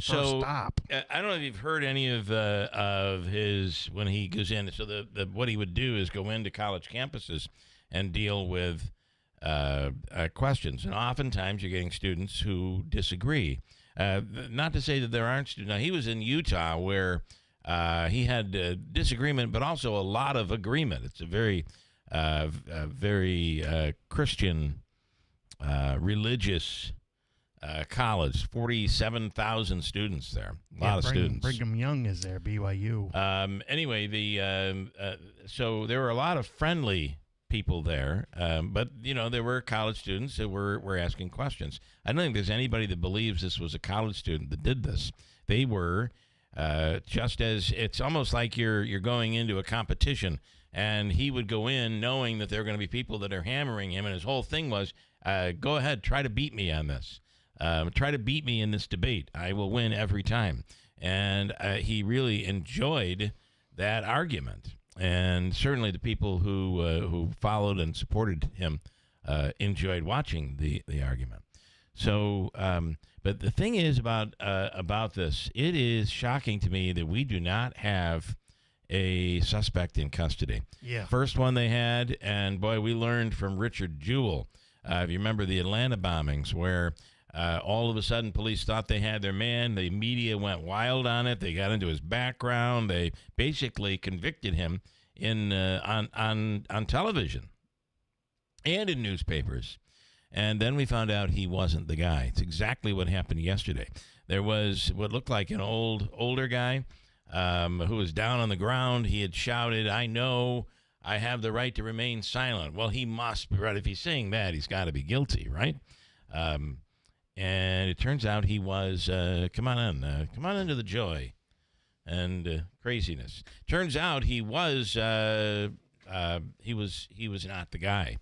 first stop. I don't know if you've heard any of his when he goes in. So what he would do is go into college campuses and deal with questions, and oftentimes you're getting students who disagree. Not to say that there aren't students. Now, he was in Utah where he had disagreement, but also a lot of agreement. It's a very Christian, religious college. 47,000 students there. A lot of students. Brigham Young is there. BYU. Anyway, so there were a lot of friendly people there, but there were college students that were asking questions. I don't think there's anybody that believes this was a college student that did this. They were just as it's almost like you're going into a competition, and he would go in knowing that there are going to be people that are hammering him, and his whole thing was, go ahead, try to beat me on this. Try to beat me in this debate. I will win every time. And he really enjoyed that argument. And certainly the people who followed and supported him enjoyed watching the argument. So, but the thing is about this, it is shocking to me that we do not have a suspect in custody. Yeah. First one they had, and boy, we learned from Richard Jewell. If you remember the Atlanta bombings, where all of a sudden police thought they had their man, the media went wild on it. They got into his background. They basically convicted him on television and in newspapers. And then we found out he wasn't the guy. It's exactly what happened yesterday. There was what looked like an older guy who was down on the ground. He had shouted, "I know I have the right to remain silent." Well, he must be right. If he's saying that, he's got to be guilty, right? And it turns out he was, come on into the joy and craziness. Turns out he was not the guy.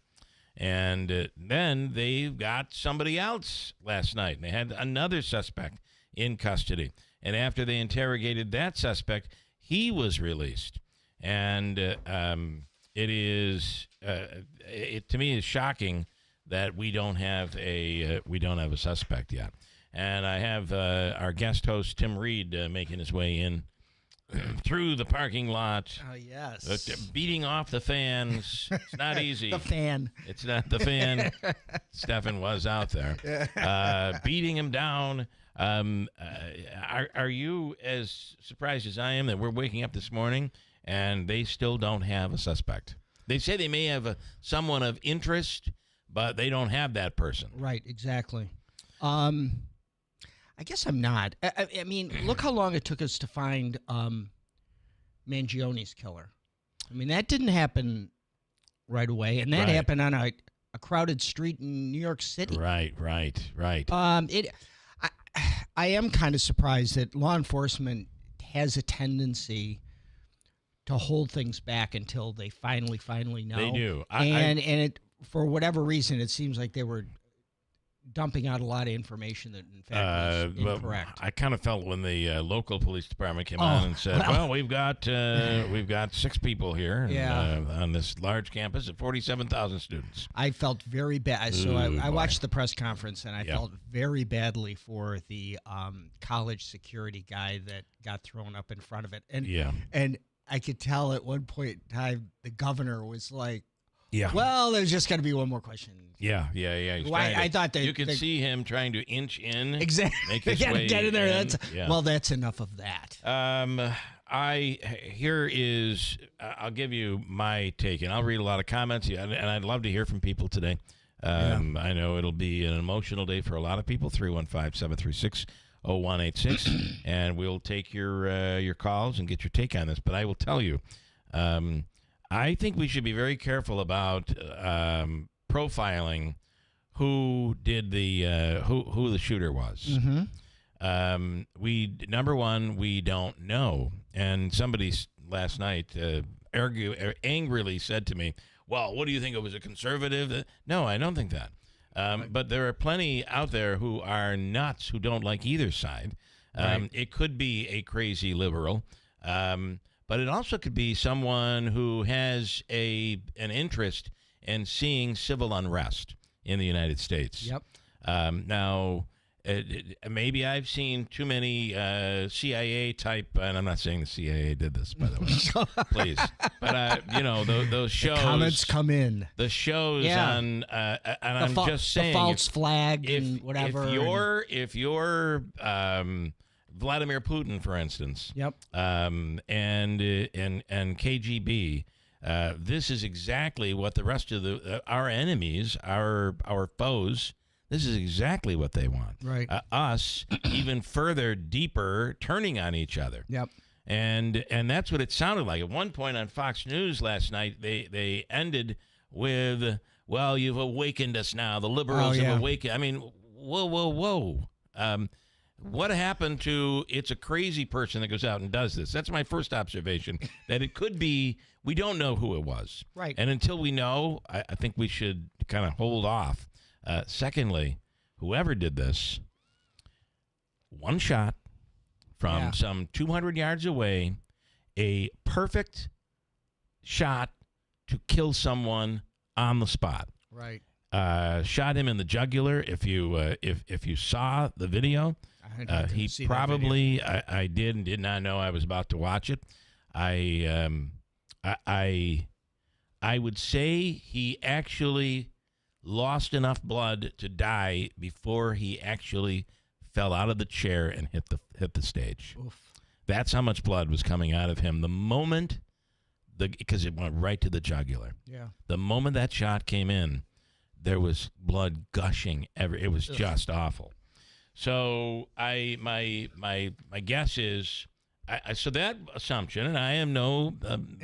And then they got somebody else last night, and they had another suspect in custody. And after they interrogated that suspect, he was released. And it is, to me, is shocking that we don't have a suspect yet. And I have our guest host Tim Reed making his way in through the parking lot. Oh yes, beating off the fans. It's not easy. The fan. It's not the fan. Stefan was out there beating him down. Are you as surprised as I am that we're waking up this morning and they still don't have a suspect? They say they may have someone of interest, but they don't have that person. Right, exactly. I guess I'm not. I mean, look how long it took us to find Mangione's killer. I mean, that didn't happen right away, and that happened on a crowded street in New York City. Right. I am kind of surprised that law enforcement has a tendency to hold things back until they finally know. They do. And it, for whatever reason, it seems like they were dumping out a lot of information that, in fact, was incorrect. I kind of felt when the local police department came on and said, well, we've got 6 people here on this large campus of 47,000 students. I felt very bad. So I watched the press conference, and I felt very badly for the college security guy that got thrown up in front of it. And I could tell at one point in time, the governor was like, well, there's just got to be one more question. Yeah. I thought that you could see him trying to inch in. Exactly. Make his way get in there. in. Well, that's enough of that. I'll give you my take, and I'll read a lot of comments, and I'd love to hear from people today. I know it'll be an emotional day for a lot of people. 315-736-0186, and we'll take your calls and get your take on this. But I will tell you, I think we should be very careful about profiling who did who the shooter was. Mm-hmm. We don't know. And somebody last night angrily said to me, "Well, what do you think? It was a conservative?" No, I don't think that. But there are plenty out there who are nuts, who don't like either side. It could be a crazy liberal. But it also could be someone who has an interest in seeing civil unrest in the United States. Yep. Now, maybe I've seen too many CIA type, and I'm not saying the CIA did this, by the way, please. But those shows. The comments come in. The shows on, and I'm just saying, the false flag and whatever. If you're Vladimir Putin, for instance, yep, and KGB. This is exactly what the rest of our enemies, our foes. This is exactly what they want. Right. Us even further, deeper, turning on each other. Yep. And that's what it sounded like. At one point on Fox News last night, they ended with, "Well, you've awakened us now. The liberals have awakened." I mean, whoa. What happened to it's a crazy person that goes out and does this? That's my first observation, that it could be, we don't know who it was. Right. And until we know, I think we should kind of hold off. Secondly, whoever did this, one shot from some 200 yards away, a perfect shot to kill someone on the spot. Right. Shot him in the jugular. If you saw the video, he probably I did and did not know I was about to watch it. I would say he actually lost enough blood to die before he actually fell out of the chair and hit the stage. Oof. That's how much blood was coming out of him the moment because it went right to the jugular. Yeah. The moment that shot came in, there was blood gushing. It was just awful. So my guess is, so that assumption, and I am no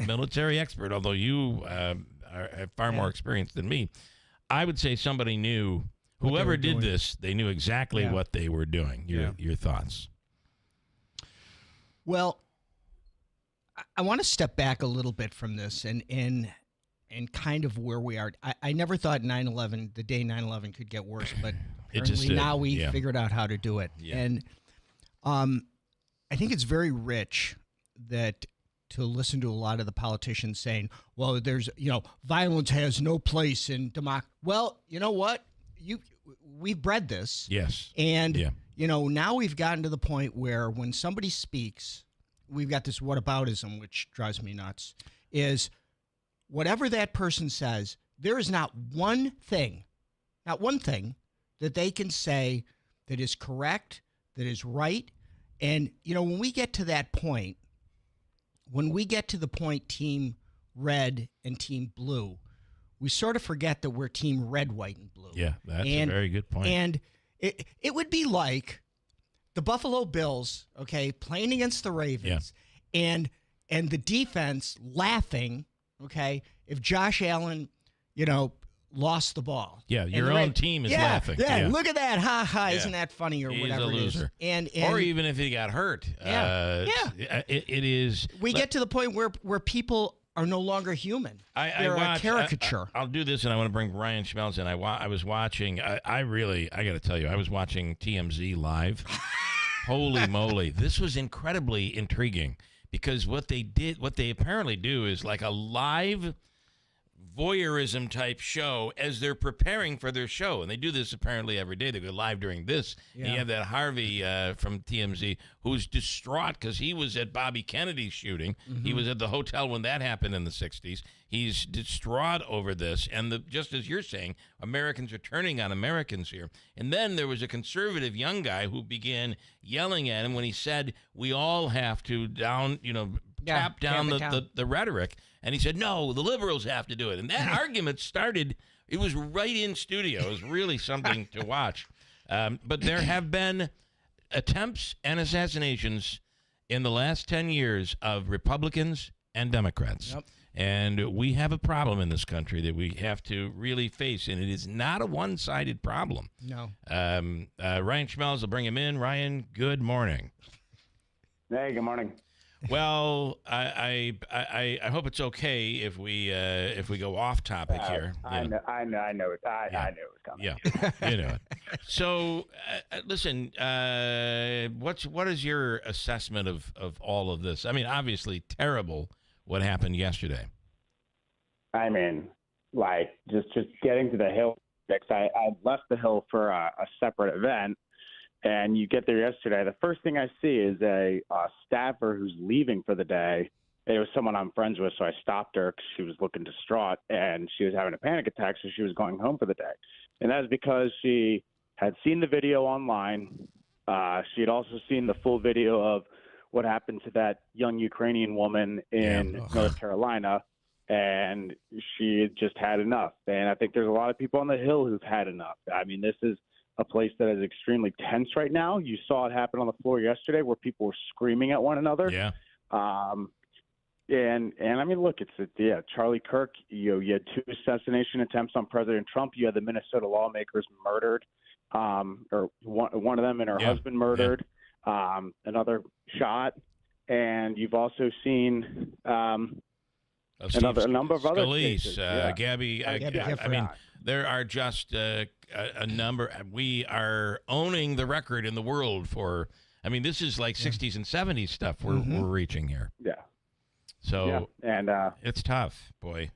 military expert, although you are far more experienced than me. I would say somebody knew, whoever did this, they knew exactly what they were doing. Your thoughts? Well, I want to step back a little bit from this and kind of where we are. I never thought the day 9/11 could get worse, but apparently now we figured out how to do it. Yeah. And I think it's very rich to listen to a lot of the politicians saying, well, there's, violence has no place in democracy. Well, you know what? We've bred this. Yes. And, now we've gotten to the point where when somebody speaks, we've got this whataboutism, which drives me nuts, is whatever that person says, there is not one thing that they can say that is correct, that is right. And, when we get to that point, Team Red and Team Blue, we sort of forget that we're Team Red, White, and Blue. Yeah, that's a very good point. And it would be like the Buffalo Bills, playing against the Ravens, and the defense laughing, if Josh Allen, lost the ball. Yeah, your own team is laughing. Yeah, look at that. Ha ha, isn't that funny or He's whatever a loser. it is. Or even if he got hurt. It is. We get to the point where people are no longer human. They're a caricature. I'll do this, and I want to bring Ryan Schmelz in. I was watching, I got to tell you, I was watching TMZ live. Holy moly. This was incredibly intriguing because what they apparently do is like a live voyeurism type show as they're preparing for their show, and they do this apparently every day. They go live during this. And you have that Harvey from TMZ who's distraught because he was at Bobby Kennedy's shooting. Mm-hmm. He was at the hotel when that happened in the 60s. He's distraught over this, and just as you're saying, Americans are turning on Americans here. And then there was a conservative young guy who began yelling at him when he said we all have to tap down the rhetoric. And he said, no, the liberals have to do it. And that argument started, it was right in studio. It was really something to watch. But there have been attempts and assassinations in the last 10 years of Republicans and Democrats. Yep. And we have a problem in this country that we have to really face, and it is not a one-sided problem. No. Ryan Schmelz, will bring him in. Ryan, good morning. Hey, good morning. Well, I hope it's okay if we go off topic here. I know it. I knew it was coming. Yeah, you know it. So, listen. What is your assessment of all of this? I mean, obviously terrible what happened yesterday. I mean, like just getting to the Hill. I left the Hill for a separate event, And you get there yesterday. The first thing I see is a staffer who's leaving for the day. It was someone I'm friends with, so I stopped her because she was looking distraught, and she was having a panic attack, so she was going home for the day. And that is because she had seen the video online. She had also seen the full video of what happened to that young Ukrainian woman in North Carolina, and she had just had enough. And I think there's a lot of people on the Hill who've had enough. I mean, this is a place that is extremely tense right now. You saw it happen on the floor yesterday where people were screaming at one another. Yeah. And I mean, look, Charlie Kirk, you had 2 assassination attempts on President Trump. You had the Minnesota lawmakers murdered, or one of them and her husband murdered, another shot. And you've also seen a number of other cases. Gabby. I mean, there are just a number. We are owning the record in the world for, I mean, this is like 60s and 70s stuff we're reaching here. Yeah. So and it's tough, boy.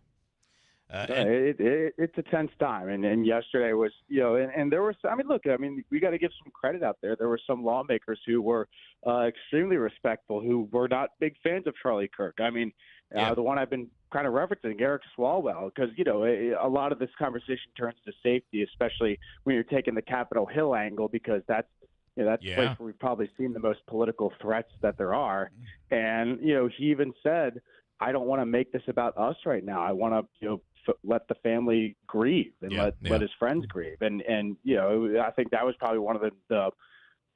It's a tense time, and yesterday was, and there was. I mean, look, I mean, we got to give some credit out there. There were some lawmakers who were extremely respectful, who were not big fans of Charlie Kirk. I mean, the one I've been kind of referencing, Eric Swalwell, because a lot of this conversation turns to safety, especially when you're taking the Capitol Hill angle, because that's the place where we've probably seen the most political threats that there are. And, he even said, I don't want to make this about us right now. I want to, let the family grieve and let his friends grieve. And I think that was probably one of the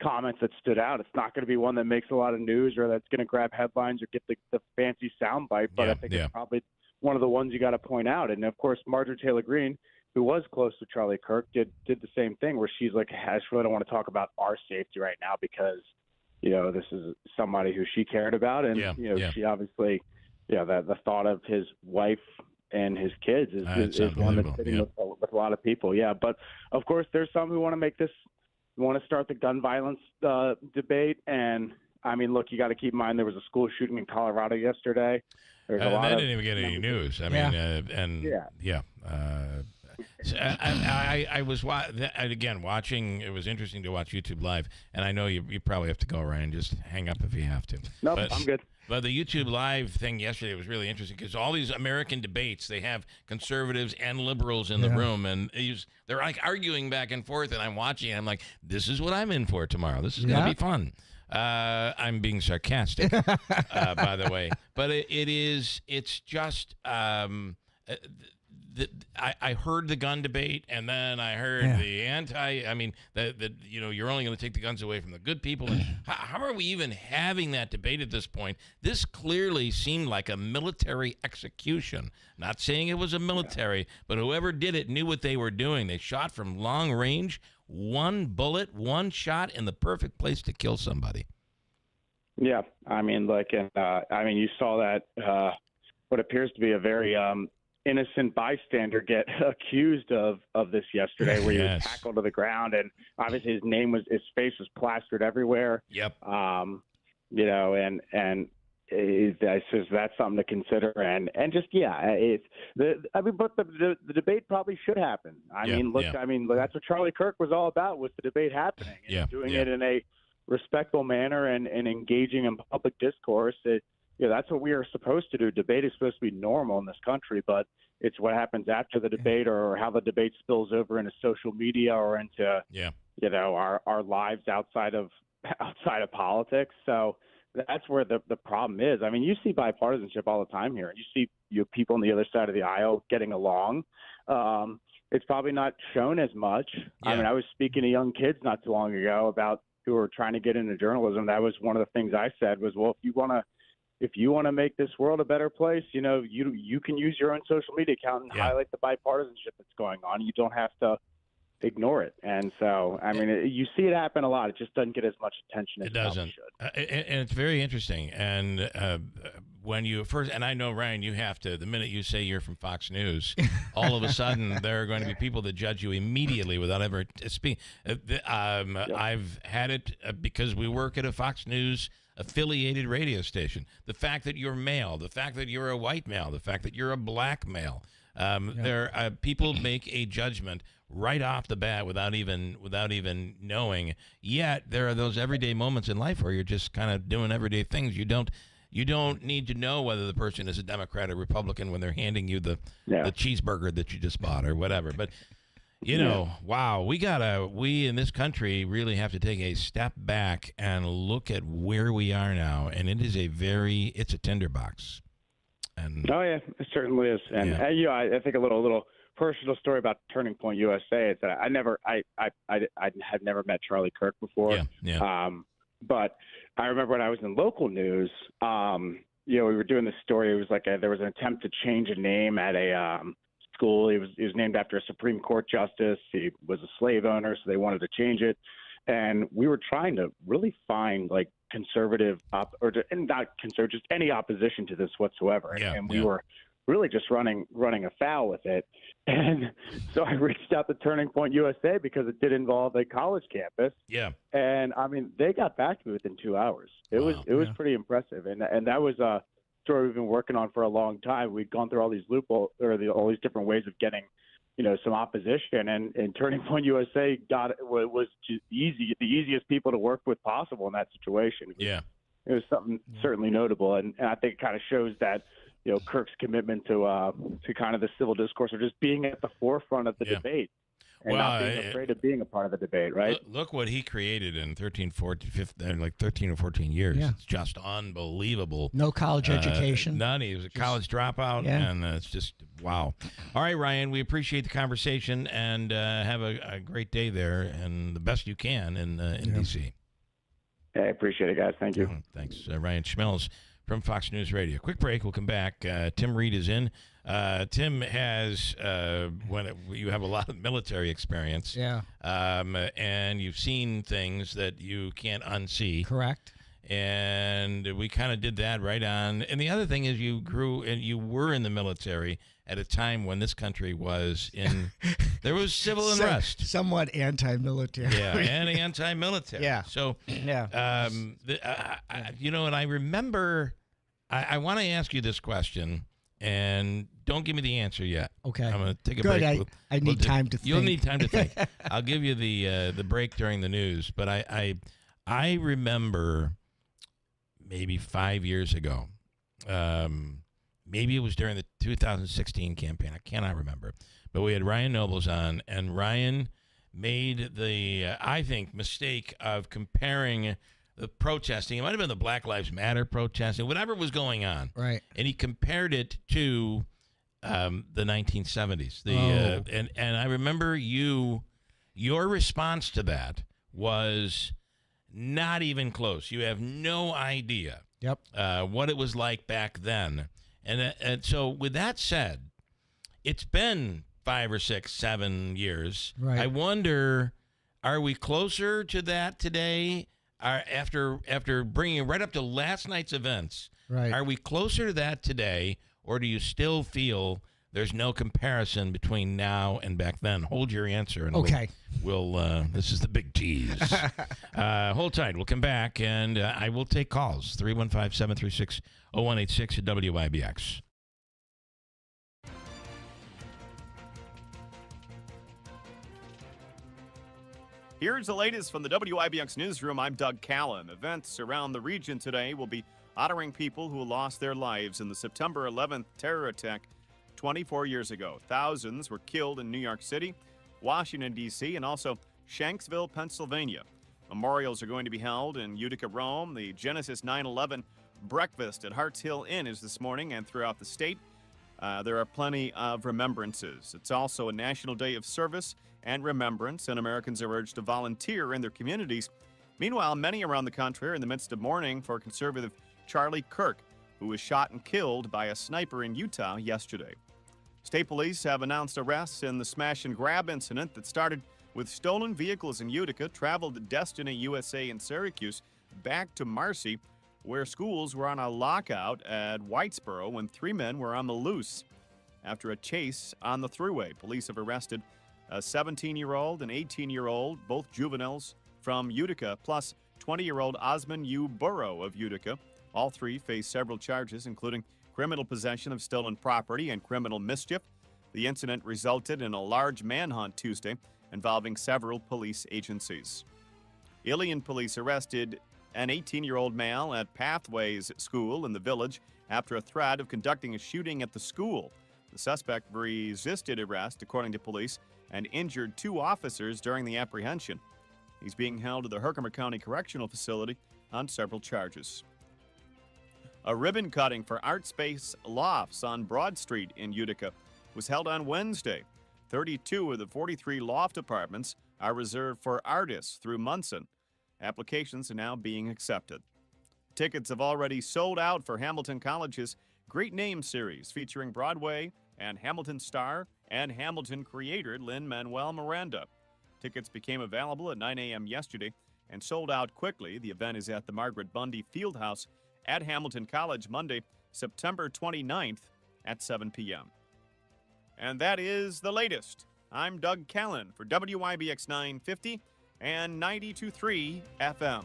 comments that stood out. It's not going to be one that makes a lot of news or that's going to grab headlines or get the fancy soundbite, but I think it's probably one of the ones you got to point out. And, of course, Marjorie Taylor Greene, who was close to Charlie Kirk, did the same thing, where she's like, I just really don't want to talk about our safety right now because, this is somebody who she cared about. And, she obviously, the thought of his wife and his kids is one that's sitting with a lot of people. Yeah. But, of course, there's some who want to make this, want to start the gun violence debate. And, I mean, look, you got to keep in mind there was a school shooting in Colorado yesterday. There's a lot that didn't even get any news. I mean, I was again watching. It was interesting to watch YouTube Live, and I know you probably have to go around and just hang up if you have to. Nope, I'm good. But the YouTube Live thing yesterday was really interesting because all these American debates, they have conservatives and liberals in the room, and they're like arguing back and forth, and I'm watching, and I'm like, this is what I'm in for tomorrow. This is going to be fun. I'm being sarcastic, by the way, but it's just. I heard the gun debate, and then I heard the anti. I mean, you're only going to take the guns away from the good people. How are we even having that debate at this point? This clearly seemed like a military execution. Not saying it was a military, but whoever did it knew what they were doing. They shot from long range, one bullet, one shot in the perfect place to kill somebody. Yeah, I mean, you saw that what appears to be a very innocent bystander get accused of this yesterday, where he was tackled to the ground, and obviously his face was plastered everywhere. Yep. And that's something to consider, and just but the debate probably should happen. I mean, that's what Charlie Kirk was all about, was the debate happening, and doing it in a respectful manner and engaging in public discourse. That's what we are supposed to do. Debate is supposed to be normal in this country, but it's what happens after the debate, or how the debate spills over into social media or into our lives outside of politics. So that's where the problem is. I mean, you see bipartisanship all the time here, and you see people on the other side of the aisle getting along. It's probably not shown as much. Yeah. I mean, I was speaking to young kids not too long ago who were trying to get into journalism. That was one of the things I said was, well, if you want to make this world a better place, you can use your own social media account and highlight the bipartisanship that's going on. You don't have to ignore it. And so, I mean, you see it happen a lot. It just doesn't get as much attention as it doesn't. And it's very interesting. And when you first, and I know, Ryan, you have to, the minute you say you're from Fox News, all of a sudden there are going to be people that judge you immediately without ever speaking. I've had it because we work at a Fox News affiliated radio station. The fact that you're male, the fact that you're a white male, the fact that you're a black male, There people make a judgment right off the bat without even knowing. Yet there are those everyday moments in life where you're just kind of doing everyday things. You don't need to know whether the person is a Democrat or Republican when they're handing you the cheeseburger that you just bought or whatever. But wow, we in this country really have to take a step back and look at where we are now, and it's a tinderbox. And it certainly is. And I think a little personal story about Turning Point USA is that I had never met Charlie Kirk before. But I remember when I was in local news, we were doing this story. It was like there was an attempt to change a name at a school. He was named after a Supreme Court justice. He was a slave owner, so they wanted to change it. And we were trying to really find like conservative and not conservative, just any opposition to this whatsoever. And we were really just running afoul with it. And so I reached out to Turning Point USA because it did involve a college campus. Yeah. And I mean, they got back to me within 2 hours. It was pretty impressive. And that was a story we've been working on for a long time. We'd gone through all these loopholes all these different ways of getting, some opposition, and Turning Point USA was just the easiest people to work with possible in that situation. It was something certainly notable, and I think it kind of shows that Kirk's commitment to kind of the civil discourse, or just being at the forefront of the debate. And not being afraid of being a part of the debate, right? Look what he created in 13 or 14 years. Yeah. It's just unbelievable. No college education. None. He was a college dropout, and it's just, wow. All right, Ryan, we appreciate the conversation, and have a great day there, and the best you can in D.C. I appreciate it, guys. Thank you. Thanks. Ryan Schmelz from Fox News Radio. Quick break. We'll come back. Tim Reed is in. Tim has you have a lot of military experience, and you've seen things that you can't unsee. Correct. And we kind of did that right on. And the other thing is, you grew and you were in the military at a time when this country was in. There was civil unrest, somewhat anti-military. And anti-military. So and I remember. I want to ask you this question. And don't give me the answer yet. Okay. I'm going to take a break. I need time to think. You'll need time to think. I'll give you the break during the news. But I remember maybe 5 years ago, maybe it was during the 2016 campaign. I cannot remember. But we had Ryan Nobles on, and Ryan made the, I think, mistake of comparing the protesting. It might have been the Black Lives Matter protesting, whatever was going on. Right. And he compared it to the 1970s. And I remember your response to that was not even close. You have no idea what it was like back then. And so with that said, it's been 5 or 6, 7 years. Right. I wonder, are we closer to that today? After bringing it right up to last night's events, are we closer to that today, or do you still feel there's no comparison between now and back then? Hold your answer. And we'll this is the big tease. Hold tight. We'll come back, and I will take calls. 315-736-0186 at WIBX. Here's the latest from the WIBX newsroom. I'm Doug Callan. Events around the region today will be honoring people who lost their lives in the September 11th terror attack 24 years ago. Thousands were killed in New York City, Washington, D.C., and also Shanksville, Pennsylvania. Memorials are going to be held in Utica, Rome. The Genesis 9/11 breakfast at Harts Hill Inn is this morning, and throughout the state, there are plenty of remembrances. It's also a national day of service and remembrance, and Americans are urged to volunteer in their communities. Meanwhile, many around the country are in the midst of mourning for conservative Charlie Kirk, who was shot and killed by a sniper in Utah yesterday. State police have announced arrests in the smash and grab incident that started with stolen vehicles in Utica, traveled to Destiny USA in Syracuse, back to Marcy, where schools were on a lockout at Whitesboro when 3 men were on the loose after a chase on the thruway. Police have arrested a 17-year-old and 18-year-old, both juveniles from Utica, plus 20-year-old Osmond U. Burrow of Utica. All three face several charges, including criminal possession of stolen property and criminal mischief. The incident resulted in a large manhunt Tuesday involving several police agencies. Ilion police arrested an 18-year-old male at Pathways School in the village after a threat of conducting a shooting at the school. The suspect resisted arrest, according to police, and injured 2 officers during the apprehension. He's being held at the Herkimer County Correctional Facility on several charges. A ribbon cutting for Art Space Lofts on Broad Street in Utica was held on Wednesday. 32 of the 43 loft apartments are reserved for artists through Munson. Applications are now being accepted. Tickets have already sold out for Hamilton College's Great Name Series, featuring Broadway and Hamilton star and Hamilton creator Lin-Manuel Miranda. Tickets became available at 9 a.m. yesterday and sold out quickly. The event is at the Margaret Bundy Fieldhouse at Hamilton College Monday, September 29th at 7 p.m. And that is the latest. I'm Doug Callan for WIBX 950 and 92.3 FM.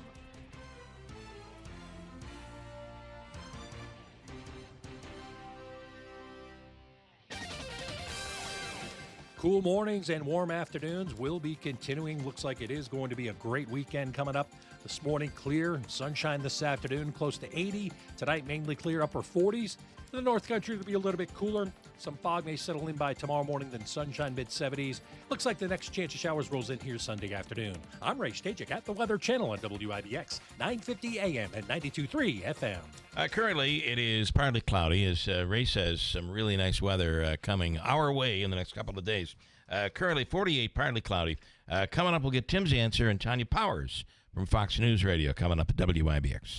Cool mornings and warm afternoons will be continuing. Looks like it is going to be a great weekend coming up. This morning, clear, sunshine this afternoon, close to 80. Tonight, mainly clear, upper 40s. In the North Country, it'll be a little bit cooler. Some fog may settle in by tomorrow morning, then sunshine mid-70s. Looks like the next chance of showers rolls in here Sunday afternoon. I'm Ray Stajik at the Weather Channel on WIBX, 950 AM and 92.3 FM. Currently, it is partly cloudy. As Ray says, some really nice weather coming our way in the next couple of days. Currently, 48, partly cloudy. Coming up, we'll get Tim's answer and Tanya Powers from Fox News Radio coming up at WIBX.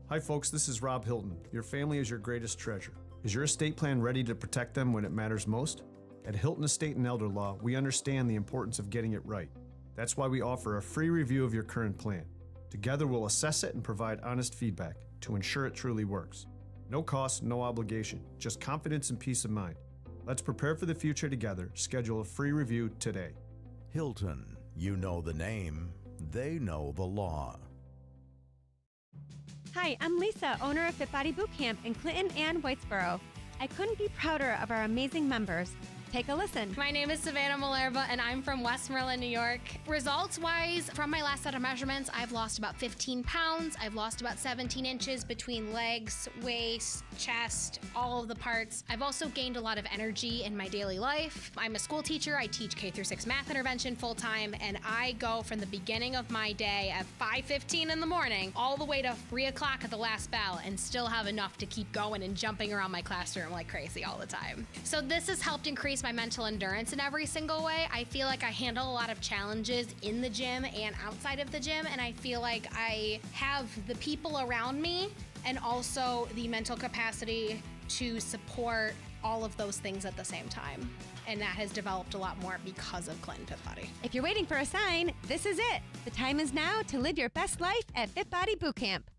Hi folks, this is Rob Hilton. Your family is your greatest treasure. Is your estate plan ready to protect them when it matters most? At Hilton Estate and Elder Law, we understand the importance of getting it right. That's why we offer a free review of your current plan. Together we'll assess it and provide honest feedback to ensure it truly works. No cost, no obligation, just confidence and peace of mind. Let's prepare for the future together. Schedule a free review today. Hilton, you know the name, they know the law. Hi, I'm Lisa, owner of Fit Body Boot Camp in Clinton and Whitesboro. I couldn't be prouder of our amazing members. Take a listen. My name is Savannah Malerva, and I'm from Westmoreland, New York. Results-wise, from my last set of measurements, I've lost about 15 pounds. I've lost about 17 inches between legs, waist, chest, all of the parts. I've also gained a lot of energy in my daily life. I'm a school teacher. I teach K-6 math intervention full-time, and I go from the beginning of my day at 5:15 in the morning all the way to 3 o'clock at the last bell and still have enough to keep going and jumping around my classroom like crazy all the time. So this has helped increase my mental endurance in every single way. I feel like I handle a lot of challenges in the gym and outside of the gym, and I feel like I have the people around me and also the mental capacity to support all of those things at the same time. And that has developed a lot more because of Clinton Fit Body. If you're waiting for a sign, this is it. The time is now to live your best life at Fit Body Boot Camp.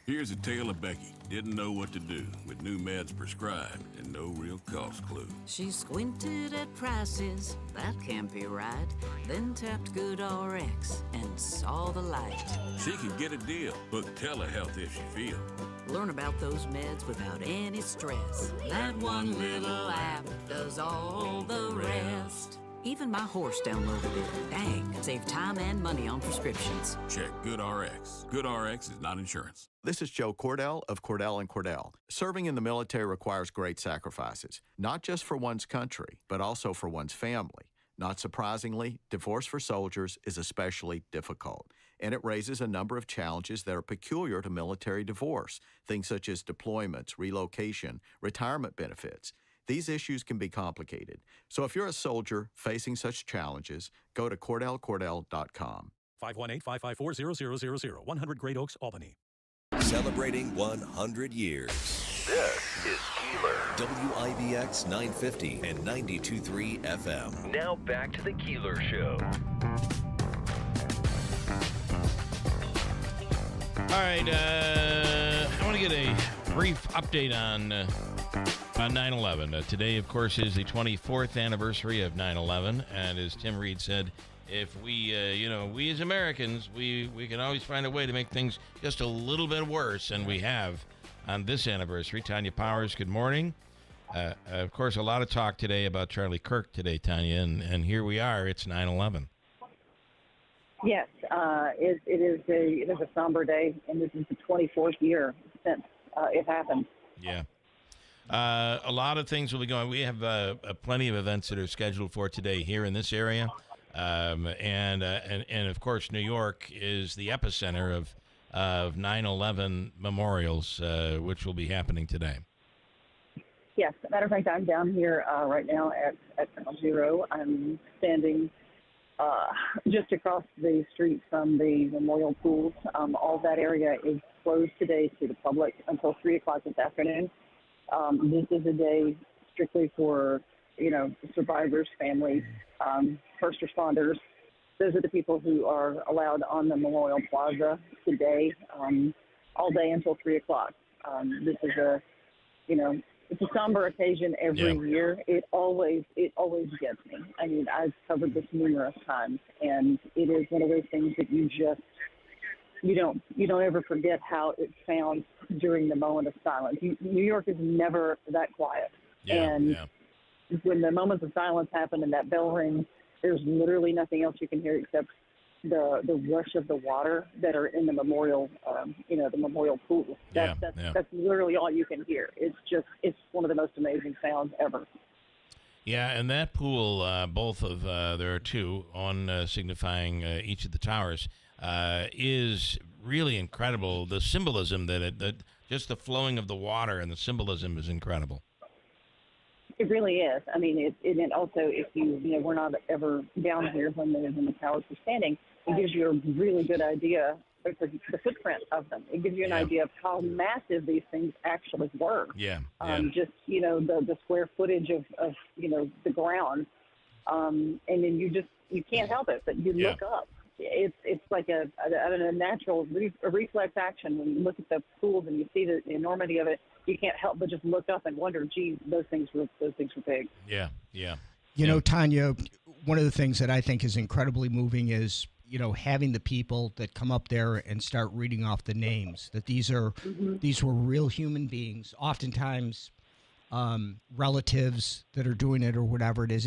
Here's a tale of Becky. Didn't know what to do with new meds prescribed and no real cost clue. She squinted at prices, that can't be right. Then tapped GoodRx and saw the light. She can get a deal. Book telehealth if she feels. Learn about those meds without any stress. That one little app does all the rest. Even my horse downloaded it. Dang, save time and money on prescriptions. Check GoodRx. GoodRx is not insurance. This is Joe Cordell of Cordell & Cordell. Serving in the military requires great sacrifices, not just for one's country, but also for one's family. Not surprisingly, divorce for soldiers is especially difficult, and it raises a number of challenges that are peculiar to military divorce, things such as deployments, relocation, retirement benefits. These issues can be complicated. So if you're a soldier facing such challenges, go to CordellCordell.com. 518-554-0000, 100 Great Oaks, Albany. Celebrating 100 years. This is Keeler. WIBX 950 and 92.3 FM. Now back to the Keeler Show. All right, I want to get a brief update on 9/11. Today, of course, is the 24th anniversary of 9/11, and as Tim Reed said, if we as Americans, we can always find a way to make things just a little bit worse, and we have on this anniversary. Tanya Powers, good morning. Of course, a lot of talk today about Charlie Kirk today, Tanya, and here we are. It's 9/11. Yes, it is a somber day, and this is the 24th year since it happened. Yeah. A lot of things will be going. We have plenty of events that are scheduled for today here in this area, and of course, New York is the epicenter of 9/11 memorials, which will be happening today. Yes, as a matter of fact, I'm down here right now at Ground Zero. I'm standing just across the street from the memorial pools. All that area is closed today to the public until 3 o'clock this afternoon. This is a day strictly for, survivors, families, first responders. Those are the people who are allowed on the Memorial Plaza today, all day until 3 o'clock. This is it's a somber occasion every year. It always gets me. I mean, I've covered this numerous times, and it is one of those things that you don't ever forget how it sounds during the moment of silence. New York is never that quiet, and when the moments of silence happen and that bell rings, there's literally nothing else you can hear except the rush of the water that are in the memorial, the memorial pool. That's literally all you can hear. It's one of the most amazing sounds ever. Yeah, and that pool, there are two on signifying each of the towers, is really incredible. The symbolism that just the flowing of the water and the symbolism is incredible. It really is. I mean, it also, if we're not ever down here when the towers are standing, it gives you a really good idea of the footprint of them. It gives you an idea of how massive these things actually were. Just, the square footage of the ground. And then you can't help it, but you look up. It's like a natural reflex action. When you look at the pools and you see the enormity of it, you can't help but just look up and wonder, geez, those things were big. Yeah. Tanya, one of the things that I think is incredibly moving is, having the people that come up there and start reading off the names, that these were real human beings, oftentimes relatives that are doing it or whatever it is.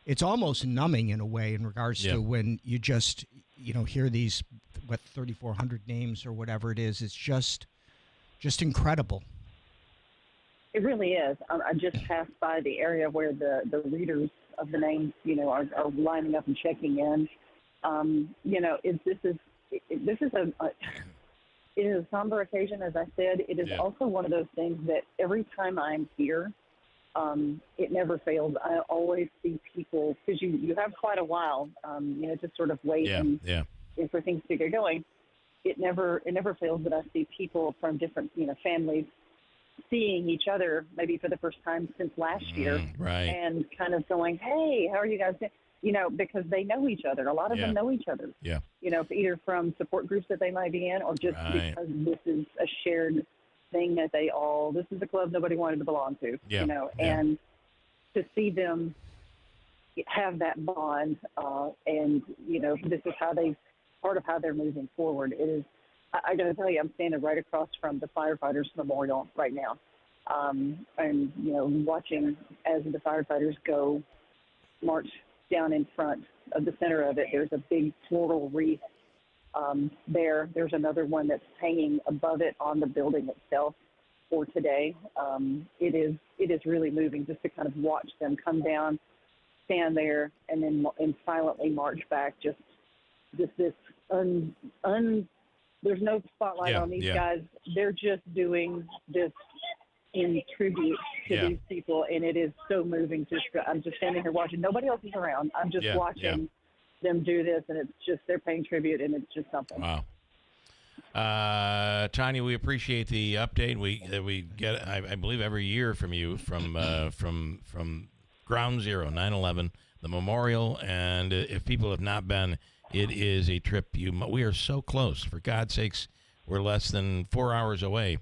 It's almost numbing in a way in regards to when you just, hear these, 3,400 names or whatever it is. It's just incredible. It really is. I just passed by the area where the readers of the names, are lining up and checking in. This is a somber occasion, as I said. It is also one of those things that every time I'm here, it never fails. I always see people, because you have quite a while, to sort of wait and for things to get going. It never fails that I see people from different, families seeing each other maybe for the first time since last year, and kind of going, hey, how are you guys doing? Because they know each other. A lot of them know each other. Either from support groups that they might be in, or just because this is a shared thing that this is a club nobody wanted to belong to, and to see them have that bond, and, this is part of how they're moving forward. It is, I got to tell you, I'm standing right across from the Firefighters Memorial right now, and, watching as the firefighters go march down in front of the center of it. There's a big floral wreath there. There's another one that's hanging above it on the building itself for today. It is really moving just to kind of watch them come down, stand there, and then silently march back. Just this there's no spotlight on these guys. They're just doing this in tribute to these people, and it is so moving. I'm just standing here watching. Nobody else is around. I'm just watching them do this, and it's just they're paying tribute, and it's just something. Wow. Tanya, we appreciate the update. We get, I believe, every year from you from Ground Zero, 9/11, the memorial, and if people have not been, it is a trip. We are so close. For God's sakes, we're less than 4 hours away.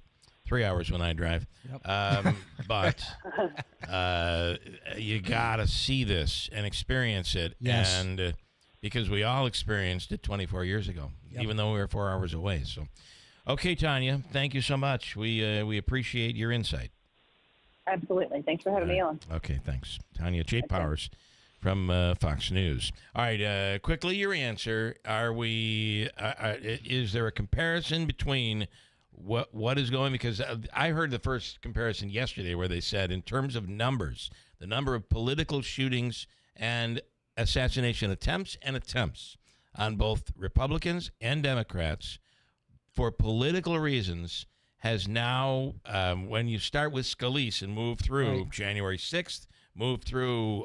3 hours when I drive. But you got to see this and experience it. And because we all experienced it 24 years ago, even though we were 4 hours away. So, okay, Tanya, thank you so much. We appreciate your insight. Absolutely. Thanks for having me on. Okay, thanks. Tanya J. Powers from Fox News. All right, quickly, your answer. Is there a comparison between what is going? Because I heard the first comparison yesterday where they said in terms of numbers, the number of political shootings and assassination attempts on both Republicans and Democrats for political reasons has now, when you start with Scalise and move through January 6th, move through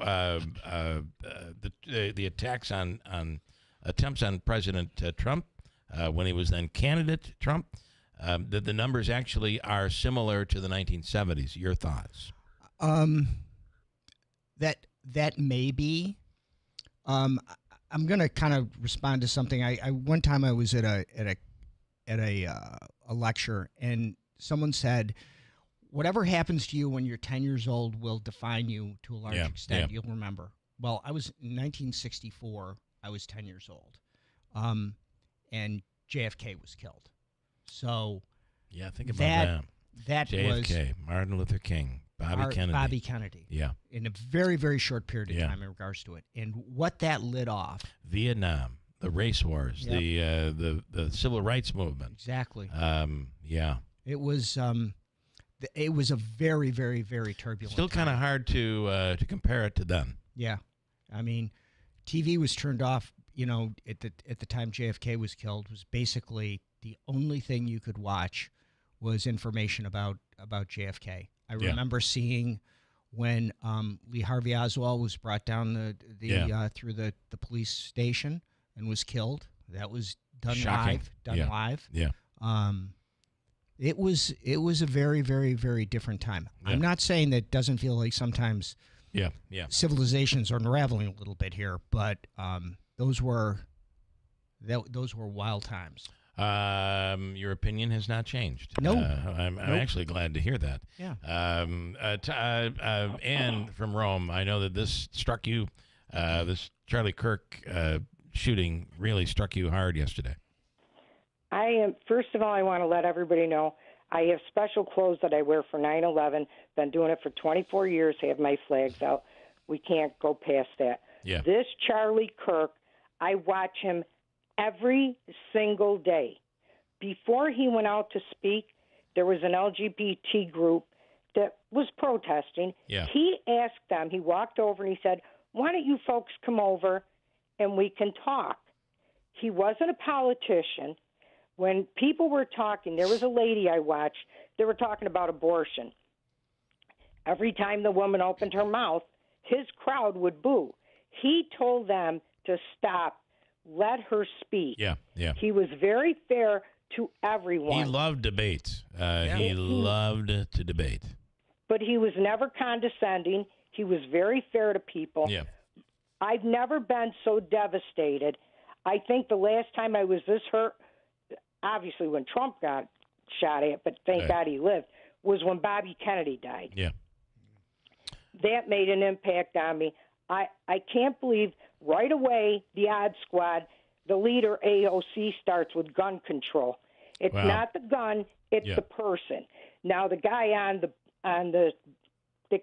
the attacks on attempts on President Trump when he was then candidate Trump, that the numbers actually are similar to the 1970s. Your thoughts? That may be. I'm going to kind of respond to something. I one time I was at a lecture, and someone said, whatever happens to you when you're 10 years old will define you to a large extent. You'll remember. Well, I was in 1964. I was 10 years old, and JFK was killed. So think about that. That JFK, was Martin Luther King, Bobby Kennedy. Yeah, in a very, very short period of time in regards to it, and what that lit off. Vietnam, the race wars, the civil rights movement. Exactly. It was a very, very, very turbulent. Still kind of hard to compare it to then. Yeah, I mean, TV was turned off. You know, at the time JFK was killed, was basically the only thing you could watch was information about JFK. I remember seeing when Lee Harvey Oswald was brought down through the police station and was killed. That was done live. Yeah. It was a very, very, very different time. Yeah. I'm not saying that it doesn't feel like sometimes civilizations are unraveling a little bit here, but those were wild times. Your opinion has not changed. No. I'm actually glad to hear that. Yeah. Anne from Rome, I know that this struck you, this Charlie Kirk shooting really struck you hard yesterday. First of all, I want to let everybody know I have special clothes that I wear for 9/11. Been doing it for 24 years. I have my flags out. We can't go past that. Yeah. This Charlie Kirk, I watch him every single day. Before he went out to speak, there was an LGBT group that was protesting. Yeah. He asked them, he walked over and he said, why don't you folks come over and we can talk? He wasn't a politician. When people were talking, there was a lady I watched, they were talking about abortion. Every time the woman opened her mouth, his crowd would boo. He told them to stop. Let her speak. Yeah. He was very fair to everyone. He loved debates. He loved to debate. But he was never condescending. He was very fair to people. Yeah. I've never been so devastated. I think the last time I was this hurt, obviously when Trump got shot at, but thank God he lived, was when Bobby Kennedy died. Yeah. That made an impact on me. I can't believe right away the Odd Squad, the leader AOC starts with gun control. It's not the gun, it's the person. Now the guy that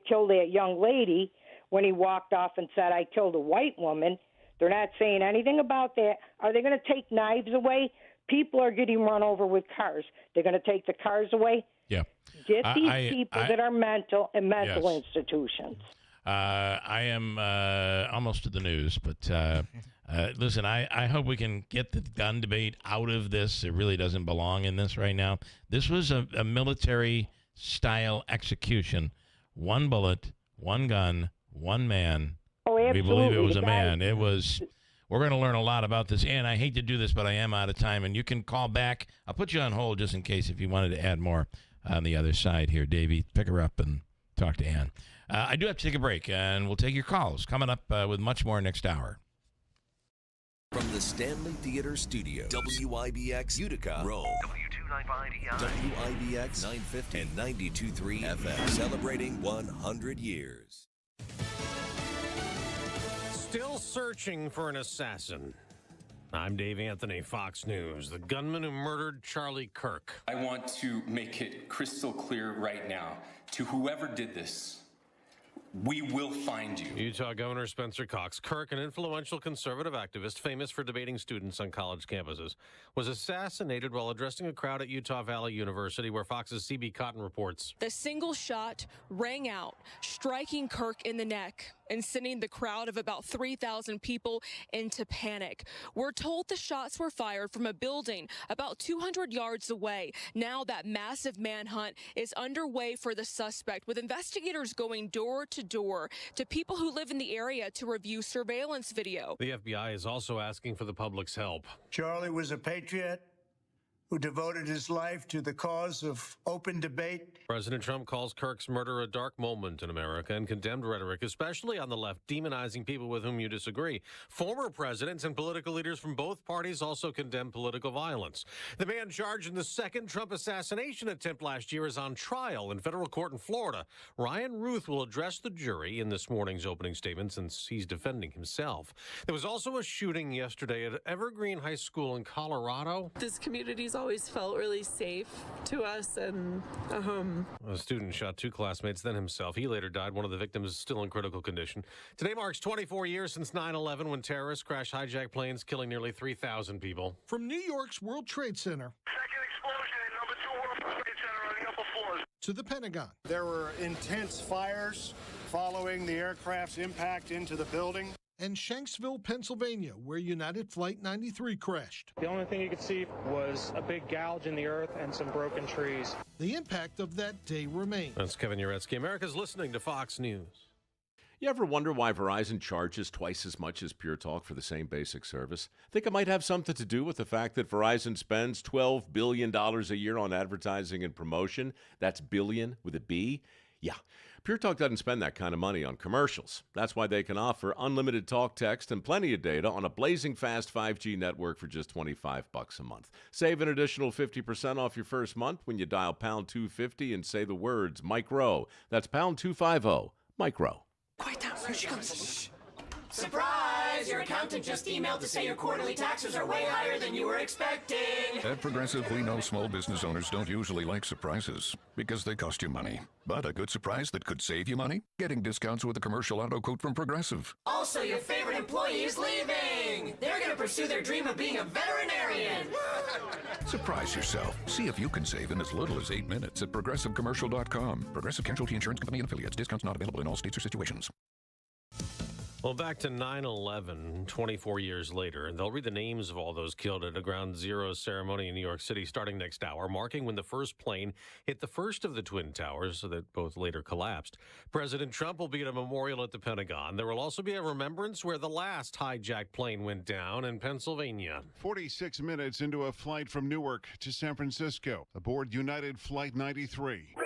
killed that young lady, when he walked off and said, I killed a white woman, they're not saying anything about that. Are they going to take knives away? People are getting run over with cars. They're going to take the cars away? Yeah. Get these people that are mental institutions. I am almost to the news, but listen, I hope we can get the gun debate out of this. It really doesn't belong in this right now. This was a military-style execution. One bullet, one gun, one man. Oh, absolutely. We believe it was a man. It was... We're going to learn a lot about this. And I hate to do this, but I am out of time. And you can call back. I'll put you on hold just in case if you wanted to add more on the other side here. Davey, pick her up and talk to Ann. I do have to take a break, and we'll take your calls. Coming up with much more next hour. From the Stanley Theater Studio, WIBX Utica, Rome. W295EI. WIBX 950 and 92.3 FM. Celebrating 100 years. Still searching for an assassin. I'm Dave Anthony, Fox News. The gunman who murdered Charlie Kirk. I want to make it crystal clear right now to whoever did this. We will find you. Utah Governor Spencer Cox Kirk, an influential conservative activist famous for debating students on college campuses, was assassinated while addressing a crowd at Utah Valley University, where Fox's CB Cotton reports. The single shot rang out, striking Kirk in the neck and sending the crowd of about 3,000 people into panic. We're told the shots were fired from a building about 200 yards away. Now that massive manhunt is underway for the suspect, with investigators going door to door to people who live in the area to review surveillance video. The FBI is also asking for the public's help. Charlie was a patriot who devoted his life to the cause of open debate. President Trump calls Kirk's murder a dark moment in America and condemned rhetoric, especially on the left, demonizing people with whom you disagree. Former presidents and political leaders from both parties also condemned political violence. The man charged in the second Trump assassination attempt last year is on trial in federal court in Florida. Ryan Ruth will address the jury in this morning's opening statement since he's defending himself. There was also a shooting yesterday at Evergreen High School in Colorado. This community's always felt really safe to us, and a student shot two classmates, then himself. He later died. One of the victims is still in critical condition. Today marks 24 years since 9/11, when terrorists crashed hijacked planes, killing nearly 3,000 people. From New York's World Trade Center to the Pentagon. There were intense fires following the aircraft's impact into the building. And Shanksville, Pennsylvania, where United Flight 93 crashed. The only thing you could see was a big gouge in the earth and some broken trees. The impact of that day remains. That's Kevin Uretsky. America's listening to Fox News. You ever wonder why Verizon charges twice as much as Pure Talk for the same basic service? Think it might have something to do with the fact that Verizon spends $12 billion a year on advertising and promotion? That's billion with a B? Yeah. Pure Talk doesn't spend that kind of money on commercials. That's why they can offer unlimited talk, text, and plenty of data on a blazing fast 5G network for just $25 a month. Save an additional 50% off your first month when you dial pound 250 and say the words micro. That's pound 250, micro. Quiet down, here she comes. Surprise! Your accountant just emailed to say your quarterly taxes are way higher than you were expecting. At Progressive, we know small business owners don't usually like surprises because they cost you money. But a good surprise that could save you money? Getting discounts with a commercial auto quote from Progressive. Also, your favorite employee is leaving. They're going to pursue their dream of being a veterinarian. Surprise yourself. See if you can save in as little as 8 minutes at ProgressiveCommercial.com. Progressive Casualty Insurance Company and Affiliates. Discounts not available in all states or situations. Well, back to 9/11, 24 years later, and they'll read the names of all those killed at a Ground Zero ceremony in New York City starting next hour, marking when the first plane hit the first of the Twin Towers, so that both later collapsed. President Trump will be at a memorial at the Pentagon. There will also be a remembrance where the last hijacked plane went down in Pennsylvania. 46 minutes into a flight from Newark to San Francisco, aboard United Flight 93.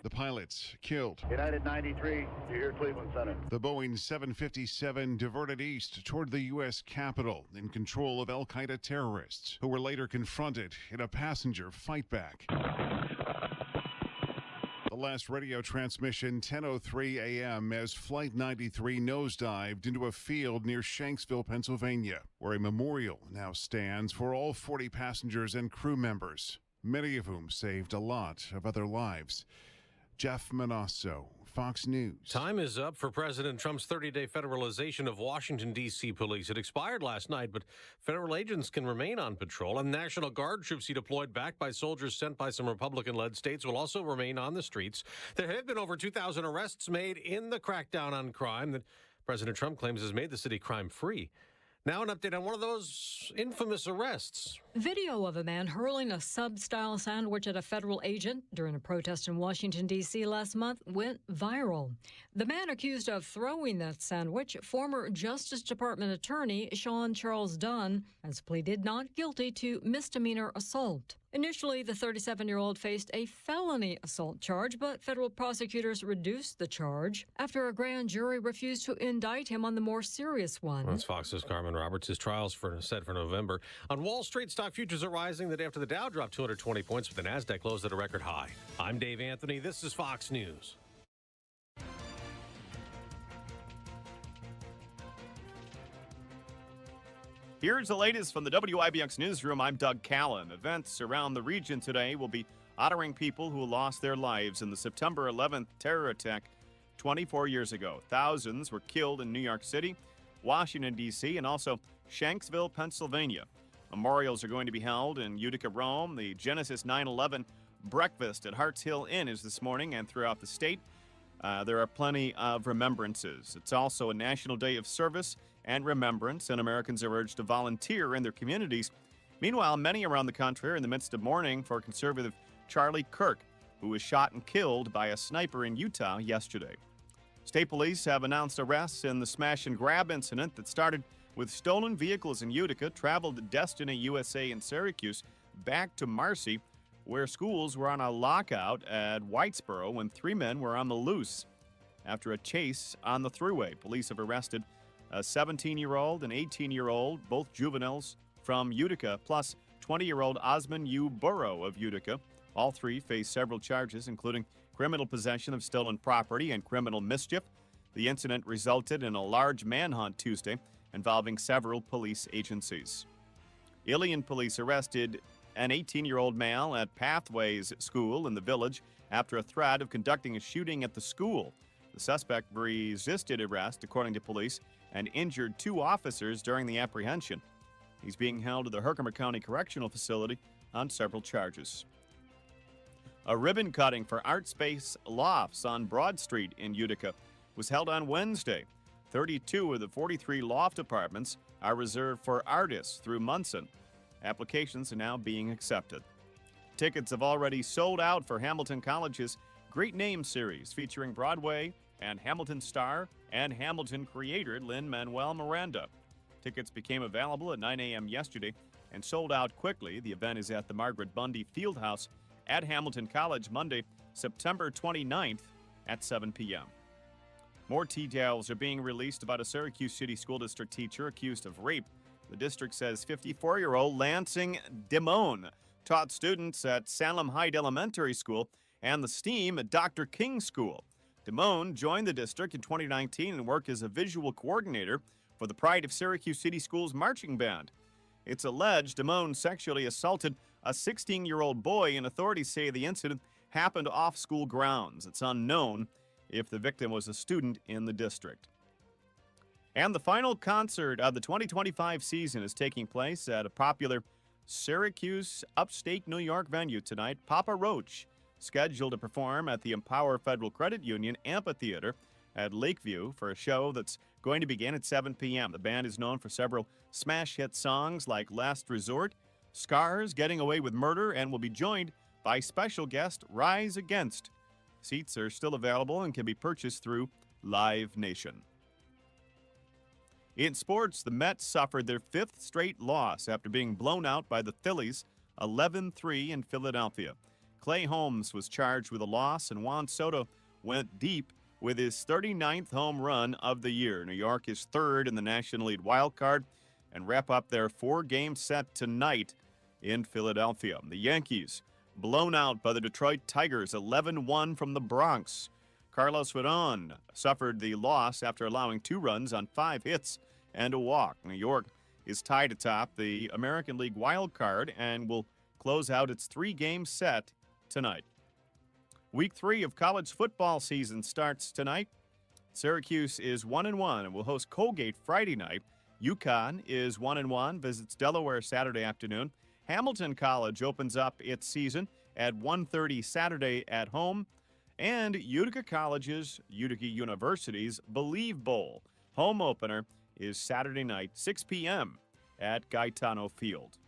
The pilots killed. United 93, you're here, Cleveland Center. The Boeing 757 diverted east toward the U.S. Capitol in control of al-Qaeda terrorists, who were later confronted in a passenger fightback. The last radio transmission, 10:03 a.m., as Flight 93 nosedived into a field near Shanksville, Pennsylvania, where a memorial now stands for all 40 passengers and crew members, many of whom saved a lot of other lives. Jeff Manasso, Fox News. Time is up for President Trump's 30-day federalization of Washington, D.C. police. It expired last night, but federal agents can remain on patrol, and National Guard troops he deployed backed by soldiers sent by some Republican-led states will also remain on the streets. There have been over 2,000 arrests made in the crackdown on crime that President Trump claims has made the city crime-free. Now an update on one of those infamous arrests. Video of a man hurling a sub-style sandwich at a federal agent during a protest in Washington, D.C. last month went viral. The man accused of throwing that sandwich, former Justice Department attorney Sean Charles Dunn, has pleaded not guilty to misdemeanor assault. Initially, the 37-year-old faced a felony assault charge, but federal prosecutors reduced the charge after a grand jury refused to indict him on the more serious one. That's Fox's Carmen Roberts. His trial's set for November. On Wall Street, stock futures are rising that after the Dow dropped 220 points, but the NASDAQ closed at a record high. I'm Dave Anthony. This is Fox News. Here's the latest from the WIBX newsroom. I'm Doug Callan. Events around the region today will be honoring people who lost their lives in the September 11th terror attack 24 years ago. Thousands were killed in New York City, Washington, D.C., and also Shanksville, Pennsylvania. Memorials are going to be held in Utica, Rome. The Genesis 9/11 breakfast at Harts Hill Inn is this morning, and throughout the state, there are plenty of remembrances. It's also a national day of service and remembrance, and Americans are urged to volunteer in their communities. Meanwhile, many around the country are in the midst of mourning for conservative Charlie Kirk, who was shot and killed by a sniper in Utah yesterday. State police have announced arrests in the smash and grab incident that started with stolen vehicles in Utica, traveled to Destiny USA in Syracuse, back to Marcy, where schools were on a lockout at Whitesboro when 3 men were on the loose after a chase on the thruway. Police have arrested a 17-year-old and 18-year-old, both juveniles from Utica, plus 20-year-old Osmond U. Burrow of Utica. All 3 face several charges, including criminal possession of stolen property and criminal mischief. The incident resulted in a large manhunt Tuesday involving several police agencies. Ilion police arrested an 18-year-old male at Pathways School in the village after a threat of conducting a shooting at the school. The suspect resisted arrest, according to police, and injured 2 officers during the apprehension. He's being held at the Herkimer County Correctional Facility on several charges. A ribbon cutting for Art Space Lofts on Broad Street in Utica was held on Wednesday. 32 of the 43 loft apartments are reserved for artists through Munson. Applications are now being accepted. Tickets have already sold out for Hamilton College's Great Name Series, featuring Broadway and Hamilton star and Hamilton creator Lin-Manuel Miranda. Tickets became available at 9 a.m. yesterday and sold out quickly. The event is at the Margaret Bundy Fieldhouse at Hamilton College Monday, September 29th at 7 p.m. More details are being released about a Syracuse City School District teacher accused of rape. The district says 54-year-old Lansing Dimone taught students at Salem Heights Elementary School and the STEAM at Dr. King School. Dimone joined the district in 2019 and worked as a visual coordinator for the Pride of Syracuse City Schools marching band. It's alleged Dimone sexually assaulted a 16-year-old boy, and authorities say the incident happened off school grounds. It's unknown if the victim was a student in the district. And the final concert of the 2025 season is taking place at a popular Syracuse upstate New York venue tonight. Papa Roach, scheduled to perform at the Empower Federal Credit Union Amphitheater at Lakeview for a show that's going to begin at 7 p.m. The band is known for several smash hit songs like Last Resort, Scars, Getting Away with Murder, and will be joined by special guest Rise Against. Seats are still available and can be purchased through Live Nation. In sports, the Mets suffered their 5th straight loss after being blown out by the Phillies 11-3 in Philadelphia. Clay Holmes was charged with a loss, and Juan Soto went deep with his 39th home run of the year. New York is 3rd in the National League wild card and wrap up their 4-game set tonight in Philadelphia. The Yankees blown out by the Detroit Tigers 11-1 from the Bronx. Carlos Rodon suffered the loss after allowing 2 runs on 5 hits and a walk. New York is tied atop the American League wild card and will close out its 3-game set tonight. Week 3 of college football season starts tonight. Syracuse is 1-1 and will host Colgate Friday night. UConn is 1-1, visits Delaware Saturday afternoon. Hamilton College opens up its season at 1:30 Saturday at home. And Utica College's, Utica University's Believe Bowl home opener is Saturday night, 6 p.m. at Gaetano Field.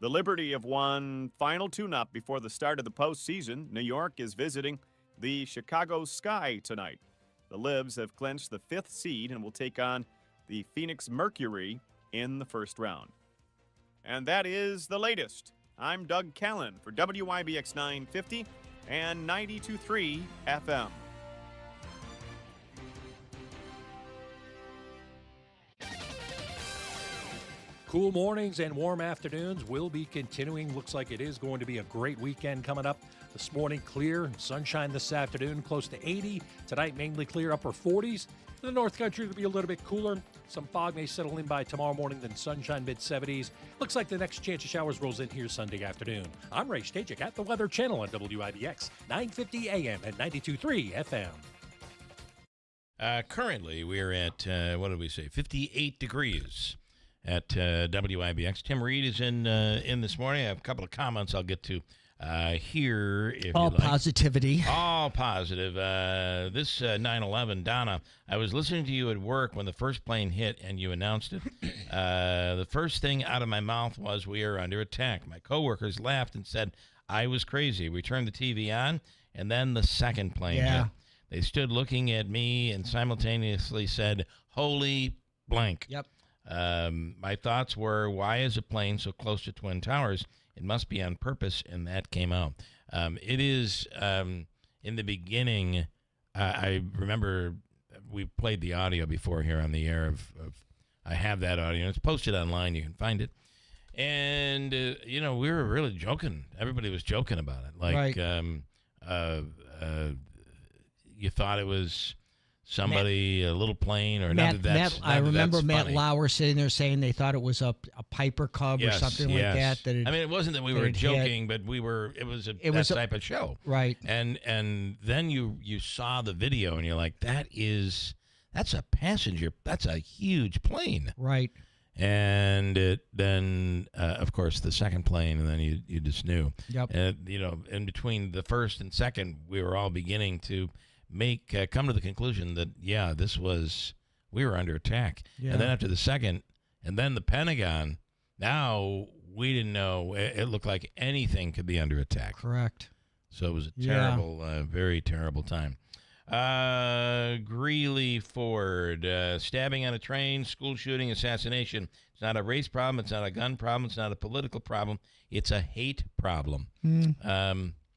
The Liberty have won final tune-up before the start of the postseason. New York is visiting the Chicago Sky tonight. The Libs have clinched the 5th seed and will take on the Phoenix Mercury in the first round. And that is the latest. I'm Doug Callan for WIBX 950 and 92.3 FM. Cool mornings and warm afternoons will be continuing. Looks like it is going to be a great weekend coming up. This morning, clear, sunshine this afternoon, close to 80. Tonight, mainly clear, upper 40s. In the North Country, it'll be a little bit cooler. Some fog may settle in by tomorrow morning, then sunshine mid-70s. Looks like the next chance of showers rolls in here Sunday afternoon. I'm Ray Stajik at the Weather Channel on WIBX, 950 AM and 92.3 FM. Currently, we're at, 58 degrees at WIBX. Tim Reed is in this morning. I have a couple of comments I'll get to here. If all you'd like. Positivity. All positive. This 9/11, Donna, I was listening to you at work when the first plane hit and you announced it. The first thing out of my mouth was, we are under attack. My coworkers laughed and said I was crazy. We turned the TV on, and then the second plane hit. They stood looking at me and simultaneously said, holy blank. Yep. My thoughts were, why is a plane so close to Twin Towers? It must be on purpose, and that came out. It is, in the beginning, I remember we played the audio before here on the air of I have that audio. It's posted online. You can find it. And, we were really joking. Everybody was joking about it. Like, you thought it was somebody, a little plane, or I remember Matt Lauer sitting there saying they thought it was a Piper Cub or something like that. It wasn't that we were joking, but it was that type of show. Right. And then you saw the video and you're like, that's a passenger, that's a huge plane. Right. And then, of course, the second plane, and then you just knew. Yep. In between the first and second, we were all beginning to come to the conclusion that, we were under attack. Yeah. And then after the second, and then the Pentagon, now we didn't know. It looked like anything could be under attack. Correct. So it was a terrible, very terrible time. Greeley Ford, stabbing on a train, school shooting, assassination. It's not a race problem. It's not a gun problem. It's not a political problem. It's a hate problem.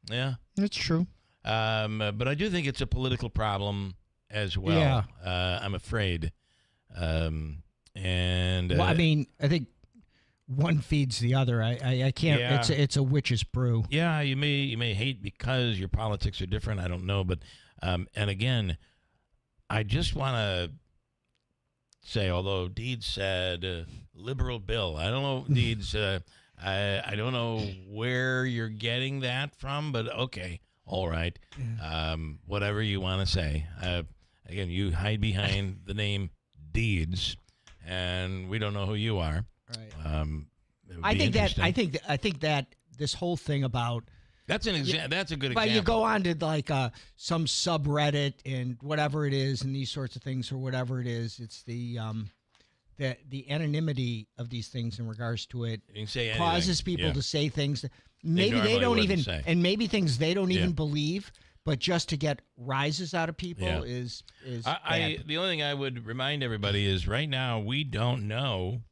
That's true. But I do think it's a political problem as well. Yeah. I'm afraid. I think one feeds the other. I can't. Yeah. It's a witch's brew. Yeah, you may hate because your politics are different. I don't know, but and again, I just want to say, although Deeds said liberal bill, I don't know, Deeds. I don't know where you're getting that from, but okay. All right. Whatever you want to say. Again, you hide behind the name Deeds, and we don't know who you are. Right. I think that this whole thing about that's a good example. But you go on to like some subreddit and whatever it is, and these sorts of things or whatever it is. It's the anonymity of these things in regards to it causes people to say things that maybe they don't even say. And maybe things they don't even believe, but just to get rises out of people is bad. The only thing I would remind everybody is right now we don't know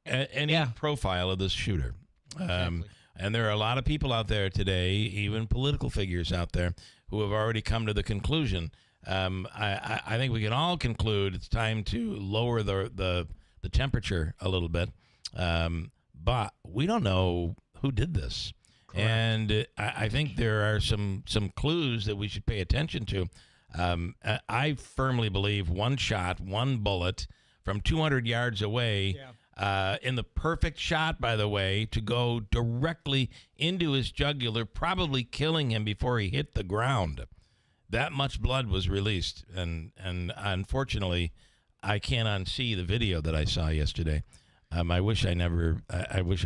any profile of this shooter. Exactly. And there are a lot of people out there today, even political figures out there, who have already come to the conclusion. I think we can all conclude it's time to lower the temperature a little bit. But we don't know who did this. Correct. And I think there are some clues that we should pay attention to. I firmly believe one shot, one bullet from 200 yards away, in the perfect shot, by the way, to go directly into his jugular, probably killing him before he hit the ground. That much blood was released, and unfortunately, I can't unsee the video that I saw yesterday. I wish I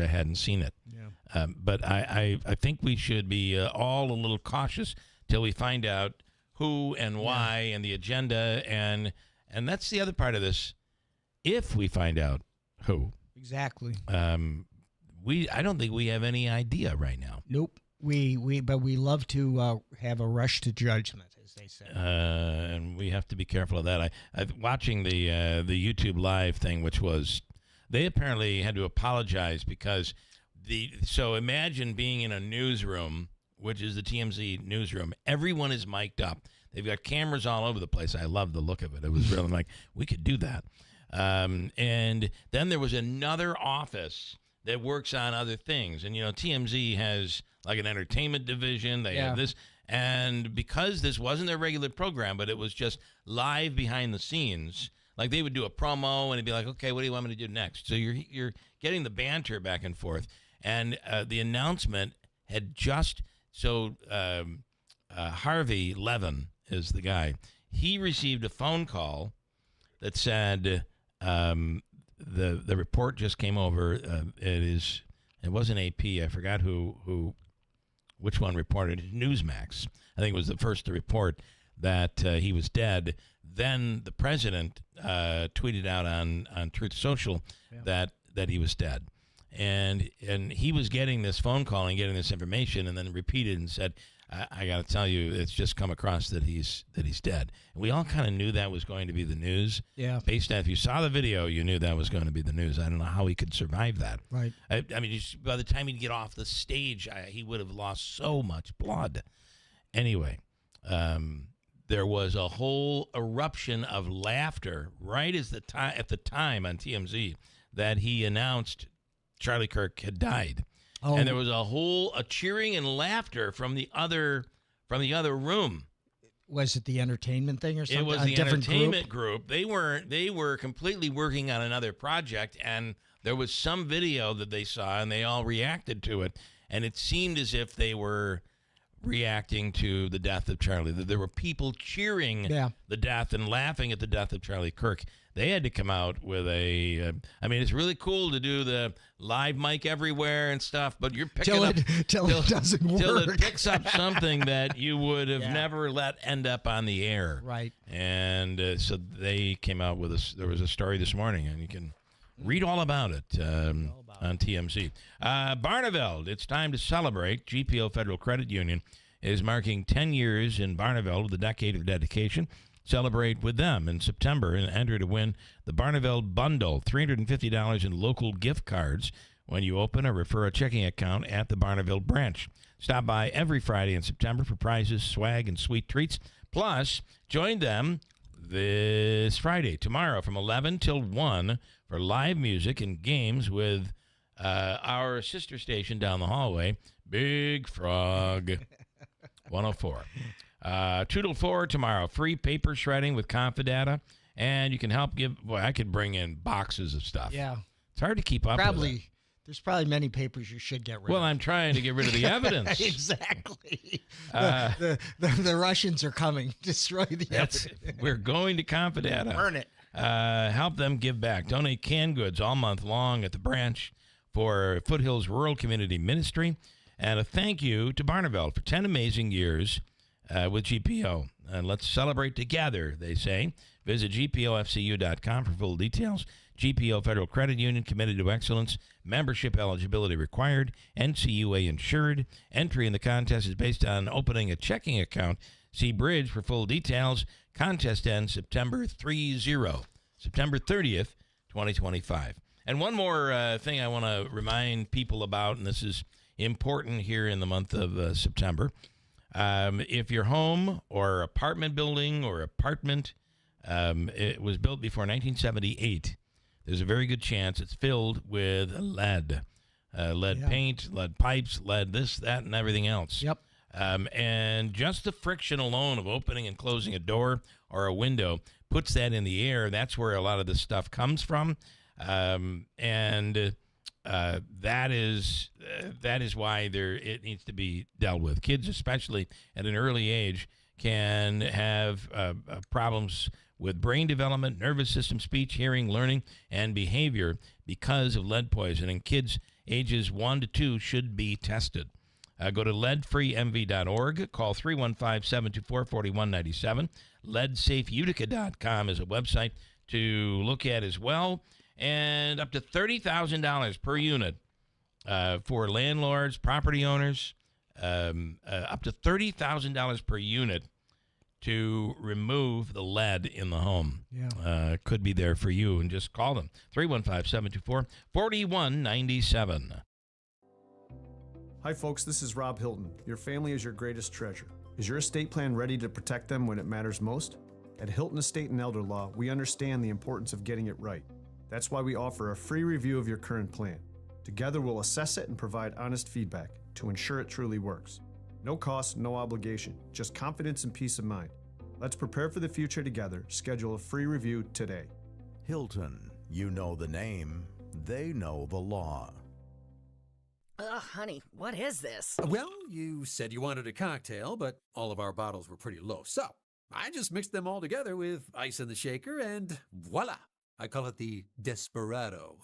hadn't seen it. Yeah. But I think we should be all a little cautious till we find out who and why and the agenda, and that's the other part of this. If we find out who exactly, I don't think we have any idea right now. Nope. But we love to have a rush to judgment, as they say. And we have to be careful of that. I watching the YouTube live thing, which was they apparently had to apologize because so imagine being in a newsroom, which is the TMZ newsroom. Everyone is mic'd up. They've got cameras all over the place. I love the look of it. It was really like we could do that. And then there was another office that works on other things. And, TMZ has like an entertainment division. They have this. And because this wasn't their regular program, but it was just live behind the scenes, like they would do a promo and it'd be like, okay, what do you want me to do next? So you're getting the banter back and forth. And the announcement had just, Harvey Levin is the guy. He received a phone call that said, the report just came over. It wasn't AP. I forgot which one reported it. Newsmax, I think, was the first to report that he was dead. Then the president tweeted out on Truth Social that he was dead, and he was getting this phone call and getting this information, and then repeated and said, I got to tell you, it's just come across that he's dead. And we all kind of knew that was going to be the news. Yeah. Based on, if you saw the video, you knew that was going to be the news. I don't know how he could survive that. Right. I mean, by the time he'd get off the stage, he would have lost so much blood. Anyway, there was a whole eruption of laughter right at the time on TMZ that he announced Charlie Kirk had died. Oh. And there was a cheering and laughter from the other room. Was it the entertainment thing or something? It was the entertainment group. They were completely working on another project, and there was some video that they saw, and they all reacted to it. And it seemed as if they were reacting to the death of Charlie. That there were people cheering the death and laughing at the death of Charlie Kirk. They had to come out with it's really cool to do the live mic everywhere and stuff, but you're picking up till it doesn't work. Till it picks up something that you would have never let end up on the air. Right. And so they came out with there was a story this morning, and you can read all about it on TMZ. Barneveld, it's time to celebrate. GPO Federal Credit Union is marking 10 years in Barneveld with a decade of dedication. Celebrate with them in September and enter to win the Barneveld Bundle, $350 in local gift cards when you open or refer a checking account at the Barneveld branch. Stop by every Friday in September for prizes, swag, and sweet treats. Plus, join them this Friday, tomorrow, from 11 till 1 for live music and games with our sister station down the hallway, Big Frog 104. 2 till 4 tomorrow, free paper shredding with Confidata, and you can help I could bring in boxes of stuff. Yeah. It's hard to keep up with it. There's probably many papers you should get rid of. Well, I'm trying to get rid of the evidence. Exactly. The Russians are coming. Destroy the evidence. We're going to Confidata. Burn it. Help them give back. Donate canned goods all month long at the branch for Foothills Rural Community Ministry. And a thank you to Barneveld for 10 amazing years with GPO. And let's celebrate together, they say. Visit gpofcu.com for full details. GPO Federal Credit Union, committed to excellence. Membership eligibility required. NCUA insured. Entry in the contest is based on opening a checking account. See Bridge for full details. Contest ends September 30th, 2025. And one more thing I want to remind people about, and this is important here in the month of September. If your home or apartment building or apartment it was built before 1978, there's a very good chance it's filled with lead. Paint, lead pipes, lead this, that, and everything else. Yep. And just the friction alone of opening and closing a door or a window puts that in the air. That's where a lot of this stuff comes from. That is why it needs to be dealt with. Kids, especially at an early age, can have problems with brain development, nervous system, speech, hearing, learning, and behavior because of lead poisoning. Kids ages 1 to 2 should be tested. Go to leadfreemv.org. Call 315-724-4197. Leadsafeutica.com is a website to look at as well. And up to $30,000 per unit for landlords, property owners, up to $30,000 per unit to remove the lead in the home. Yeah. Could be there for you, and just call them. 315-724-4197. Hi, folks. This is Rob Hilton. Your family is your greatest treasure. Is your estate plan ready to protect them when it matters most? At Hilton Estate and Elder Law, we understand the importance of getting it right. That's why we offer a free review of your current plan. Together, we'll assess it and provide honest feedback to ensure it truly works. No cost, no obligation, just confidence and peace of mind. Let's prepare for the future together. Schedule a free review today. Hilton, you know the name, they know the law. Ugh, honey, what is this? Well, you said you wanted a cocktail, but all of our bottles were pretty low. So I just mixed them all together with ice in the shaker and voila. I call it the Desperado.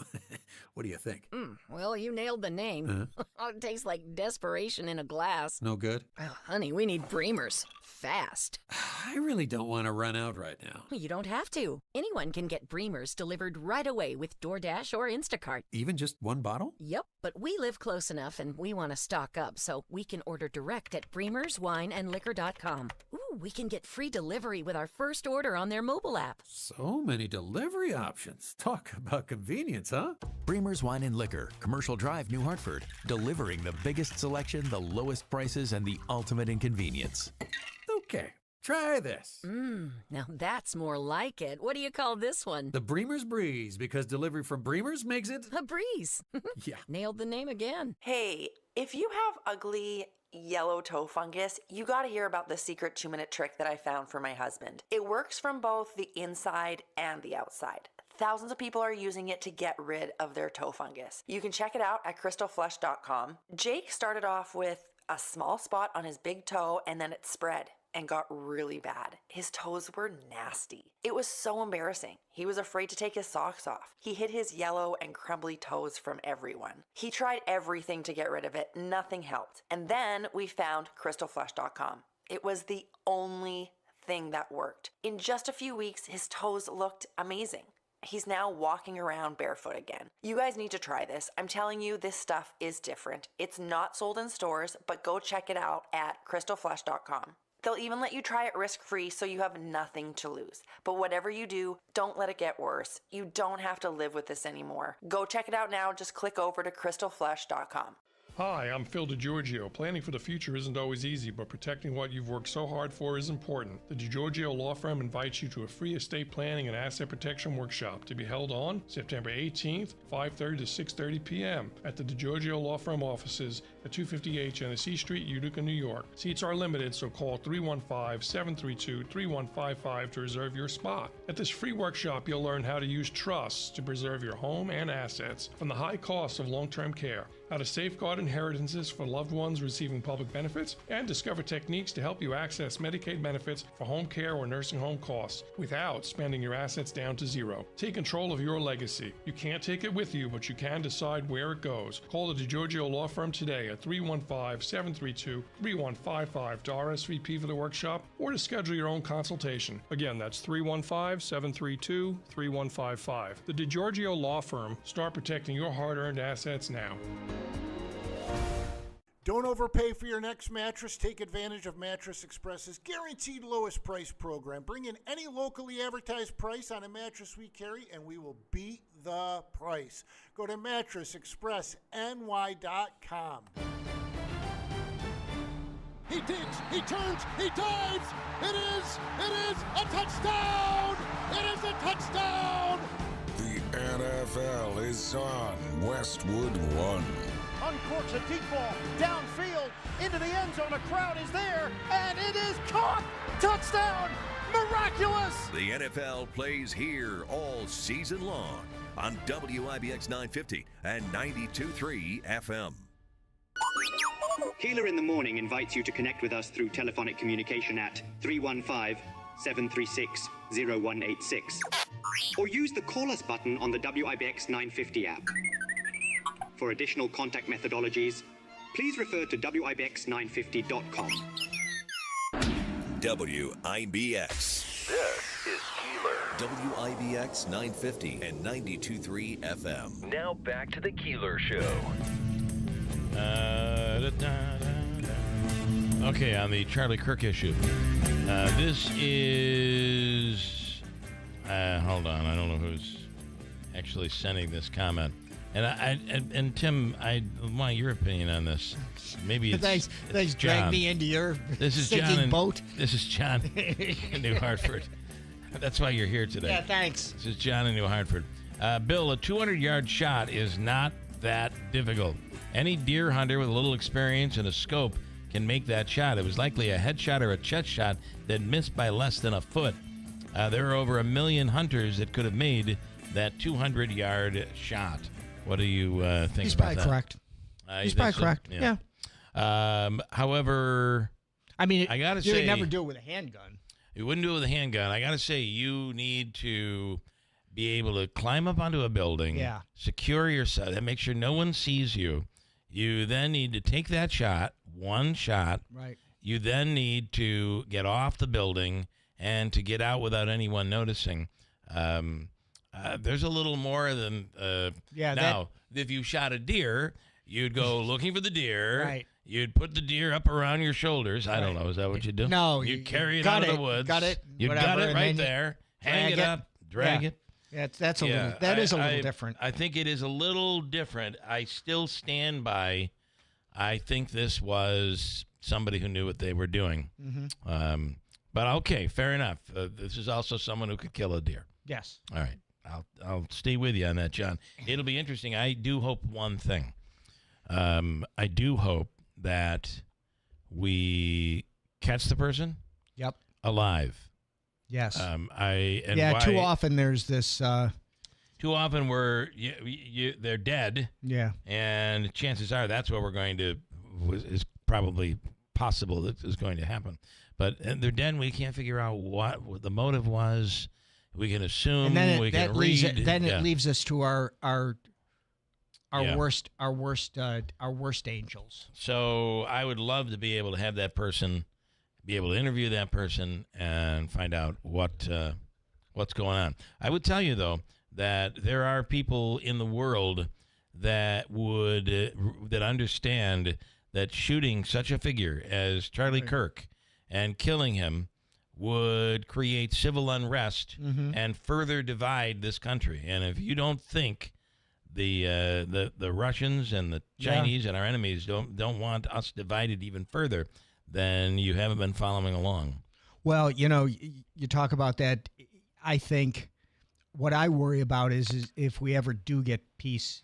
What do you think? Well, you nailed the name. It tastes like desperation in a glass. No good? Oh, honey, we need Breamers. Fast. I really don't want to run out right now. You don't have to. Anyone can get Breamers delivered right away with DoorDash or Instacart. Even just one bottle? Yep, but we live close enough and we want to stock up, so we can order direct at BreamersWineandLiquor.com. Ooh, we can get free delivery with our first order on their mobile app. So many delivery options. Talk about convenience, huh? Bremer's Wine and Liquor, Commercial Drive, New Hartford. Delivering the biggest selection, the lowest prices, and the ultimate in convenience. Okay, try this. Now that's more like it. What do you call this one? The Bremer's Breeze, because delivery from Bremer's makes it a breeze. Yeah. Nailed the name again. Hey, if you have ugly yellow toe fungus, you gotta hear about the secret 2-minute trick that I found for my husband. It works from both the inside and the outside. Thousands of people are using it to get rid of their toe fungus. You can check it out at crystalflush.com. Jake started off with a small spot on his big toe and then it spread and got really bad. His toes were nasty. It was so embarrassing. He was afraid to take his socks off. He hid his yellow and crumbly toes from everyone. He tried everything to get rid of it. Nothing helped. And then we found crystalflush.com. It was the only thing that worked. In just a few weeks, his toes looked amazing. He's now walking around barefoot again. You guys need to try this. I'm telling you, this stuff is different. It's not sold in stores, but go check it out at crystalflush.com. They'll even let you try it risk-free so you have nothing to lose. But whatever you do, don't let it get worse. You don't have to live with this anymore. Go check it out now. Just click over to crystalflush.com. Hi, I'm Phil DiGiorgio. Planning for the future isn't always easy, but protecting what you've worked so hard for is important. The DiGiorgio Law Firm invites you to a free estate planning and asset protection workshop to be held on September 18th, 5:30 to 6:30 p.m. at the DiGiorgio Law Firm offices at 258 Genesee Street, Utica, New York. Seats are limited, so call 315-732-3155 to reserve your spot. At this free workshop, you'll learn how to use trusts to preserve your home and assets from the high costs of long-term care, how to safeguard inheritances for loved ones receiving public benefits, and discover techniques to help you access Medicaid benefits for home care or nursing home costs without spending your assets down to zero. Take control of your legacy. You can't take it with you, but you can decide where it goes. Call the DiGiorgio Law Firm today at 315-732-3155 to RSVP for the workshop or to schedule your own consultation. Again, that's 315-732-3155. The DiGiorgio Law Firm. Start protecting your hard-earned assets now. Don't overpay for your next mattress. Take advantage of Mattress Express's guaranteed lowest price program. Bring in any locally advertised price on a mattress we carry, and we will beat the price. Go to mattressexpressny.com. He digs, he turns, he dives. It is a touchdown. It is a touchdown. The NFL is on Westwood One. Uncorks a deep ball downfield into the end zone. A crowd is there, and it is caught. Touchdown! Miraculous! The NFL plays here all season long on WIBX 950 and 92.3 FM. Keeler in the Morning invites you to connect with us through telephonic communication at 315-736-0186 or use the Call Us button on the WIBX 950 app. For additional contact methodologies, please refer to WIBX950.com. WIBX. This is Keeler. WIBX 950 and 92.3 FM. Now back to the Keeler Show. Okay, on the Charlie Kirk issue. This is... hold on, I don't know who's actually sending this comment. And Tim, I want your opinion on this. Maybe it's thanks. John. Drag me into your this is sinking John boat. This is John in New Hartford. That's why you're here today. Yeah, thanks. This is John in New Hartford. Bill, a 200-yard shot is not that difficult. Any deer hunter with a little experience and a scope can make that shot. It was likely a headshot or a chest shot that missed by less than a foot. There are over 1 million hunters that could have made that 200-yard shot. What do you think He's about probably that? correct. He's probably correct. Yeah. However, I mean, I gotta you say, would never do it with a handgun. You wouldn't do it with a handgun. I gotta say, you need to be able to climb up onto a building, secure yourself, and make sure no one sees you. You then need to take that shot, one shot. Right. You then need to get off the building and to get out without anyone noticing. There's a little more than now. If you shot a deer, you'd go looking for the deer. Right. You'd put the deer up around your shoulders. I don't know. Is that what you do? No. You'd carry it out of the woods. Got it. You got it right there. Hang it up. Drag it. Yeah, that is a little different. I think it is a little different. I still stand by. I think this was somebody who knew what they were doing. Mm-hmm. But okay, fair enough. This is also someone who could kill a deer. Yes. All right. I'll stay with you on that, John. It'll be interesting. I do hope one thing. I do hope that we catch the person. Yep. Alive. Yes. Too often there's this. Too often they're dead. Yeah. And chances are that's what we're going to is probably possible that is going to happen. But they're dead. And we can't figure out what the motive was. We can assume. And then we can read. It leaves us to our worst angels. So I would love to be able to have that person, be able to interview that person, and find out what's going on. I would tell you though that there are people in the world that would that understand that shooting such a figure as Charlie Kirk and killing him would create civil unrest and further divide this country. And if you don't think the Russians and the Chinese and our enemies don't want us divided even further, then you haven't been following along. Well, you talk about that. I think what I worry about is if we ever do get peace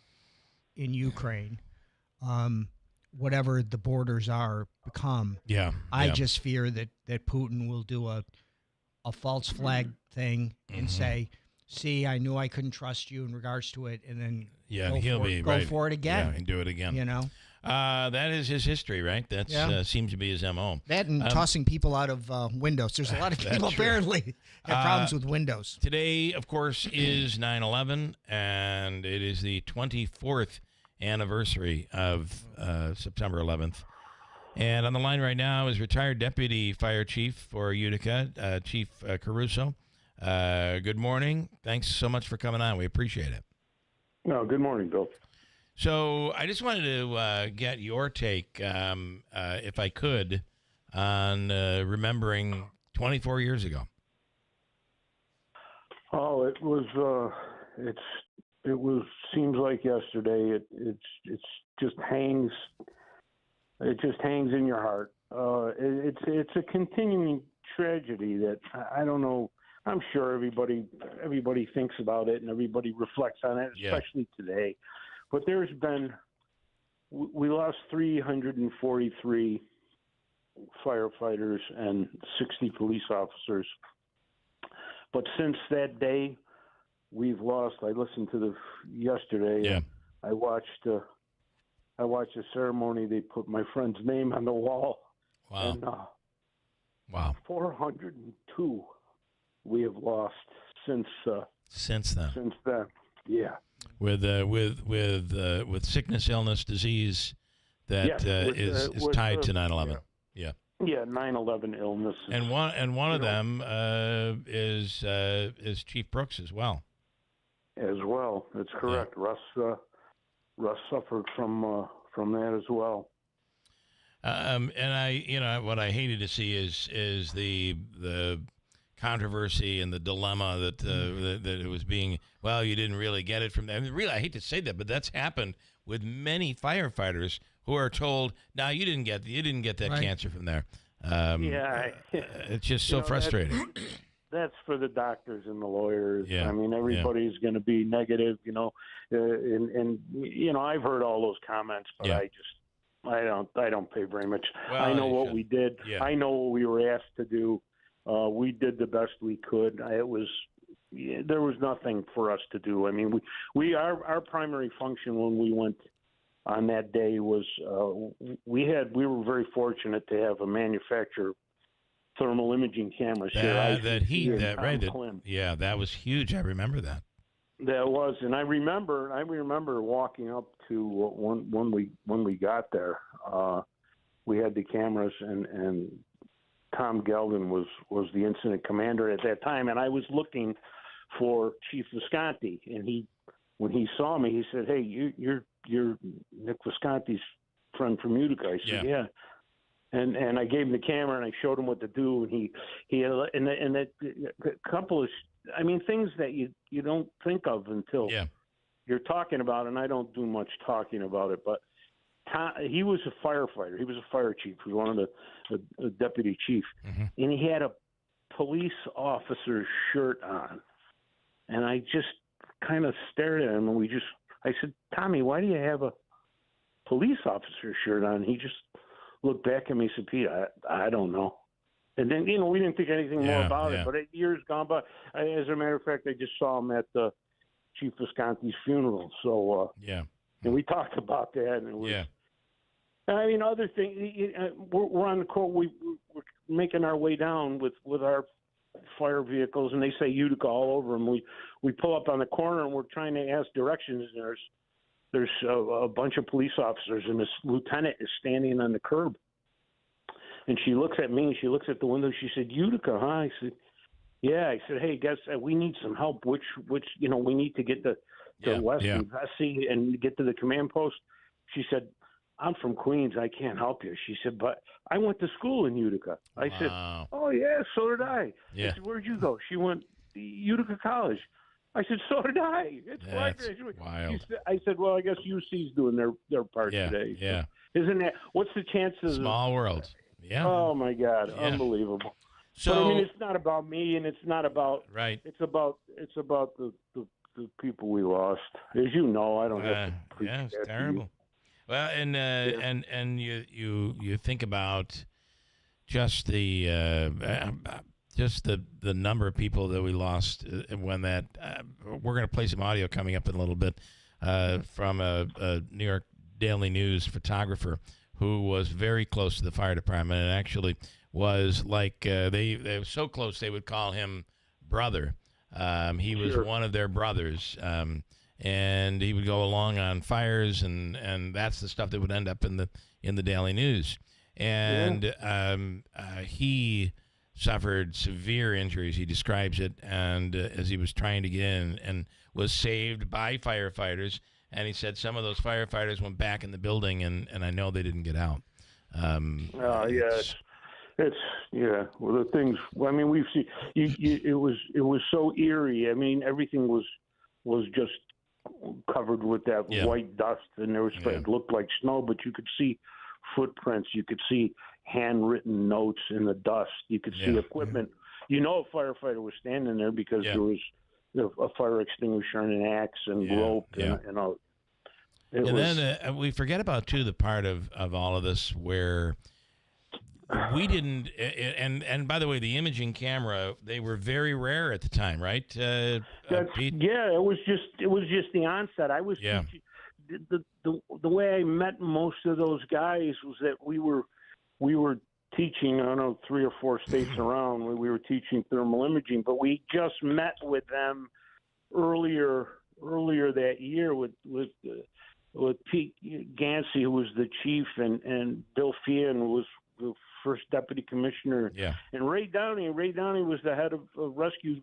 in Ukraine, whatever the borders become. I just fear that Putin will do a false flag thing and say, "See, I knew I couldn't trust you in regards to it," and then go for it again. Yeah, and do it again. That is his history, right? That seems to be his MO. That and tossing people out of windows. There's a lot of people apparently have problems with windows. Today, of course, is 9/11, and it is the 24th anniversary of September 11th. And on the line right now is retired Deputy Fire Chief for Utica, Chief Caruso. Good morning. Thanks so much for coming on. We appreciate it. No, good morning, Bill. So I just wanted to get your take, if I could, on remembering 24 years ago. Oh, it seems like yesterday. It just hangs. It just hangs in your heart. It's a continuing tragedy that I don't know. I'm sure everybody thinks about it and everybody reflects on it, especially today. But we lost 343 firefighters and 60 police officers. But since that day, we've lost. I listened to yesterday. Yeah. I watched the ceremony. They put my friend's name on the wall. Wow. And, wow. 402 we have lost since then. Since then. Yeah. With sickness, illness, disease that is tied to 9/11. Yeah. Yeah, 9/11 illness. And one of them is Chief Brooks as well. As well, that's correct. Yeah. Russ suffered from that as well. And what I hated to see is the controversy and the dilemma that it was being. Well, you didn't really get it from them. I mean, really, I hate to say that, but that's happened with many firefighters who are told, "No, you didn't get that cancer from there." It's just so frustrating. that's for the doctors and the lawyers. Yeah. I mean, everybody's going to be negative, and I've heard all those comments, but I don't pay very much. Well, I know what we did. Yeah. I know what we were asked to do. We did the best we could. There was nothing for us to do. I mean, our primary function when we went on that day was we were very fortunate to have a manufacturer thermal imaging cameras here. That was huge. I remember that. That was, and I remember walking up to when we got there. We had the cameras, and Tom Geldin was the incident commander at that time, and I was looking for Chief Visconti, and when he saw me, he said, "Hey, you're Nick Visconti's friend from Utica." I said, "Yeah." And I gave him the camera and I showed him what to do, and he and a couple of things that you don't think of until you're talking about it, and I don't do much talking about it, but he was a firefighter. He was a fire chief. He was one of the deputy chief, and he had a police officer shirt on, and I just kind of stared at him, and I said, "Tommy, why do you have a police officer shirt on?" He just looked back at me and said, "Pete, I don't know." And then, we didn't think anything more about it. But years gone by, as a matter of fact, I just saw him at Chief Visconti's funeral. So, and we talked about that. And it was, other things, we're on the court. We're making our way down with our fire vehicles, and they say Utica all over them. We pull up on the corner, and we're trying to ask directions, and there's a bunch of police officers, and this lieutenant is standing on the curb. And she looks at me, and she looks at the window. She said, "Utica, huh?" I said, "Yeah." I said, "Hey, guys, we need some help. Which we need to get to West and Vesey and get to the command post." She said, "I'm from Queens. I can't help you." She said, "But I went to school in Utica." I said, "Oh, yeah, so did I." Yeah. I said, "Where'd you go?" She went to Utica College. I said, "So did I." It's wild. I said, "Well, I guess UC's doing their part today." Yeah. So, isn't that, what's the chances? Small world. Yeah. Oh my God, unbelievable. So but, it's not about me, and it's not about It's about the people we lost. As you know, I don't have to. It's terrible. Well, and you think about just the number of people that we lost when that. We're going to play some audio coming up in a little bit from a New York Daily News photographer who was very close to the fire department and actually was like they were so close they would call him brother. He was one of their brothers, and he would go along on fires, and that's the stuff that would end up in the Daily News. And he suffered severe injuries. He describes it, and as he was trying to get in, and was saved by firefighters. And he said some of those firefighters went back in the building, and I know they didn't get out. Well, the things. We've seen. It was so eerie. Everything was just covered with that white dust, and it looked like snow, but you could see footprints. You could see handwritten notes in the dust. You could see equipment. A firefighter was standing there because there was a fire extinguisher and an axe and rope and all. Then we forget about too the part of all of this where we didn't. And by the way, the imaging camera, they were very rare at the time, right? Pete? Yeah, it was just the onset. I was teaching, the way I met most of those guys was that we were teaching, I don't know, 3 or 4 states around. We were teaching thermal imaging, but we just met with them earlier that year with Pete Gansey, who was the chief, and Bill Fian, who was the first deputy commissioner, and Ray Downey. Ray Downey was the head of rescue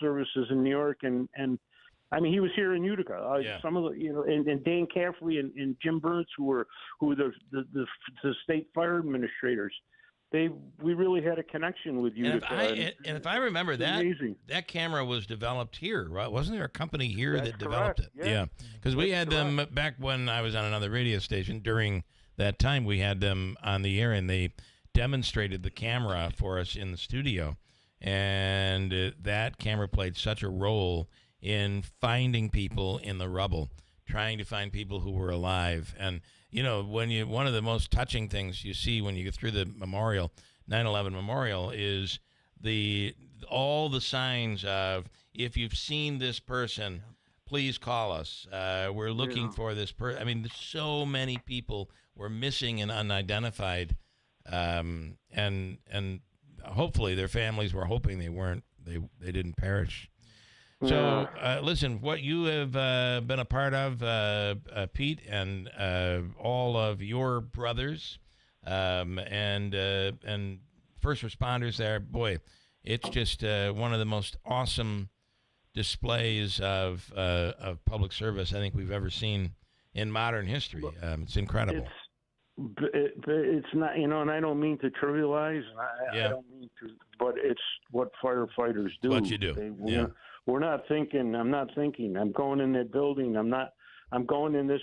services in New York, and he was here in Utica. Some of the, and Dan Caffrey and Jim Burns, who were the state fire administrators. We really had a connection with Utica. And if I remember that camera was developed here, right? Wasn't there a company here that developed it? Yeah, because we had them back when I was on another radio station. During that time, we had them on the air, and they demonstrated the camera for us in the studio. And that camera played such a role in finding people in the rubble, trying to find people who were alive. And, you know, one of the most touching things you see when you get through the memorial, 9/11 memorial, is all the signs of, if you've seen this person, please call us. We're looking for this person. I mean, so many people were missing and unidentified, and hopefully their families were hoping they didn't perish. So, listen, what you have been a part of, Pete, and all of your brothers and first responders there, boy, it's just one of the most awesome displays of public service I think we've ever seen in modern history. It's incredible. It's not, you know, and I don't mean to trivialize. I don't mean to, but it's what firefighters do. What you do. We're not thinking. I'm not thinking. I'm going in that building. I'm going in this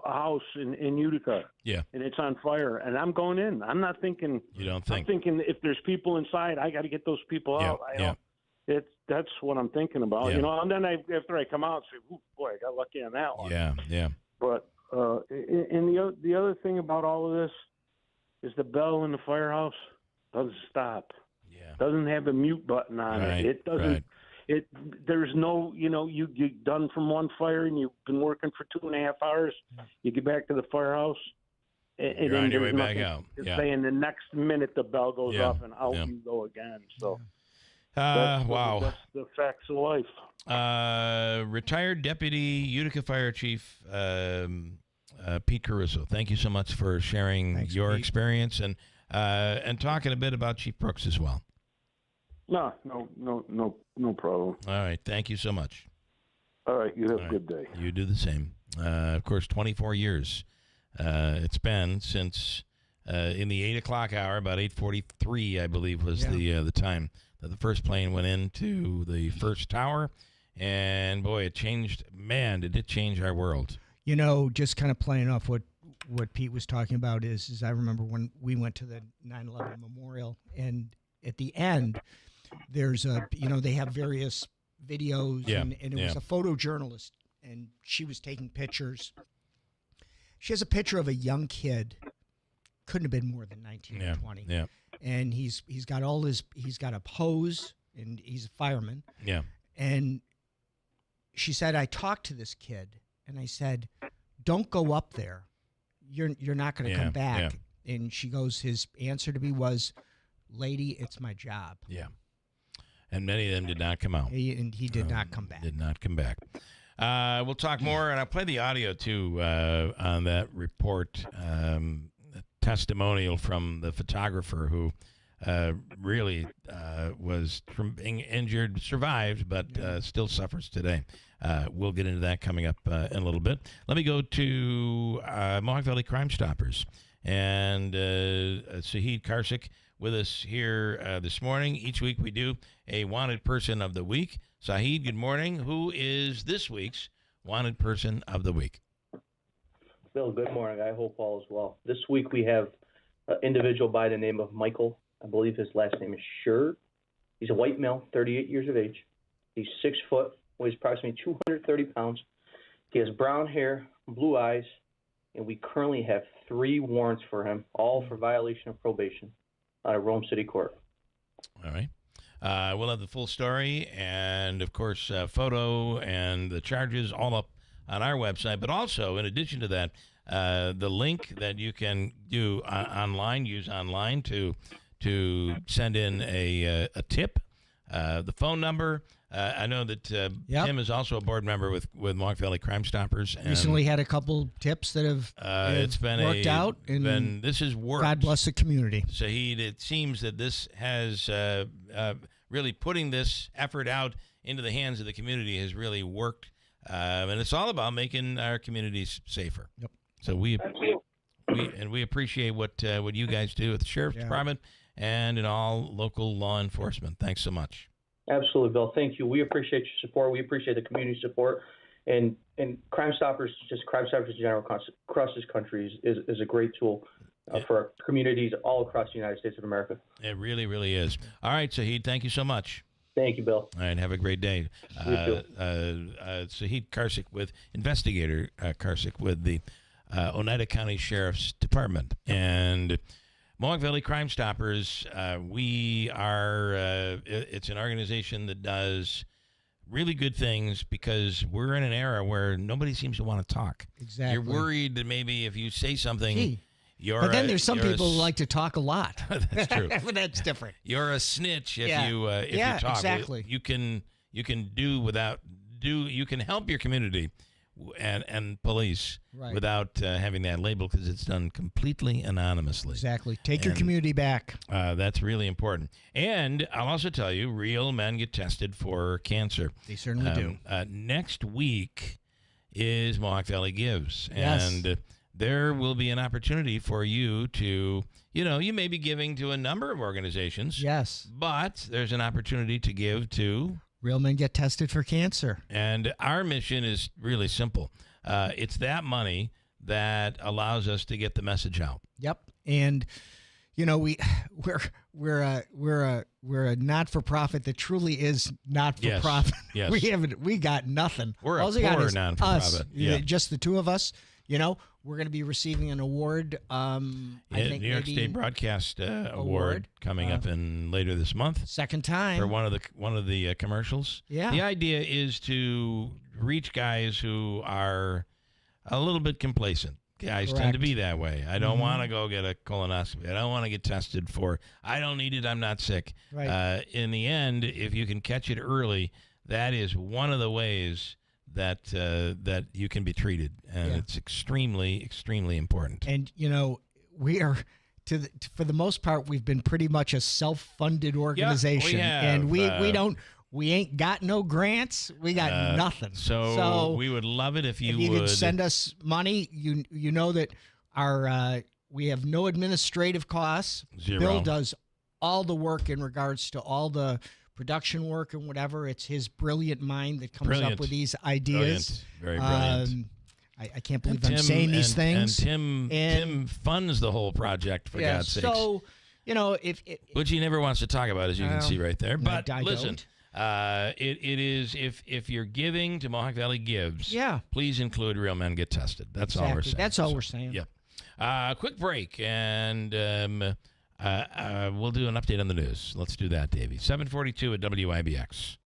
house in Utica. Yeah. And it's on fire, and I'm going in. I'm not thinking. You don't think? I'm thinking if there's people inside, I got to get those people out. That's what I'm thinking about. Yeah. You know, and then after I come out, say, "Ooh, boy, I got lucky on that one." Yeah. But and the other thing about all of this is the bell in the firehouse doesn't stop. Yeah. Doesn't have a mute button on it. It doesn't. Right. There's no, you know, you're done from one fire and you've been working for 2.5 hours. You get back to the firehouse, and You're then on your way there's back nothing out. to Yeah. say, and the next minute the bell goes Yeah. off and out Yeah. you go again. So. Wow. That's the facts of life. Retired Deputy Utica Fire Chief Pete Caruso, thank you so much for sharing your experience and talking a bit about Chief Brooks as well. No problem. All right, thank you so much. All right, you have a good day. You do the same. Of course, 24 years it's been since in the 8 o'clock hour, about 8:43, I believe, was the time that the first plane went into the first tower. And, boy, it changed. Man, did it change our world. You know, just kind of playing off what Pete was talking about is I remember when we went to the 9/11 memorial, and at the end, there's they have various videos, and it was a photojournalist, and she was taking pictures. She has a picture of a young kid, couldn't have been more than 19 or 20. Yeah. And he's got a hose, and he's a fireman. Yeah. And she said, I talked to this kid, and I said, don't go up there. You're not going to come back. Yeah. And she goes, his answer to me was, lady, it's my job. Yeah. And many of them did not come out. He did not come back. Did not come back. We'll talk more, and I'll play the audio, too, on that report, testimonial from the photographer who really was from being injured, survived, but still suffers today. We'll get into that coming up in a little bit. Let me go to Mohawk Valley Crime Stoppers and Sahid Karsik with us here this morning. Each week we do a Wanted Person of the Week. Sahid, good morning. Who is this week's Wanted Person of the Week? Bill, good morning. I hope all is well. This week we have an individual by the name of Michael. I believe his last name is Scher. He's a white male, 38 years of age. He's 6 foot, weighs approximately 230 pounds. He has brown hair, blue eyes, and we currently have 3 warrants for him, all for violation of probation out of Rome City Court. All right. We'll have the full story and, of course, photo and the charges all up on our website. But also, in addition to that, the link that you can do online, use online to send in a tip, the phone number. I know that Tim is also a board member with Mohawk Valley Crime Stoppers. And recently had a couple tips that have worked out. And this has worked. God bless the community. Sahid, it seems that this has really putting this effort out into the hands of the community has really worked. And it's all about making our communities safer. Yep. So we appreciate what you guys do at the Sheriff's Department and in all local law enforcement. Thanks so much. Absolutely, Bill. Thank you. We appreciate your support. We appreciate the community support. And Crime Stoppers, just Crime Stoppers in general, across this country is a great tool. for our communities all across the United States of America. It really, really is. All right, Sahid, thank you so much. Thank you, Bill. All right, have a great day. You too. Sahid Karsik Investigator Karsik with the Oneida County Sheriff's Department. And Mohawk Valley Crime Stoppers, we are, it's an organization that does really good things because we're in an era where nobody seems to want to talk. Exactly. You're worried that maybe if you say something, but then there's some people who like to talk a lot. That's true. But that's different. You're a snitch if you talk. Exactly. You can help your community and police without having that label because it's done completely anonymously. Exactly. Take your community back. That's really important. And I'll also tell you, real men get tested for cancer. They certainly do. Next week is Mohawk Valley Gives. Yes. And there will be an opportunity for you to, you may be giving to a number of organizations. Yes. But there's an opportunity to give to Real Men Get Tested for Cancer. And our mission is really simple. It's that money that allows us to get the message out. Yep. And we're a not-for-profit that truly is not-for-profit. Yes. We got nothing. We're All a we got poor is non-for-profit. us, just the two of us. We're going to be receiving an award. I think New York maybe State Broadcast Award coming up in later this month. Second time for one of the commercials. Yeah. The idea is to reach guys who are a little bit complacent. Guys tend to be that way. I don't want to go get a colonoscopy. I don't want to get tested for. I don't need it. I'm not sick. Right. In the end, if you can catch it early, that is one of the ways that you can be treated, and it's extremely, extremely important. And we are for the most part, we've been pretty much a self-funded organization, and we ain't got no grants. We got nothing. So we would love it if you would could send us money. You know that we have no administrative costs. Zero. Bill does all the work in regards to all the production work and whatever. It's his brilliant mind that comes up with these ideas. Brilliant. Very brilliant. I can't believe I'm saying these things. And Tim funds the whole project, for God's sakes. So, which he never wants to talk about, as you can see right there. But I listen, it is, if you're giving to Mohawk Valley Gives, please include Real Men Get Tested. That's all we're saying. That's all we're saying. Yeah. Quick break, and we'll do an update on the news. Let's do that, Davey. 7:42 at WIBX.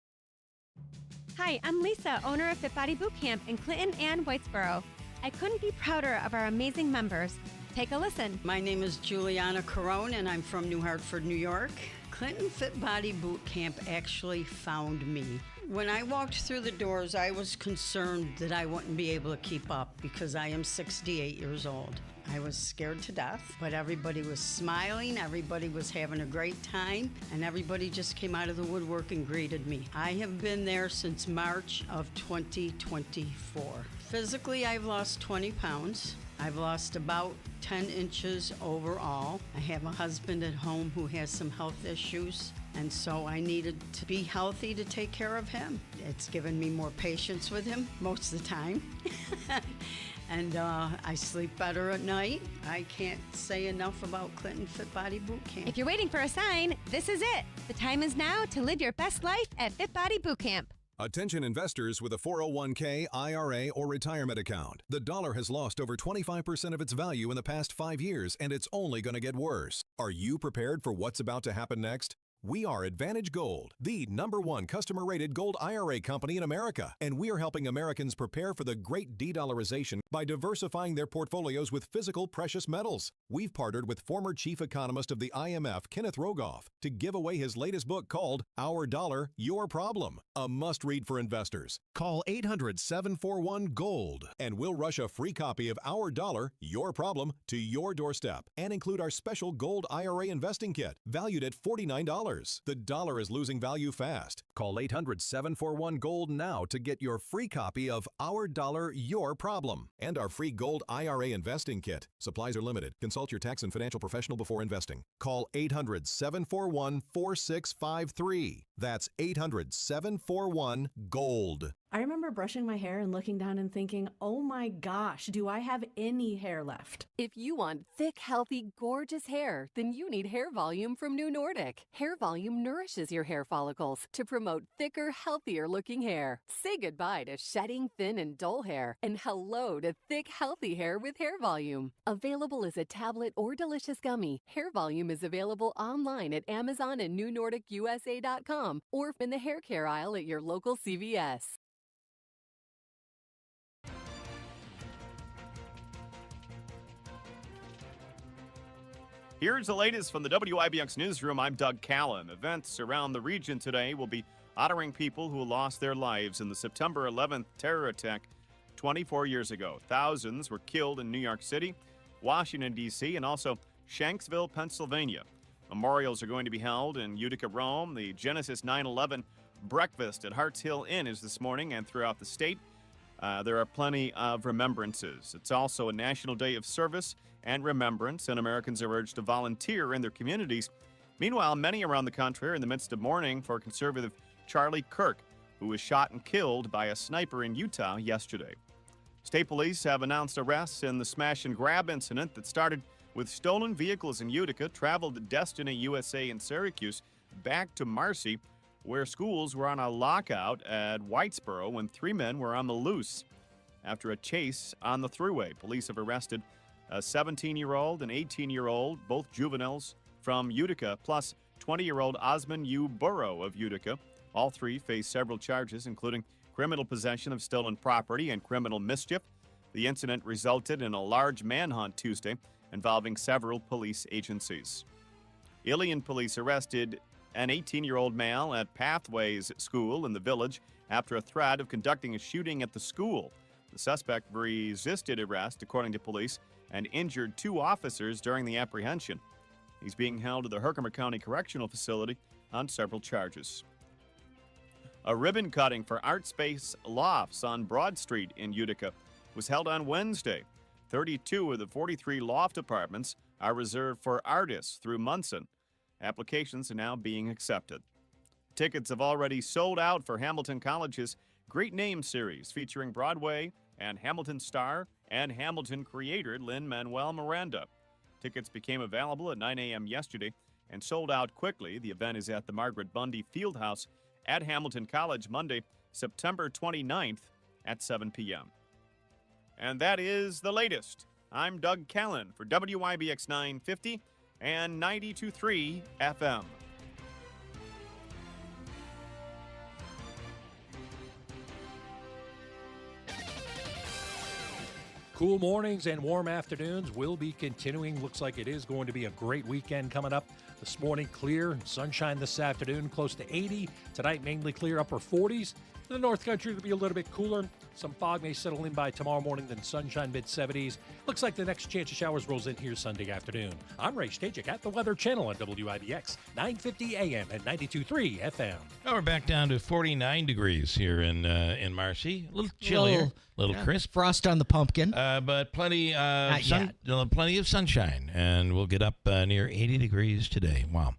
Hi, I'm Lisa, owner of Fit Body Boot Camp in Clinton and Whitesboro. I couldn't be prouder of our amazing members. Take a listen. My name is Juliana Carone, and I'm from New Hartford, New York. Clinton Fit Body Boot Camp actually found me. When I walked through the doors, I was concerned that I wouldn't be able to keep up because I am 68 years old. I was scared to death, but everybody was smiling, everybody was having a great time, and everybody just came out of the woodwork and greeted me. I have been there since March of 2024. Physically, I've lost 20 pounds. I've lost about 10 inches overall. I have a husband at home who has some health issues, and so I needed to be healthy to take care of him. It's given me more patience with him most of the time. And I sleep better at night. I can't say enough about Clinton Fit Body Boot Camp. If you're waiting for a sign, this is it. The time is now to live your best life at Fit Body Boot Camp. Attention investors with a 401k, IRA, or retirement account. The dollar has lost over 25% of its value in the past 5 years, and it's only going to get worse. Are you prepared for what's about to happen next? We are Advantage Gold, the #1 customer-rated gold IRA company in America, and we are helping Americans prepare for the great de-dollarization by diversifying their portfolios with physical precious metals. We've partnered with former chief economist of the IMF, Kenneth Rogoff, to give away his latest book called Our Dollar, Your Problem, a must-read for investors. Call 800-741-GOLD, and we'll rush a free copy of Our Dollar, Your Problem to your doorstep, and include our special gold IRA investing kit, valued at $49. The dollar is losing value fast. Call 800-741-GOLD now to get your free copy of Our Dollar, Your Problem and our free gold IRA investing kit. Supplies are limited. Consult your tax and financial professional before investing. Call 800-741-4653. That's 800-741-GOLD. I remember brushing my hair and looking down and thinking, oh my gosh, do I have any hair left? If you want thick, healthy, gorgeous hair, then you need Hair Volume from New Nordic. Hair Volume nourishes your hair follicles to promote thicker, healthier looking hair. Say goodbye to shedding, thin, and dull hair, and hello to thick, healthy hair with Hair Volume. Available as a tablet or delicious gummy, Hair Volume is available online at Amazon and NewNordicUSA.com or in the hair care aisle at your local CVS. Here's the latest from the WIBX newsroom. I'm Doug Callan. Events around the region today will be honoring people who lost their lives in the September 11th terror attack 24 years ago. Thousands were killed in New York City, Washington, D.C., and also Shanksville, Pennsylvania. Memorials are going to be held in Utica, Rome. The Genesis 9/11 breakfast at Harts Hill Inn is this morning, and throughout the state, there are plenty of remembrances. It's also a national day of service and remembrance, and Americans are urged to volunteer in their communities. Meanwhile, many around the country are in the midst of mourning for conservative Charlie Kirk, who was shot and killed by a sniper in Utah yesterday. State police have announced arrests in the smash and grab incident that started with stolen vehicles in Utica, traveled to Destiny USA in Syracuse, back to Marcy, where schools were on a lockout at Whitesboro when 3 men were on the loose after a chase on the thruway. Police have arrested a 17-year-old and 18-year-old, both juveniles from Utica, plus 20-year-old Osmond U. Burrow of Utica. All 3 face several charges, including criminal possession of stolen property and criminal mischief. The incident resulted in a large manhunt Tuesday involving several police agencies. Ilion police arrested an 18-year-old male at Pathways School in the village after a threat of conducting a shooting at the school. The suspect resisted arrest, according to police, and injured 2 officers during the apprehension. He's being held at the Herkimer County Correctional Facility on several charges. A ribbon cutting for Art Space Lofts on Broad Street in Utica was held on Wednesday. 32 of the 43 loft apartments are reserved for artists through Munson. Applications are now being accepted. Tickets have already sold out for Hamilton College's Great Name Series, featuring Broadway and Hamilton star and Hamilton creator Lin-Manuel Miranda. Tickets became available at 9 a.m. yesterday and sold out quickly. The event is at the Margaret Bundy Fieldhouse at Hamilton College Monday, September 29th at 7 p.m. And that is the latest. I'm Doug Callan for WIBX 950 and 92.3 FM. Cool mornings and warm afternoons will be continuing. Looks like it is going to be a great weekend coming up. This morning, clear, sunshine this afternoon, close to 80. Tonight, mainly clear, upper 40s. In the North Country, it'll be a little bit cooler. Some fog may settle in by tomorrow morning, then sunshine mid-70s. Looks like the next chance of showers rolls in here Sunday afternoon. I'm Ray Stajik at the Weather Channel on WIBX, 950 AM and 92.3 FM. Now we're back down to 49 degrees here in Marcy. A little chillier, a little crisp. Frost on the pumpkin. But plenty of sunshine, and we'll get up near 80 degrees today. Wow.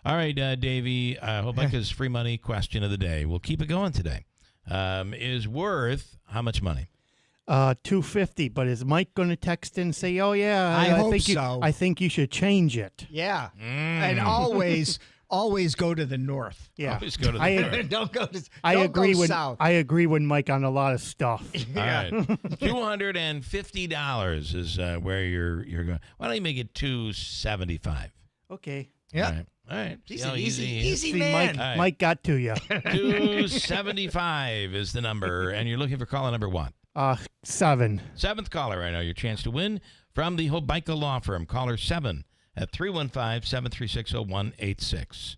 All right, Davey, Hobeca's free money question of the day. We'll keep it going today. Is worth how much money? $250. But is Mike going to text in and say, "Oh yeah, I hope so. I think you should change it." Yeah, and always go to the north. Yeah, always go to the north. Don't go to. I agree go with south. I agree with Mike on a lot of stuff. All right, $250 is where you're going. Why don't you make it $275? Okay. Yeah. All right. Easy See, man. Mike got to you. 275 is the number, and you're looking for caller number what? 7. 7th caller right now. Your chance to win from the Hobeca Law Firm. Caller 7 at 315-736-0186.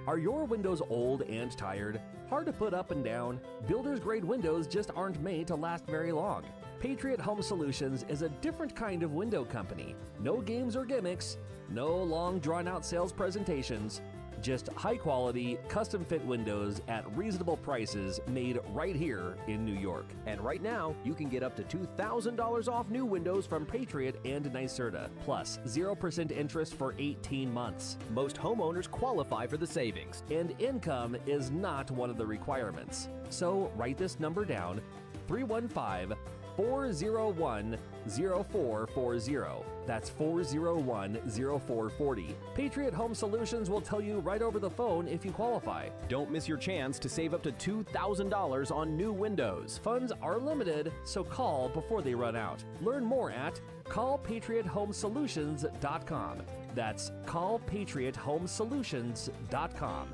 Are your windows old and tired? Hard to put up and down? Builder's grade windows just aren't made to last very long. Patriot Home Solutions is a different kind of window company. No games or gimmicks. No long drawn-out sales presentations. Just high-quality, custom-fit windows at reasonable prices made right here in New York. And right now, you can get up to $2,000 off new windows from Patriot and NYSERDA, plus 0% interest for 18 months. Most homeowners qualify for the savings, and income is not one of the requirements. So write this number down, 315-401-0440. That's 401-0440. Patriot Home Solutions will tell you right over the phone if you qualify. Don't miss your chance to save up to $2,000 on new windows. Funds are limited, so call before they run out. Learn more at callpatriothomesolutions.com. That's callpatriothomesolutions.com.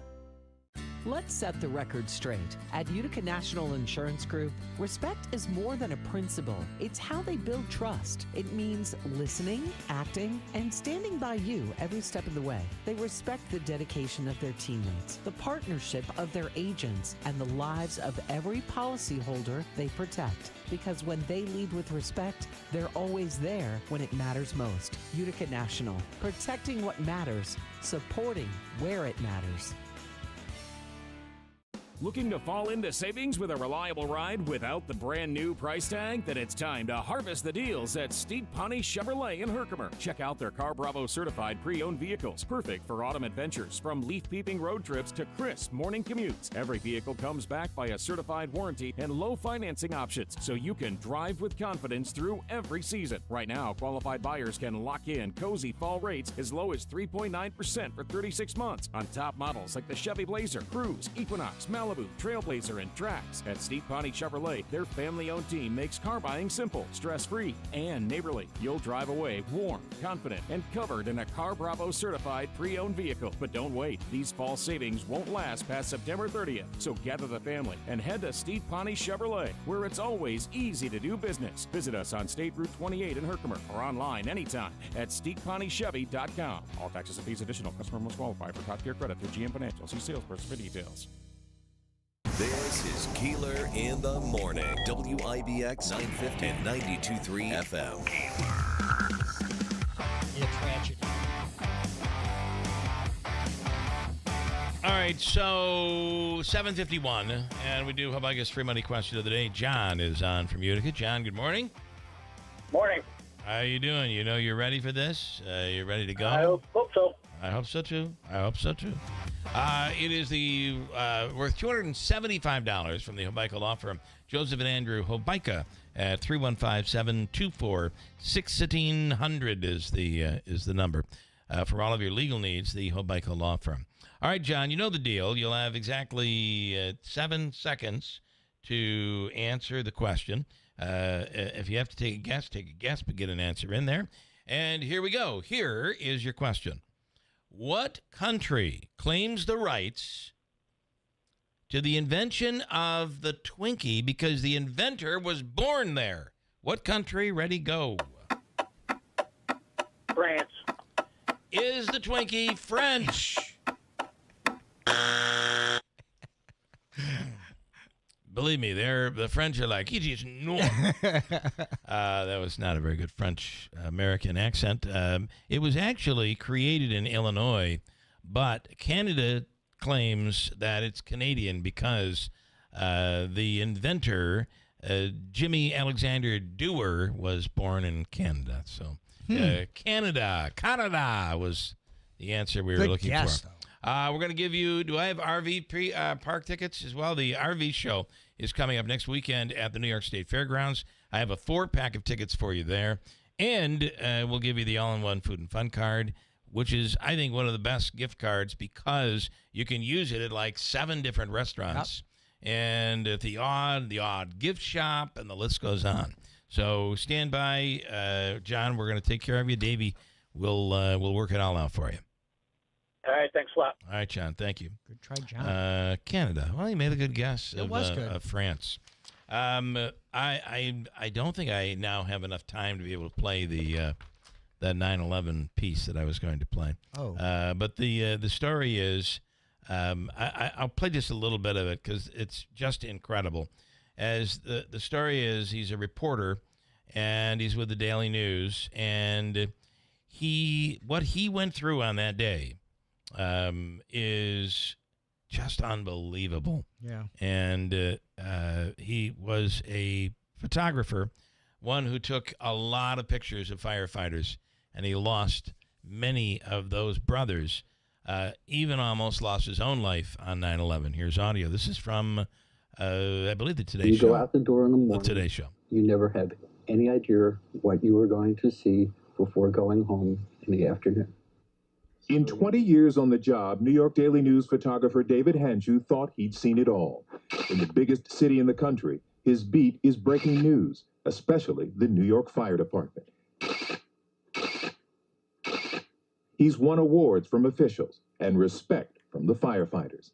Let's set the record straight. At Utica National Insurance Group, respect is more than a principle. It's how they build trust. It means listening, acting, and standing by you every step of the way. They respect the dedication of their teammates, the partnership of their agents, and the lives of every policyholder they protect. Because when they lead with respect, they're always there when it matters most. Utica National, protecting what matters, supporting where it matters. Looking to fall into savings with a reliable ride without the brand new price tag? Then it's time to harvest the deals at Steve Pawnee Chevrolet in Herkimer. Check out their Car Bravo certified pre-owned vehicles, perfect for autumn adventures, from leaf-peeping road trips to crisp morning commutes. Every vehicle comes backed by a certified warranty and low financing options, so you can drive with confidence through every season. Right now, qualified buyers can lock in cozy fall rates as low as 3.9% for 36 months on top models like the Chevy Blazer, Cruze, Equinox, Malibu, Trailblazer, and Trax. At Steve Pawnee Chevrolet, their family-owned team makes car buying simple, stress-free, and neighborly. You'll drive away warm, confident, and covered in a Car Bravo certified pre-owned vehicle. But don't wait. These fall savings won't last past September 30th. So gather the family and head to Steve Pawnee Chevrolet, where it's always easy to do business. Visit us on State Route 28 in Herkimer or online anytime at StevePawneeChevy.com. All taxes and fees additional. Customer must qualify for top tier credit through GM Financial. See salesperson for details. This is Keeler in the Morning. WIBX 950 and 92.3 FM. It's tragic. All right, so 7:51, and we do have, I guess, free money question of the day. John is on from Utica. John, good morning. Morning. How you doing? You know you're ready for this? You ready to go? I hope so. I hope so, too. It is the worth $275 from the Hobica law firm, Joseph and Andrew Hobica, at 315-724-1600 is the number for all of your legal needs, the Hobica law firm. All right, John, you know the deal. You'll have exactly 7 seconds to answer the question. If you have to take a guess, but get an answer in there. And here we go. Here is your question. What country claims the rights to the invention of the Twinkie because the inventor was born there? What country? Ready, go. France. Is the Twinkie French? Believe me, the French are like, it is no. That was not a very good French-American accent. It was actually created in Illinois, but Canada claims that it's Canadian because the inventor, Jimmy Alexander Dewar, was born in Canada. So Canada was the answer we were looking for. We're going to give you, do I have RV park tickets as well? The RV show is coming up next weekend at the New York State Fairgrounds. I have a 4-pack of tickets for you there. And we'll give you the all-in-one food and fun card, which is, I think, one of the best gift cards because you can use it at like 7 different restaurants. Yep. And at the odd gift shop, and the list goes on. So stand by. John, we're going to take care of you. Davey will work it all out for you. All right, thanks a lot. All right, John, thank you. Good try, John. Canada. Well, you made a good guess. It was good. Of France. I don't think I now have enough time to be able to play that 9/11 piece that I was going to play. Oh. But the story is, I'll play just a little bit of it because it's just incredible. As the story is, he's a reporter, and he's with the Daily News, and what he went through on that day is just unbelievable. Yeah. And he was a photographer, one who took a lot of pictures of firefighters, and he lost many of those brothers, even almost lost his own life on 9/11. Here's audio. This is from, I believe, the Today Show. You go out the door in the morning. The Today Show. You never have any idea what you are going to see before going home in the afternoon. In 20 years on the job, New York Daily News photographer David Hanshu thought he'd seen it all. In the biggest city in the country, his beat is breaking news, especially the New York Fire Department. He's won awards from officials and respect from the firefighters.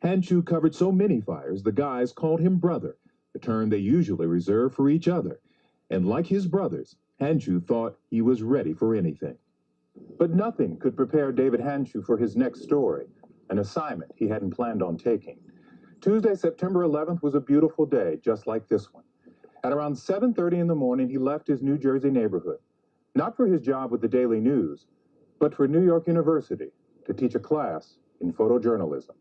Hanshu covered so many fires, the guys called him brother, a term they usually reserve for each other. And like his brothers, Hanshu thought he was ready for anything. But nothing could prepare David Hanshu for his next story, an assignment he hadn't planned on taking. Tuesday, September 11th was a beautiful day, just like this one. At around 7:30 in the morning, he left his New Jersey neighborhood, not for his job with the Daily News, but for New York University to teach a class in photojournalism.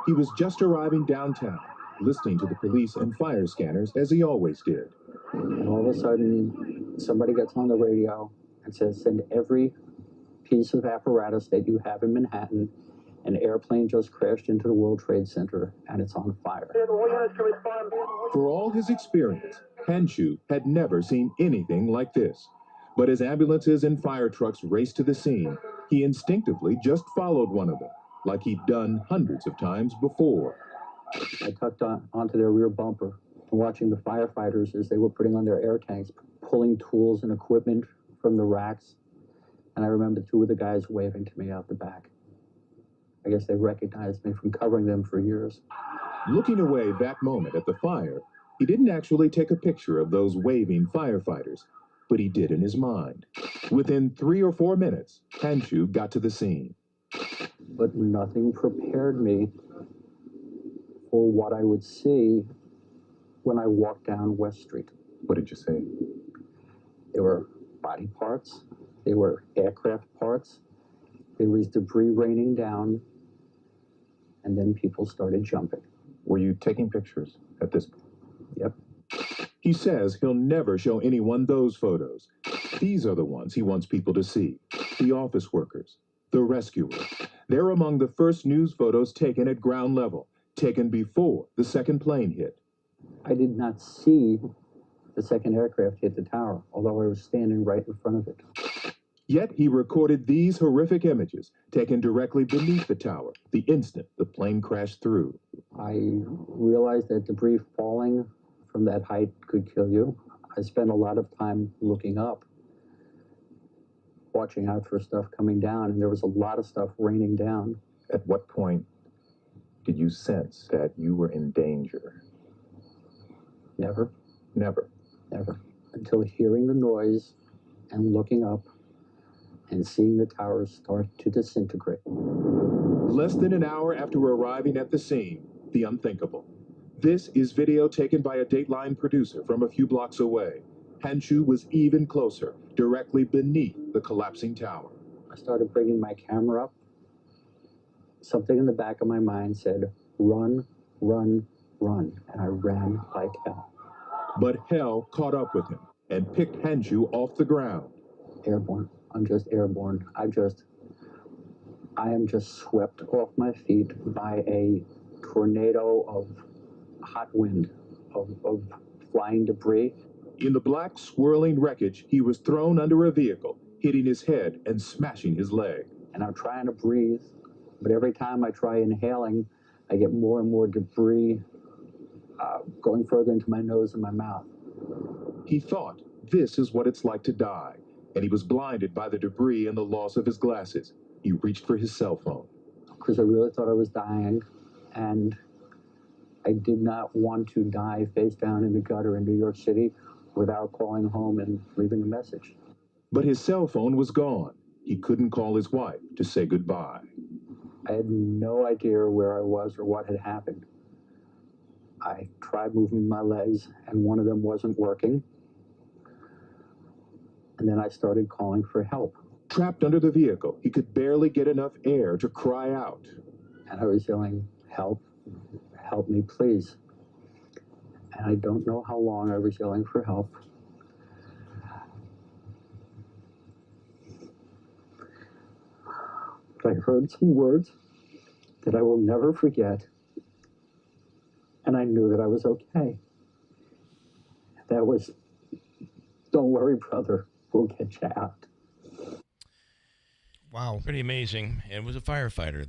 He was just arriving downtown, listening to the police and fire scanners as he always did. And all of a sudden, somebody gets on the radio and says, send every piece of apparatus that you have in Manhattan. An airplane just crashed into the World Trade Center, and it's on fire. For all his experience, Hanshu had never seen anything like this. But as ambulances and fire trucks raced to the scene, he instinctively just followed one of them, like he'd done hundreds of times before. I tucked onto their rear bumper, watching the firefighters as they were putting on their air tanks, pulling tools and equipment from the racks. And I remember two of the guys waving to me out the back. I guess they recognized me from covering them for years. Looking away that moment at the fire, he didn't actually take a picture of those waving firefighters, but he did in his mind. Within 3 or 4 minutes, Hanshu got to the scene. But nothing prepared me for what I would see when I walked down West Street. What did you see? There were body parts. There were aircraft parts. There was debris raining down. And then people started jumping. Were you taking pictures at this point? Yep. He says he'll never show anyone those photos. These are the ones he wants people to see. The office workers, the rescuers. They're among the first news photos taken at ground level, taken before the second plane hit. I did not see the second aircraft hit the tower, although I was standing right in front of it. Yet he recorded these horrific images, taken directly beneath the tower, the instant the plane crashed through. I realized that debris falling from that height could kill you. I spent a lot of time looking up, watching out for stuff coming down, and there was a lot of stuff raining down. At what point did you sense that you were in danger? Never. Never? Never. Until hearing the noise and looking up and seeing the towers start to disintegrate. Less than an hour after arriving at the scene, the unthinkable. This is video taken by a Dateline producer from a few blocks away. Hanshu was even closer, directly beneath the collapsing tower. I started bringing my camera up. Something in the back of my mind said, run, run, run. And I ran like hell. But hell caught up with him and picked Hanshu off the ground. Airborne. I'm just airborne. I am just swept off my feet by a tornado of hot wind, of flying debris. In the black, swirling wreckage, he was thrown under a vehicle, hitting his head and smashing his leg. And I'm trying to breathe, but every time I try inhaling, I get more and more debris going further into my nose and my mouth. He thought, this is what it's like to die, and he was blinded by the debris and the loss of his glasses. He reached for his cell phone. Because I really thought I was dying, and I did not want to die face down in the gutter in New York City without calling home and leaving a message. But his cell phone was gone. He couldn't call his wife to say goodbye. I had no idea where I was or what had happened. I tried moving my legs, and one of them wasn't working. And then I started calling for help. Trapped under the vehicle, he could barely get enough air to cry out. And I was yelling, help me, please. And I don't know how long I was yelling for help. But I heard some words that I will never forget. And I knew that I was okay. That was, don't worry, brother, we'll get you out. Wow. Pretty amazing. And it was a firefighter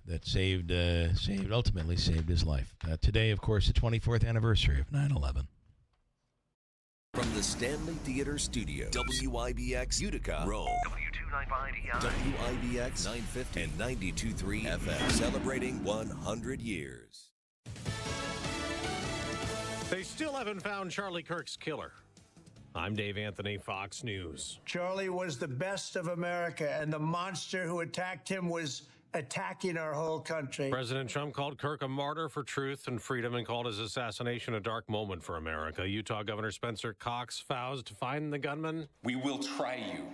that ultimately saved his life. Today, of course, the 24th anniversary of 9/11. From the Stanley Theater Studios, WIBX Utica, Rome, WIBX 950 and 92.3 FM, celebrating 100 years. They still haven't found Charlie Kirk's killer. I'm Dave Anthony, Fox News. Charlie was the best of America, and the monster who attacked him was attacking our whole country. President Trump called Kirk a martyr for truth and freedom and called his assassination a dark moment for America. Utah Governor Spencer Cox vows to find the gunman. We will try you,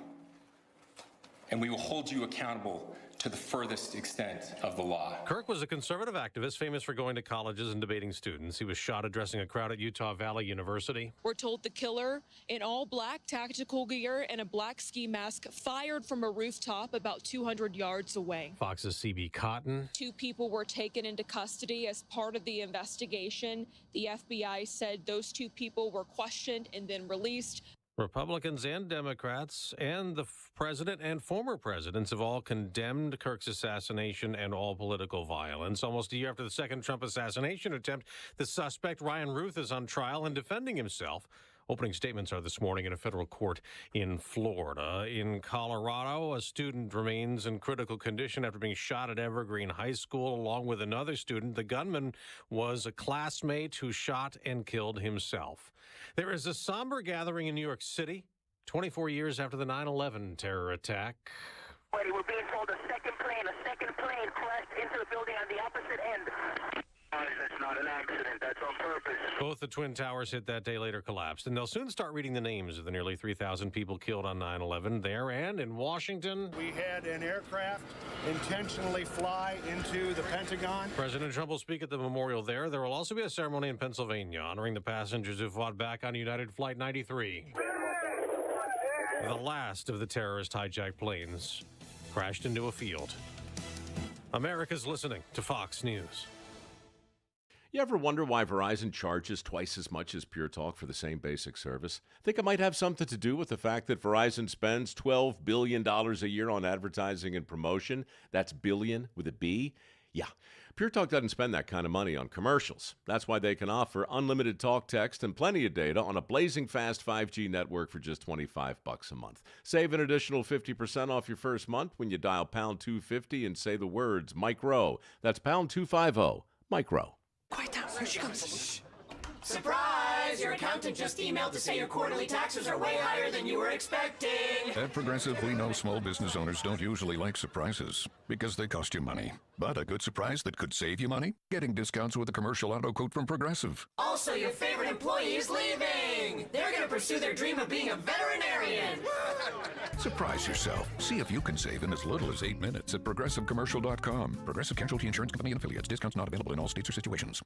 and we will hold you accountable to the furthest extent of the law. Kirk was a conservative activist famous for going to colleges and debating students. He was shot addressing a crowd at Utah Valley University. We're told the killer, in all black tactical gear and a black ski mask, fired from a rooftop about 200 yards away. Fox's CB Cotton. 2 people were taken into custody as part of the investigation. The FBI said those 2 people were questioned and then released. Republicans and Democrats and the president and former presidents have all condemned Kirk's assassination and all political violence. Almost a year after the second Trump assassination attempt, the suspect, Ryan Ruth, is on trial and defending himself. Opening statements are this morning in a federal court in Florida. In Colorado, a student remains in critical condition after being shot at Evergreen High School along with another student. The gunman was a classmate who shot and killed himself. There is a somber gathering in New York City, 24 years after the 9/11 terror attack. We're being told a second plane crashed into the building on the opposite end. That's not an accident. That's on purpose. Both the Twin Towers hit that day, later collapsed. And they'll soon start reading the names of the nearly 3,000 people killed on 9/11 there and in Washington. We had an aircraft intentionally fly into the Pentagon. President Trump will speak at the memorial there. There will also be a ceremony in Pennsylvania honoring the passengers who fought back on United Flight 93. The last of the terrorist hijacked planes crashed into a field. America's listening to Fox News. You ever wonder why Verizon charges twice as much as Pure Talk for the same basic service? Think it might have something to do with the fact that Verizon spends $12 billion a year on advertising and promotion? That's billion with a B? Yeah. Pure Talk doesn't spend that kind of money on commercials. That's why they can offer unlimited talk, text, and plenty of data on a blazing fast 5G network for just $25 a month. Save an additional 50% off your first month when you dial pound 250 and say the words micro. That's pound 250, micro. Quiet down, here she comes. Surprise! Your accountant just emailed to say your quarterly taxes are way higher than you were expecting. At Progressive, we know small business owners don't usually like surprises because they cost you money. But a good surprise that could save you money? Getting discounts with a commercial auto quote from Progressive. Also, your favorite employee is leaving. They're going to pursue their dream of being a veterinarian. Surprise yourself. See if you can save in as little as 8 minutes at ProgressiveCommercial.com. Progressive Casualty Insurance Company and Affiliates. Discounts not available in all states or situations.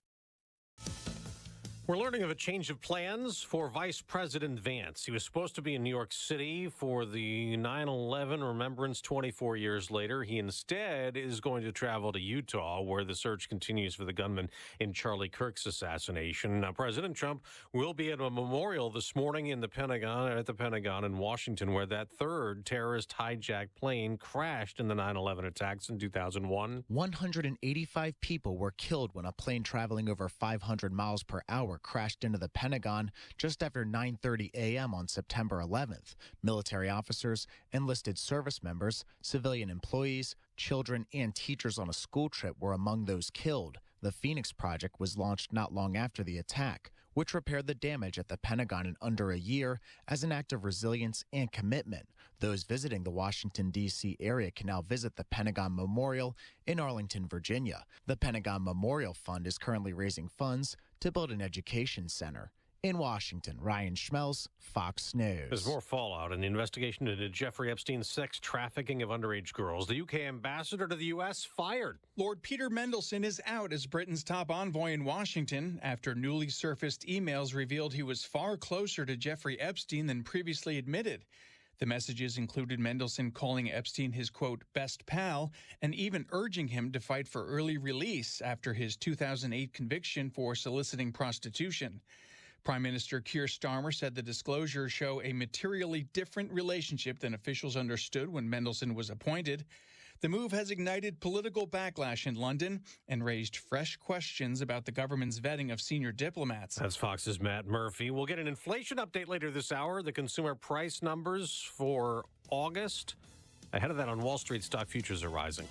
We're learning of a change of plans for Vice President Vance. He was supposed to be in New York City for the 9/11 remembrance 24 years later. He instead is going to travel to Utah, where the search continues for the gunman in Charlie Kirk's assassination. Now, President Trump will be at a memorial this morning in the Pentagon in Washington, where that third terrorist hijacked plane crashed in the 9/11 attacks in 2001. 185 people were killed when a plane traveling over 500 miles per hour crashed into the Pentagon just after 9:30 a.m. on September 11th. Military officers, enlisted service members, civilian employees, children, and teachers on a school trip were among those killed. The Phoenix Project was launched not long after the attack, which repaired the damage at the Pentagon in under a year as an act of resilience and commitment. Those visiting the Washington, D.C. area can now visit the Pentagon Memorial in Arlington, Virginia. The Pentagon Memorial Fund is currently raising funds to build an education center. In Washington, Ryan Schmelz, Fox News. There's more fallout in the investigation into Jeffrey Epstein's sex trafficking of underage girls. The UK ambassador to the U.S. fired. Lord Peter Mendelsohn is out as Britain's top envoy in Washington after newly surfaced emails revealed he was far closer to Jeffrey Epstein than previously admitted. The messages included Mendelsohn calling Epstein his, quote, best pal, and even urging him to fight for early release after his 2008 conviction for soliciting prostitution. Prime Minister Keir Starmer said the disclosures show a materially different relationship than officials understood when Mendelsohn was appointed. The move has ignited political backlash in London and raised fresh questions about the government's vetting of senior diplomats. That's Fox's Matt Murphy. We'll get an inflation update later this hour. The consumer price numbers for August. Ahead of that, on Wall Street, stock futures are rising.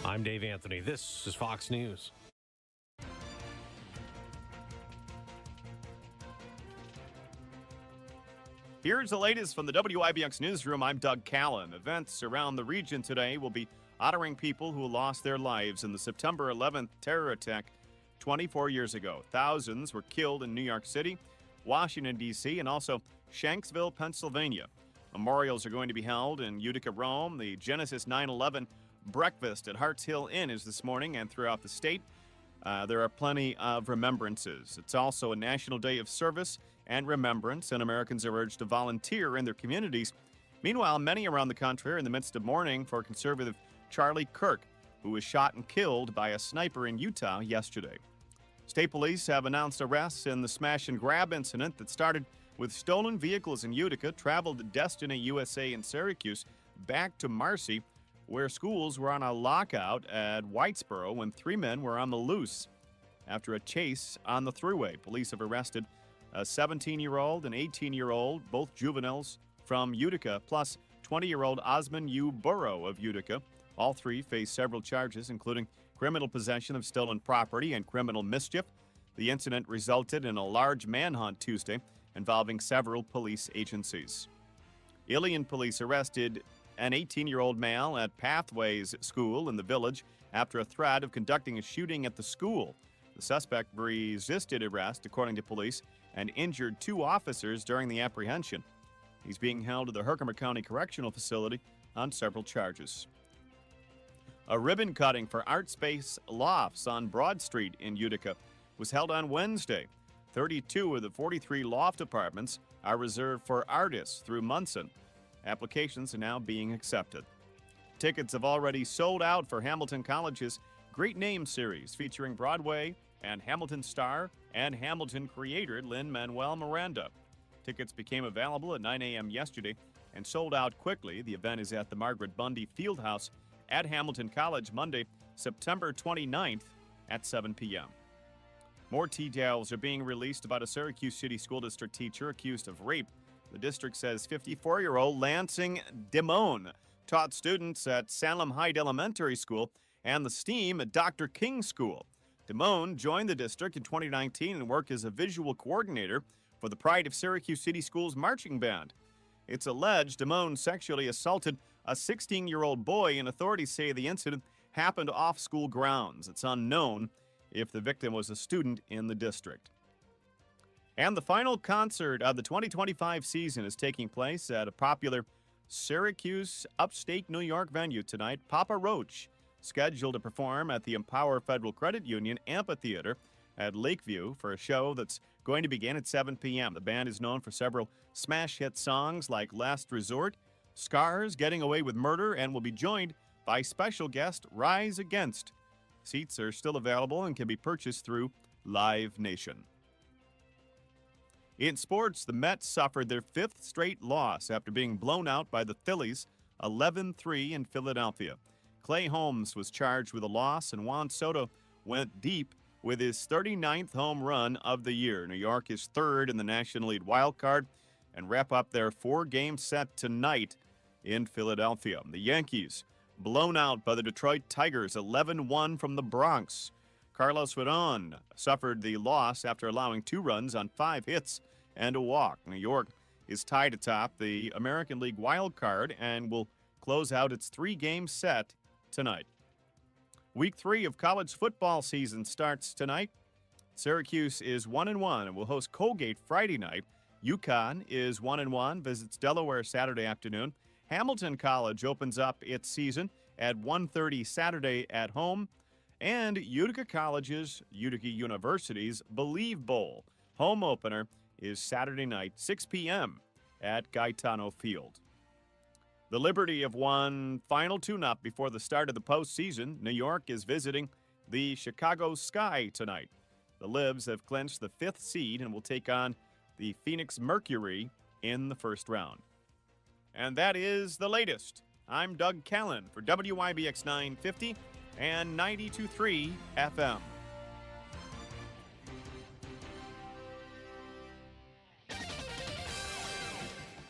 I'm Dave Anthony. This is Fox News. Here's the latest from the WIBX newsroom. I'm Doug Callan. Events around the region today will be honoring people who lost their lives in the September 11th terror attack 24 years ago. Thousands were killed in New York City, Washington, D.C., and also Shanksville, Pennsylvania. Memorials are going to be held in Utica, Rome. The Genesis 9/11 breakfast at Harts Hill Inn is this morning, and throughout the state, there are plenty of remembrances. It's also a National Day of Service and Remembrance, and Americans are urged to volunteer in their communities. Meanwhile, many around the country are in the midst of mourning for conservative Charlie Kirk, who was shot and killed by a sniper in Utah yesterday. State police have announced arrests in the smash and grab incident that started with stolen vehicles in Utica, traveled to Destiny USA in Syracuse, back to Marcy, where schools were on a lockout at Whitesboro when 3 men were on the loose after a chase on the thruway. Police have arrested a 17-year-old and 18-year-old, both juveniles from Utica, plus 20-year-old Osmond U. Burrow of Utica. All three face several charges, including criminal possession of stolen property and criminal mischief. The incident resulted in a large manhunt Tuesday involving several police agencies. Ilion police arrested an 18-year-old male at Pathways School in the village after a threat of conducting a shooting at the school. The suspect resisted arrest, according to police, and injured 2 officers during the apprehension. He's being held at the Herkimer County Correctional Facility on several charges. A ribbon cutting for Art Space Lofts on Broad Street in Utica was held on Wednesday. 32 of the 43 loft apartments are reserved for artists through Munson. Applications are now being accepted. Tickets have already sold out for Hamilton College's Great Name Series, featuring Broadway and Hamilton star and Hamilton creator Lin-Manuel Miranda. Tickets became available at 9 a.m. yesterday and sold out quickly. The event is at the Margaret Bundy Fieldhouse at Hamilton College Monday, September 29th at 7 p.m. More details are being released about a Syracuse City School District teacher accused of rape. The district says 54-year-old Lansing Dimone taught students at Salem Heights Elementary School and the STEAM at Dr. King School. Dimone joined the district in 2019 and worked as a visual coordinator for the Pride of Syracuse City Schools marching band. It's alleged Dimone sexually assaulted a 16-year-old boy, and authorities say the incident happened off school grounds. It's unknown if the victim was a student in the district. And the final concert of the 2025 season is taking place at a popular Syracuse, upstate New York venue tonight. Papa Roach, scheduled to perform at the Empower Federal Credit Union Amphitheater at Lakeview for a show that's going to begin at 7 p.m. The band is known for several smash hit songs like Last Resort, Scars, Getting Away with Murder, and will be joined by special guest Rise Against. Seats are still available and can be purchased through Live Nation. In sports, the Mets suffered their 5th straight loss after being blown out by the Phillies 11-3 in Philadelphia. Clay Holmes was charged with a loss, and Juan Soto went deep with his 39th home run of the year. New York is 3rd in the National League wild card and wrap up their 4-game set tonight in Philadelphia. The Yankees blown out by the Detroit Tigers 11-1 from the Bronx. Carlos Rodon suffered the loss after allowing 2 runs on 5 hits and a walk. New York is tied atop the American League wild card and will close out its 3-game set tonight. Week 3 of college football season starts tonight. Syracuse is 1-1 and will host Colgate Friday night. UConn is 1-1, visits Delaware Saturday afternoon. Hamilton College opens up its season at 1:30 Saturday at home. And Utica University's Believe Bowl home opener is Saturday night, 6 p.m. at Gaetano Field. The Liberty have won final tune-up before the start of the postseason. New York is visiting the Chicago Sky tonight. The Libs have clinched the 5th seed and will take on the Phoenix Mercury in the first round. And that is the latest. I'm Doug Callan for WIBX 950 and 92.3 FM.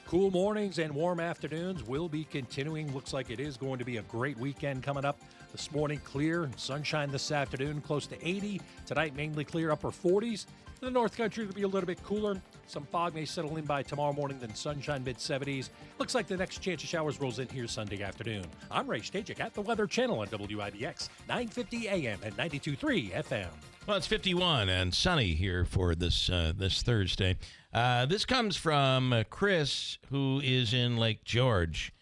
Cool mornings and warm afternoons will be continuing. Looks like it is going to be a great weekend coming up. This morning, clear, sunshine this afternoon, close to 80. Tonight, mainly clear, upper 40s. In the North Country, it'll be a little bit cooler. Some fog may settle in by tomorrow morning, then sunshine mid-70s. Looks like the next chance of showers rolls in here Sunday afternoon. I'm Ray Stajek at the Weather Channel on WIBX, 950 AM and 92.3 FM. Well, it's 51 and sunny here for this Thursday. This comes from Chris, who is in Lake George.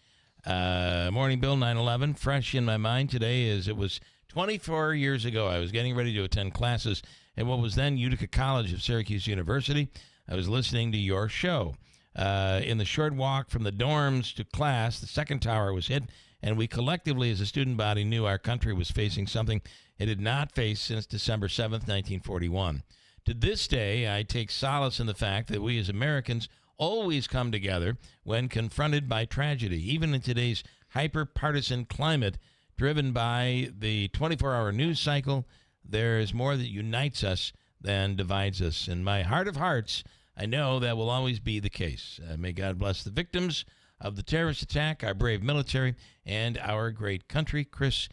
Morning, Bill, 9/11. Fresh in my mind today as it was 24 years ago. I was getting ready to attend classes at what was then Utica College of Syracuse University. I was listening to your show. In the short walk from the dorms to class, the second tower was hit, and we collectively as a student body knew our country was facing something it had not faced since December 7th, 1941. To this day, I take solace in the fact that we as Americans always come together when confronted by tragedy, even in today's hyper-partisan climate driven by the 24-hour news cycle. There is more that unites us than divides us. In my heart of hearts, I know that will always be the case. May God bless the victims of the terrorist attack, our brave military, and our great country. Chris,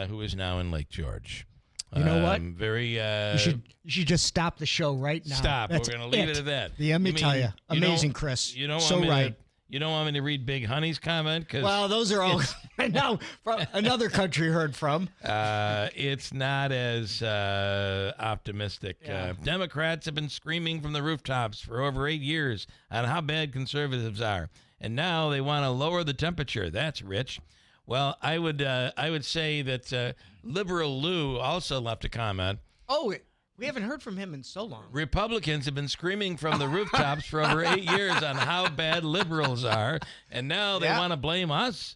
who is now in Lake George. You know what? You should just stop the show right now. Stop. That's We're going to leave it at that. Let me tell you. Amazing, Chris. You don't so want me right. You don't want me to read Big Honey's comment? Well, those are all I know from another country heard from. It's not as optimistic. Yeah. Democrats have been screaming from the rooftops for over 8 years on how bad conservatives are, and now they want to lower the temperature. That's rich. Well, I would say that Liberal Lou also left a comment. Oh, we haven't heard from him in so long. Republicans have been screaming from the rooftops for over 8 years on how bad liberals are, and now they want to blame us?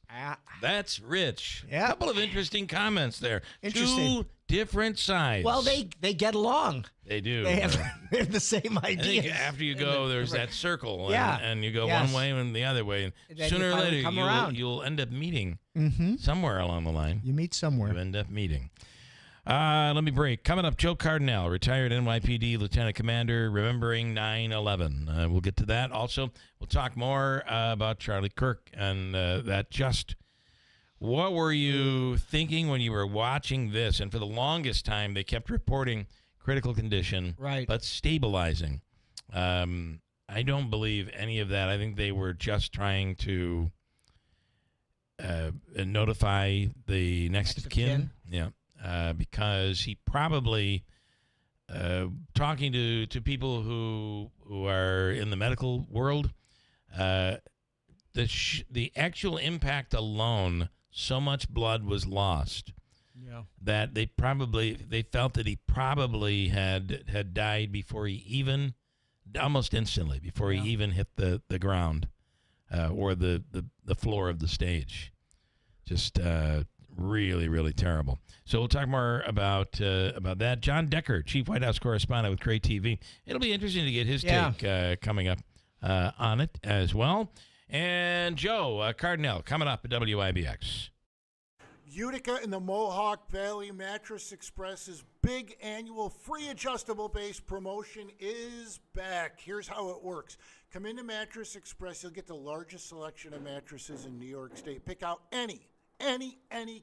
That's rich. Yeah. A couple of interesting comments there. Interesting. Two different sides. Well, they get along. They do. They have the same I ideas. think after you go, there's that circle, and you go Yes. one way and the other way. And then sooner you or finally later, come around. you'll end up meeting Mm-hmm. somewhere along the line. You meet somewhere. You end up meeting. Let me break. Coming up, Joe Cardinale, retired NYPD Lieutenant Commander, remembering 9/11. We'll get to that. Also, we'll talk more about Charlie Kirk and that just. What were you thinking when you were watching this? And for the longest time, they kept reporting critical condition, right, but stabilizing. I don't believe any of that. I think they were just trying to notify the next of kin. Yeah. Because he probably, talking to people who are in the medical world, the actual impact alone, so much blood was lost that they felt that he probably had died before he even, almost instantly, before he even hit the ground or the floor of the stage. Just really, really terrible. So we'll talk more about that. John Decker, Chief White House Correspondent with Cray TV. It'll be interesting to get his take coming up on it as well. And Joe Cardinale coming up at WIBX. Utica and the Mohawk Valley Mattress Express's big annual free adjustable base promotion is back. Here's how it works. Come into Mattress Express. You'll get the largest selection of mattresses in New York State. Pick out any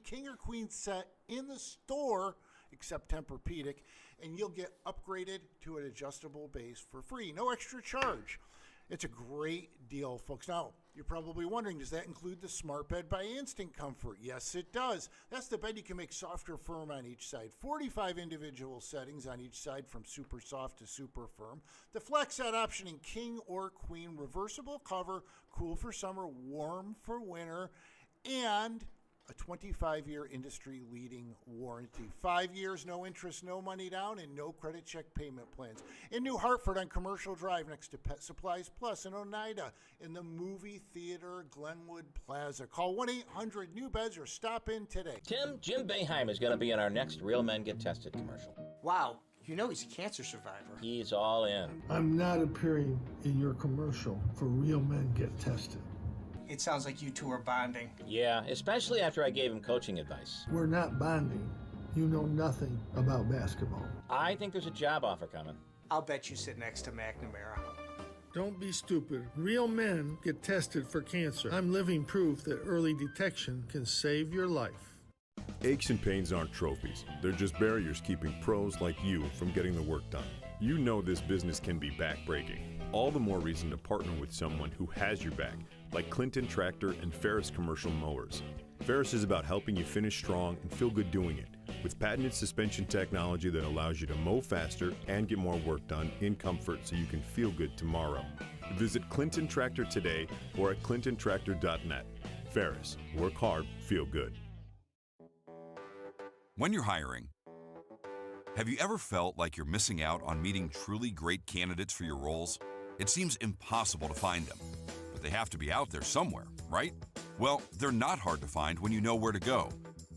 king or queen set in the store except Tempur-Pedic, and you'll get upgraded to an adjustable base for free. No extra charge. It's a great deal, folks. Now, You're probably wondering, does that include the Smart Bed by Instant Comfort? Yes, it does. That's the bed you can make soft or firm on each side. 45 individual settings on each side from super soft to super firm. The flex set option in king or queen, reversible cover, cool for summer, warm for winter, and a 25-year industry-leading warranty. 5 years, no interest, no money down, and no credit check payment plans. In New Hartford on Commercial Drive next to Pet Supplies Plus, in Oneida in the movie theater Glenwood Plaza. Call 1-800-NEW-BEDS or stop in today. Jim Boeheim is going to be in our next Real Men Get Tested commercial. Wow, you know he's a cancer survivor. He's all in. I'm not appearing in your commercial for Real Men Get Tested. It sounds like you two are bonding. Yeah, especially after I gave him coaching advice. We're not bonding. You know nothing about basketball. I think there's a job offer coming. I'll bet you sit next to McNamara. Don't be stupid. Real men get tested for cancer. I'm living proof that early detection can save your life. Aches and pains aren't trophies. They're just barriers keeping pros like you from getting the work done. You know this business can be backbreaking. All the more reason to partner with someone who has your back, like Clinton Tractor and Ferris Commercial Mowers. Ferris is about helping you finish strong and feel good doing it, with patented suspension technology that allows you to mow faster and get more work done in comfort so you can feel good tomorrow. Visit Clinton Tractor today or at clintontractor.net. Ferris, work hard, feel good. When you're hiring, have you ever felt like you're missing out on meeting truly great candidates for your roles? It seems impossible to find them, but they have to be out there somewhere, right? Well, they're not hard to find when you know where to go,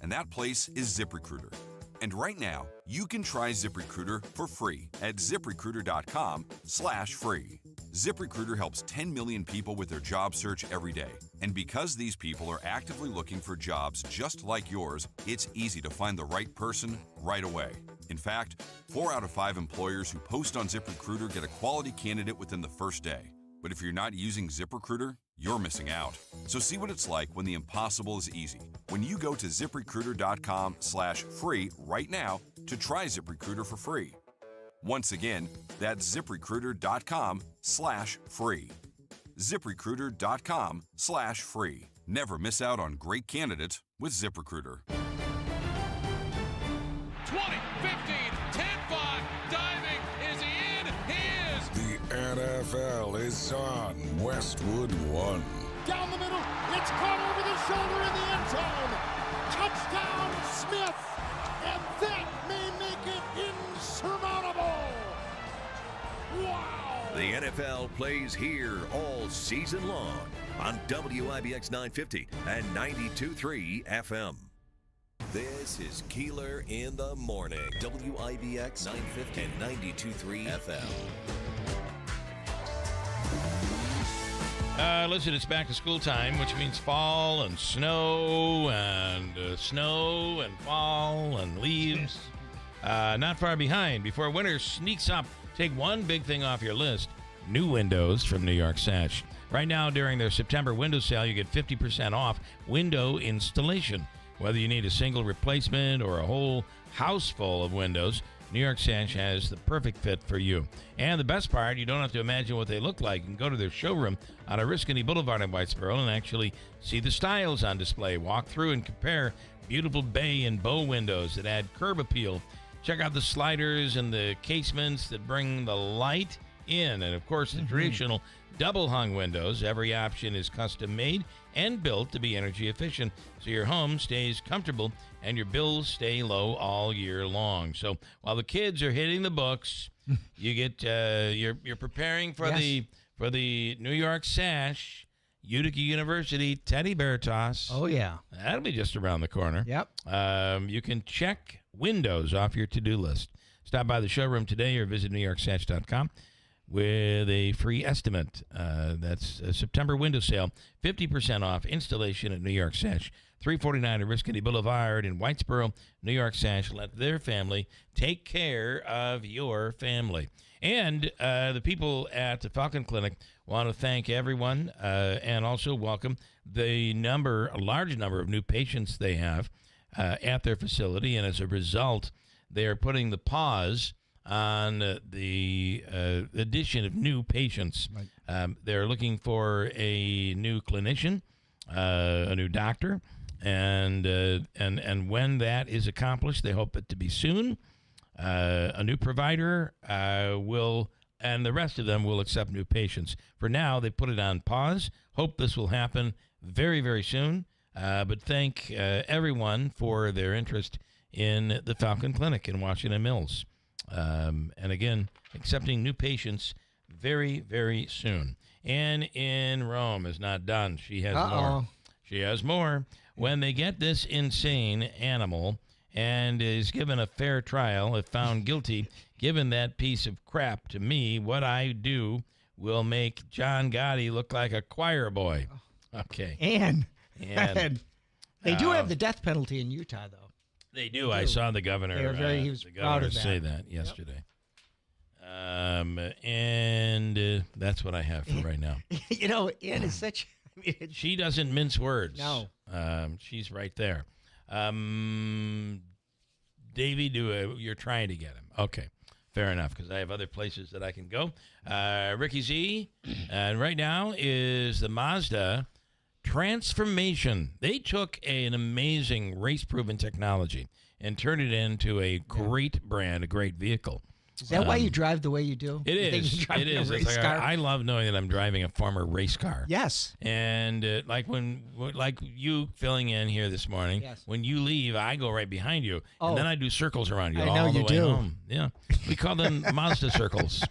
and that place is ZipRecruiter. And right now, you can try ZipRecruiter for free at ZipRecruiter.com/free. ZipRecruiter helps 10 million people with their job search every day. And because these people are actively looking for jobs just like yours, it's easy to find the right person right away. In fact, 4 out of 5 employers who post on ZipRecruiter get a quality candidate within the first day. But if you're not using ZipRecruiter, you're missing out. So see what it's like when the impossible is easy. When you go to ZipRecruiter.com/free right now to try ZipRecruiter for free. Once again, that's ZipRecruiter.com/free. ZipRecruiter.com/free. Never miss out on great candidates with ZipRecruiter. 20, 15, 10-5, diving, is he in? He is! The NFL is on Westwood One. Down the middle, it's caught over the shoulder in the end zone. Touchdown, Smith! And that may make it insurmountable! Wow! The NFL plays here all season long on WIBX 950 and 92.3 FM. This is Keeler in the Morning, WIBX 950 and 92.3 FM. Listen, it's back to school time, which means fall and snow and fall and leaves. Not far behind. Before winter sneaks up, take one big thing off your list: new windows from New York Sash. Right now, during their September window sale, you get 50% off window installation. Whether you need a single replacement or a whole house full of windows, New York Sash has the perfect fit for you. And the best part, you don't have to imagine what they look like. You can go to their showroom on Oriskany Boulevard in Whitesboro and actually see the styles on display. Walk through and compare beautiful bay and bow windows that add curb appeal. Check out the sliders and the casements that bring the light in. And, of course, the traditional double-hung windows. Every option is custom-made and built to be energy efficient, so your home stays comfortable and your bills stay low all year long. So while the kids are hitting the books, you get you're preparing for the New York Sash Utica University Teddy Bear Toss. Oh yeah, that'll be just around the corner. Yep. You can check windows off your to-do list. Stop by the showroom today or visit NewYorkSash.com. with a free estimate. That's a September window sale, 50% off installation at New York Sash, 349 Oriskany Boulevard in Whitesboro. New York Sash, let their family take care of your family. And the people at the Falcon Clinic want to thank everyone and also welcome the large number of new patients they have at their facility. And as a result, they are putting the pause on the addition of new patients. Right. They're looking for a new clinician, a new doctor, and when that is accomplished, they hope it to be soon. A new provider will, and the rest of them will accept new patients. For now, they put it on pause. Hope this will happen very, very soon. But thank everyone for their interest in the Falcon Clinic in Washington Mills. And again, accepting new patients very, very soon. Anne in Rome is not done. She has more. She has more. When they get this insane animal and is given a fair trial, if found guilty, given that piece of crap to me, what I do will make John Gotti look like a choir boy. Okay. And they do have the death penalty in Utah, though. They do. I saw the governor. He was proud of that. Say that yesterday. Yep. And that's what I have for right now. You know, Anne is such. She doesn't mince words. No. She's right there. Davey, you're trying to get him. Okay. Fair enough, because I have other places that I can go. Ricky Z, and right now is the Mazda Transformation. They took an amazing race-proven technology and turned it into a great brand, a great vehicle. Is that why you drive the way you do? It is. It is. It's like I love knowing that I'm driving a former race car. Yes. And like you filling in here this morning, yes. When you leave, I go right behind you, and then I do circles around you all the way home. Yeah, we call them Mazda circles.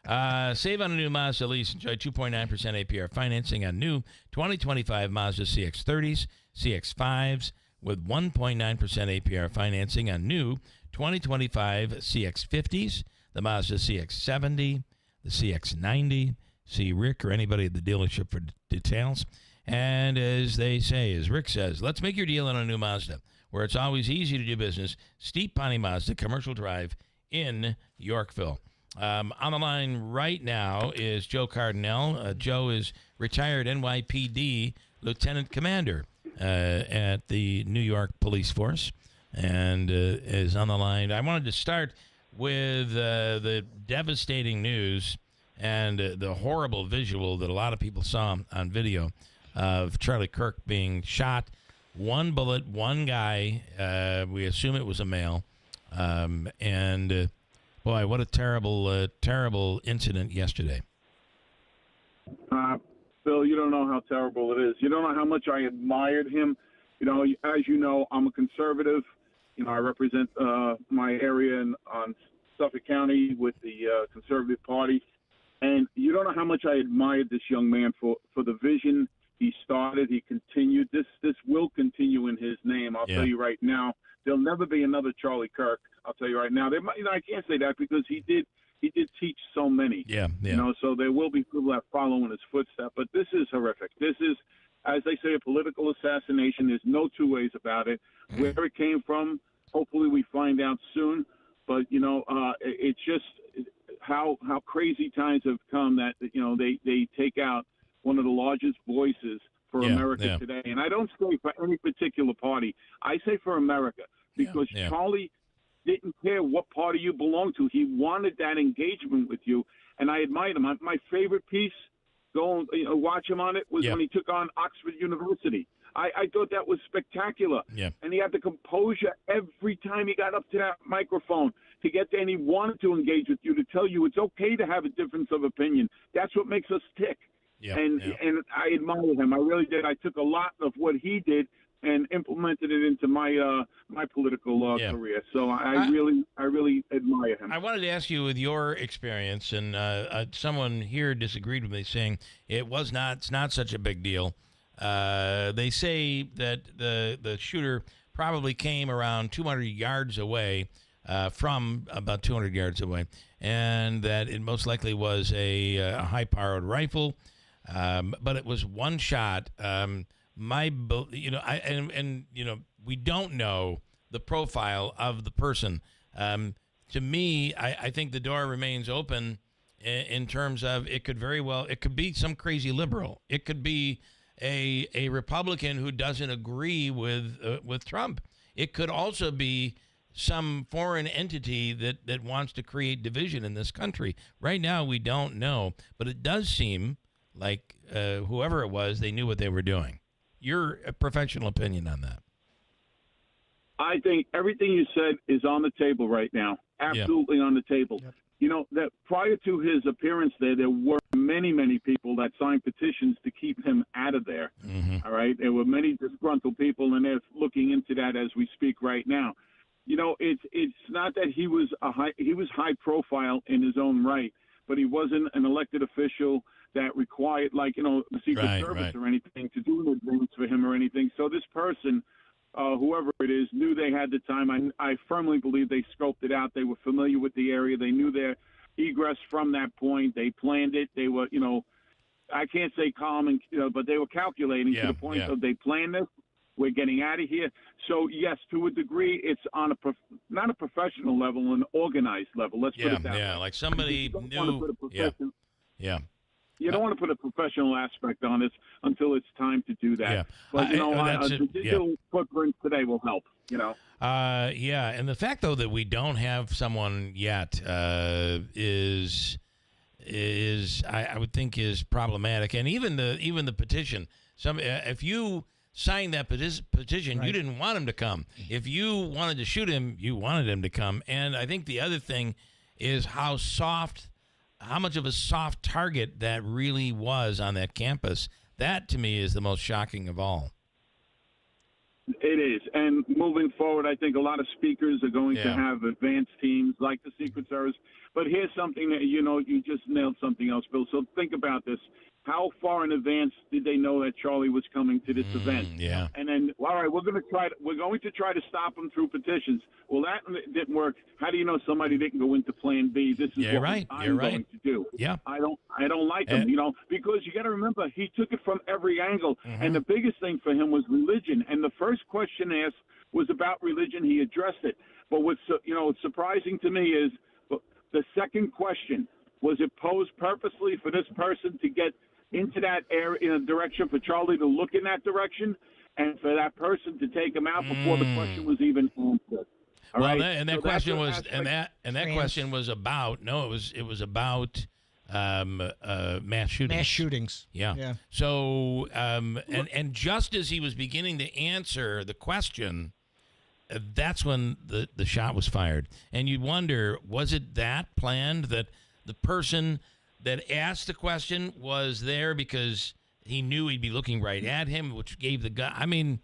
Save on a new Mazda lease. Enjoy 2.9% APR financing on new 2025 Mazda CX-30s, CX-5s with 1.9% APR financing on new 2025 CX-50s, the Mazda CX-70, the CX-90. See Rick or anybody at the dealership for details. And as they say, as Rick says, let's make your deal on a new Mazda, where it's always easy to do business. Steep Pawnee Mazda, Commercial Drive in Yorkville. On the line right now is Joe Cardinale. Joe is retired NYPD Lieutenant Commander at the New York Police Force and is on the line. I wanted to start with the devastating news and the horrible visual that a lot of people saw on video of Charlie Kirk being shot. One bullet, one guy. We assume it was a male. Boy, what a terrible, terrible incident yesterday. Bill, you don't know how terrible it is. You don't know how much I admired him. You know, as you know, I'm a conservative. You know, I represent my area on Suffolk County with the Conservative Party. And you don't know how much I admired this young man for the vision he started. He continued. This will continue in his name. I'll tell you right now. There'll never be another Charlie Kirk. I'll tell you right now. I can't say that because he did teach so many. Yeah. You know, so there will be people that follow in his footsteps. But this is horrific. This is, as they say, a political assassination. There's no two ways about it. Where it came from, hopefully we find out soon. But, you know, it's just how crazy times have come that, you know, they take out one of the largest voices for America today. And I don't say for any particular party. I say for America because Charlie didn't care what party you belonged to. He wanted that engagement with you, and I admired him. My favorite piece, watch him on it, was when he took on Oxford University. I thought that was spectacular. Yeah. And he had the composure every time he got up to that microphone to get there, and he wanted to engage with you, to tell you it's okay to have a difference of opinion. That's what makes us tick. Yeah. And I admire him. I really did. I took a lot of what he did and implemented it into my my political career. So I really admire him. I wanted to ask you, with your experience, and someone here disagreed with me, saying it's not such a big deal. They say that the shooter probably came around 200 yards away, from about 200 yards away, and that it most likely was a high-powered rifle. But it was one shot. We don't know the profile of the person. To me, I think the door remains open in terms of it could be some crazy liberal. It could be a Republican who doesn't agree with Trump. It could also be some foreign entity that wants to create division in this country. Right now, we don't know, but it does seem like whoever it was, they knew what they were doing. Your professional opinion on that? I think everything you said is on the table right now. Absolutely on the table. Yep. You know, that prior to his appearance there were many, many people that signed petitions to keep him out of there. Mm-hmm. All right. There were many disgruntled people, and they're looking into that as we speak right now. You know, it's not that he was high profile in his own right, but he wasn't an elected official that required, like, you know, the Secret Service or anything to do an advance for him or anything. So this person, whoever it is, knew they had the time. I firmly believe they scoped it out. They were familiar with the area. They knew their egress from that point. They planned it. They were, you know, I can't say calm, and but they were calculating to the point of they planned this. We're getting out of here. So, yes, to a degree, it's on not a professional level, an organized level. Let's put it that way. Yeah, like somebody knew. You don't want to put a professional aspect on this until it's time to do that. Yeah. But, you know, the digital footprint today will help, you know. And the fact, though, that we don't have someone yet is I would think is problematic. And even the petition, if you signed that petition, you didn't want him to come. If you wanted to shoot him, you wanted him to come. And I think the other thing is how much of a soft target that really was on that campus. That, to me, is the most shocking of all. It is. And moving forward, I think a lot of speakers are going to have advanced teams like the Secret Service. But here's something that, you know, you just nailed something else, Bill. So think about this. How far in advance did they know that Charlie was coming to this event? Yeah. And then, all right, we're going to try to stop him through petitions. Well, that didn't work. How do you know somebody didn't go into Plan B? This is what I'm going to do. Yeah. I don't like him, you know, because you got to remember he took it from every angle, and the biggest thing for him was religion. And the first question asked was about religion. He addressed it. But what's surprising to me is the second question. Was it posed purposely for this person to get into that area in a direction for Charlie to look in that direction, and for that person to take him out before the question was even answered? That question was about mass shootings. Mass shootings. Yeah. So and just as he was beginning to answer the question, that's when the shot was fired. And you'd wonder, was it that planned, that the person that asked the question was there because he knew he'd be looking right at him, which gave the guy. I mean,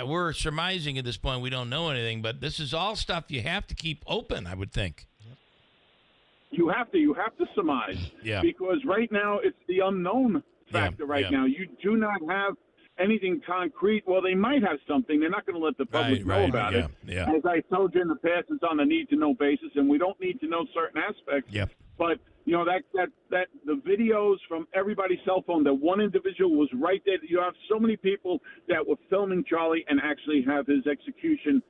we're surmising at this point. We don't know anything, but this is all stuff you have to keep open, I would think. You have to surmise. Yeah. Because right now it's the unknown factor now. You do not have anything concrete. Well, they might have something. They're not going to let the public know about it. Yeah. As I told you in the past, it's on a need-to-know basis, and we don't need to know certain aspects. Yep. But you know that the videos from everybody's cell phone, that one individual was right there. You have so many people that were filming Charlie and actually have his execution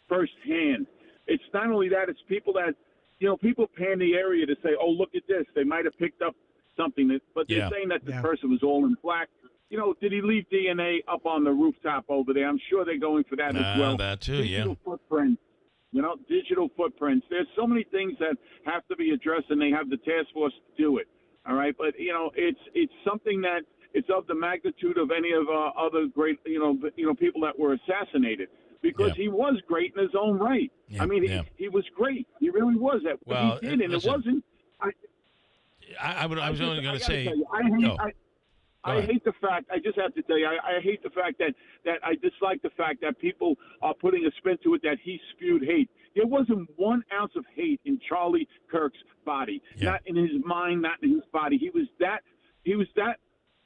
firsthand. It's not only that; it's people that, you know, people pan the area to say, "Oh, look at this." They might have picked up something, but they're saying that the person was all in black. You know, did he leave DNA up on the rooftop over there? I'm sure they're going for that as well. That too, digital footprints. You know, digital footprints. There's so many things that have to be addressed, and they have the task force to do it. All right, but you know, it's something that it's of the magnitude of any of other great, you know, people that were assassanated, because he was great in his own right. Yeah. I mean, he was great. He really was. That what he did, and listen, it wasn't. I was only going to say. I hate the fact. I just have to tell you, I hate the fact that I dislike the fact that people are putting a spin to it that he spewed hate. There wasn't 1 ounce of hate in Charlie Kirk's body, not in his mind, not in his body. He was that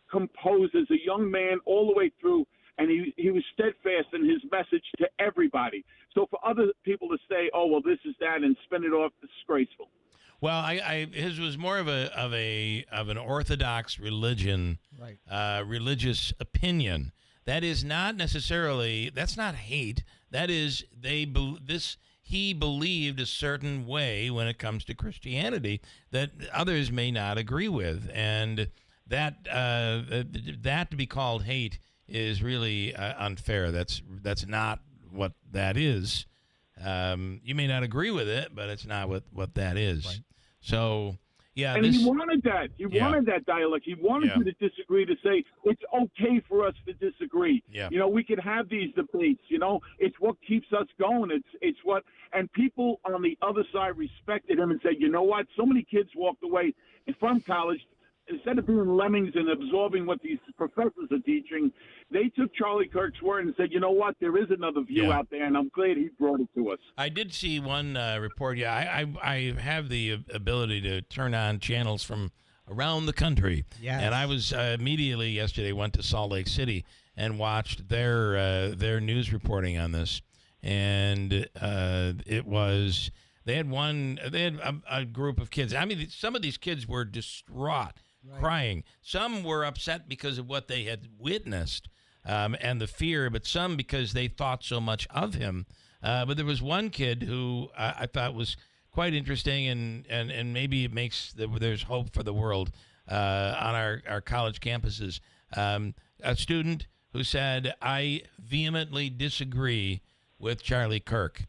composed as a young man all the way through, and he was steadfast in his message to everybody. So for other people to say, "Oh, well, this is that," and spin it off, disgraceful. Well, his was more of an orthodox religion, religious opinion. That is not necessarily. That's not hate. That is he believed a certain way when it comes to Christianity that others may not agree with, and that to be called hate is really unfair. That's not what that is. You may not agree with it, but it's not what that is. Right. So, yeah. And he wanted that. He wanted that dialogue. He wanted you to disagree, to say it's okay for us to disagree. Yeah. We could have these debates. It's what keeps us going. It's what, and people on the other side respected him and said, you know what? So many kids walked away from college. Instead of being lemmings and absorbing what these professors are teaching, they took Charlie Kirk's word and said, you know what, there is another view out there, and I'm glad he brought it to us. I did see one report. Yeah, I have the ability to turn on channels from around the country. Yes. And I was immediately yesterday went to Salt Lake City and watched their news reporting on this. And it was, they had a group of kids. I mean, some of these kids were distraught. Right. Crying. Some were upset because of what they had witnessed and the fear, but some because they thought so much of him. But there was one kid who I thought was quite interesting, and maybe it makes there's hope for the world on our college campuses. A student who said, I vehemently disagree with Charlie Kirk,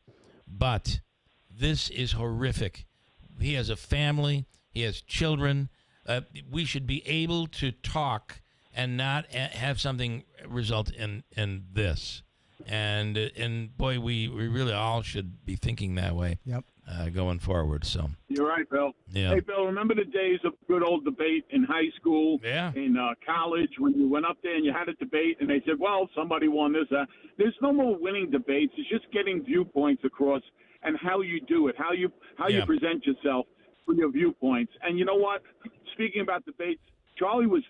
but this is horrific. He has a family. He has children. We should be able to talk and not have something result in this. And boy, we really all should be thinking that way. Yep. Going forward. So you're right, Bill. Yeah. Hey, Bill, remember the days of good old debate in high school, in college, when you went up there and you had a debate and they said, well, somebody won this. There's no more winning debates. It's just getting viewpoints across and how you do it, how you present yourself for your viewpoints. And you know what? Speaking about debates, Charlie was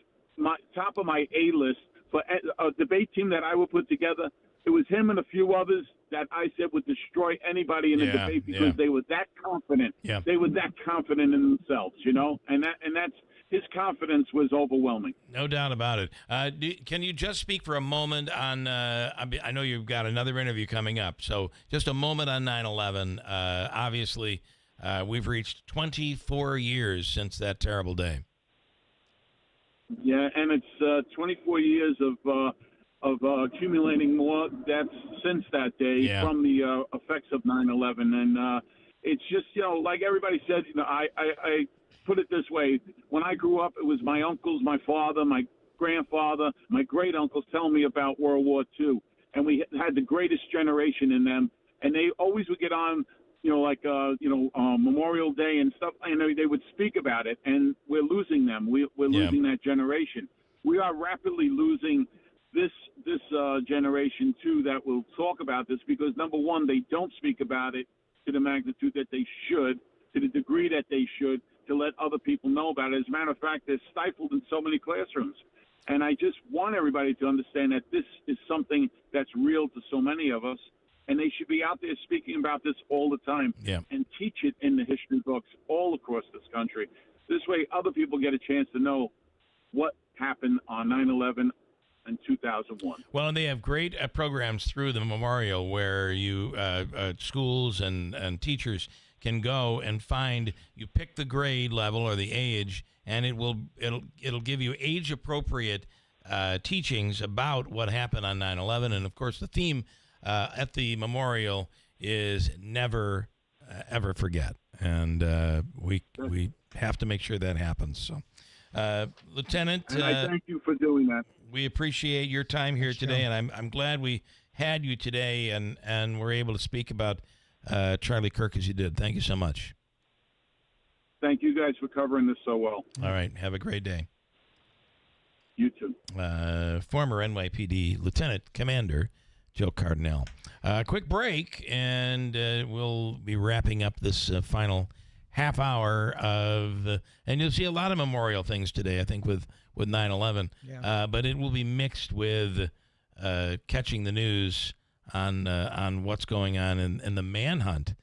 top of my A list for a debate team that I would put together. It was him and a few others that I said would destroy anybody in a debate because they were that confident. Yeah. They were that confident in themselves, and that's his confidence was overwhelming. No doubt about it. Can you just speak for a moment on? I know you've got another interview coming up, so just a moment on 9/11. Obviously, we've reached 24 years since that terrible day. Yeah, and it's 24 years of accumulating more deaths since that day from the effects of 9/11. And it's just, like everybody said, I put it this way. When I grew up, it was my uncles, my father, my grandfather, my great uncles telling me about World War II. And we had the greatest generation in them. And they always would get on, Memorial Day and stuff. And they would speak about it. And we're losing them. We're losing that generation. We are rapidly losing this generation too that will talk about this because, number one, they don't speak about it to the magnitude that they should, to the degree that they should, to let other people know about it. As a matter of fact, they're stifled in so many classrooms. And I just want everybody to understand that this is something that's real to so many of us, and they should be out there speaking about this all the time and teach it in the history books all across this country. This way, other people get a chance to know what happened on 9/11 in 2001. Well, and they have great programs through the memorial where you schools and teachers can go and you pick the grade level or the age, and it'll give you age appropriate teachings about what happened on 9/11. And of course, the theme at the memorial is never ever forget, and we have to make sure that happens. So, Lieutenant, and I thank you for doing that. We appreciate your time here today, and I'm glad we had you today, and we're able to speak about Charlie Kirk as you did. Thank you so much. Thank you guys for covering this so well. All right. Have a great day. You too. Former NYPD Lieutenant Commander Joe Cardinale. Quick break, and we'll be wrapping up this final half hour of, and you'll see a lot of memorial things today, I think, with 9/11. Yeah. But it will be mixed with catching the news on what's going on in the manhunt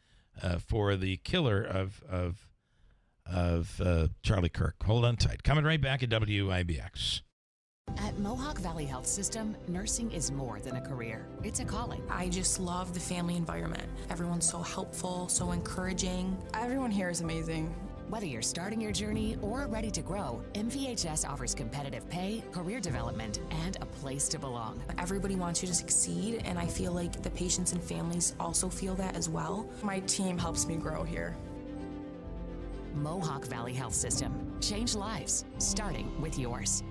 for the killer of Charlie Kirk. Hold on tight. Coming right back at WIBX. At Mohawk Valley Health System, nursing is more than a career. It's a calling. I just love the family environment. Everyone's so helpful, so encouraging. Everyone here is amazing. Whether you're starting your journey or ready to grow, MVHS offers competitive pay, career development, and a place to belong. Everybody wants you to succeed, and I feel like the patients and families also feel that as well. My team helps me grow here. Mohawk Valley Health System. Change lives, starting with yours.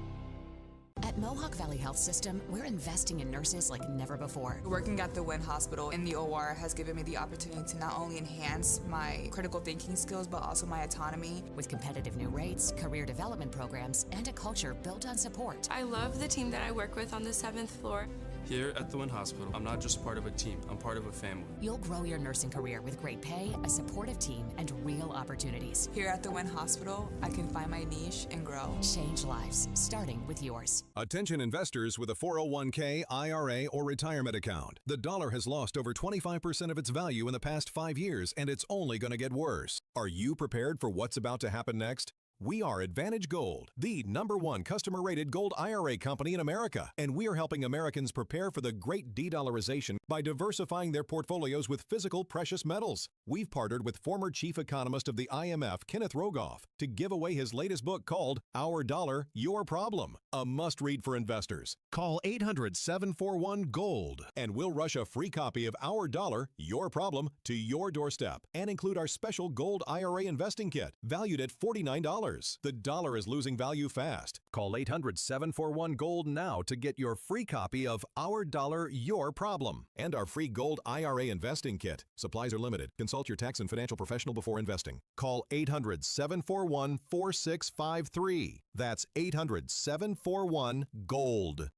At Mohawk Valley Health System, we're investing in nurses like never before. Working at the Wynn Hospital in the OR has given me the opportunity to not only enhance my critical thinking skills, but also my autonomy. With competitive new rates, career development programs, and a culture built on support. I love the team that I work with on the 7th floor. Here at the Wynn Hospital, I'm not just part of a team, I'm part of a family. You'll grow your nursing career with great pay, a supportive team, and real opportunities. Here at the Wynn Hospital, I can find my niche and grow. Change lives, starting with yours. Attention investors with a 401k, IRA, or retirement account. The dollar has lost over 25% of its value in the past 5 years, and it's only going to get worse. Are you prepared for what's about to happen next? We are Advantage Gold, the #1 customer-rated gold IRA company in America, and we are helping Americans prepare for the great de-dollarization by diversifying their portfolios with physical precious metals. We've partnered with former chief economist of the IMF, Kenneth Rogoff, to give away his latest book called Our Dollar, Your Problem, a must-read for investors. Call 800-741-GOLD, and we'll rush a free copy of Our Dollar, Your Problem to your doorstep and include our special gold IRA investing kit, valued at $49. The dollar is losing value fast. Call 800-741-GOLD now to get your free copy of Our Dollar, Your Problem and our free gold IRA investing kit. Supplies are limited. Consult your tax and financial professional before investing. Call 800-741-4653. That's 800-741-GOLD.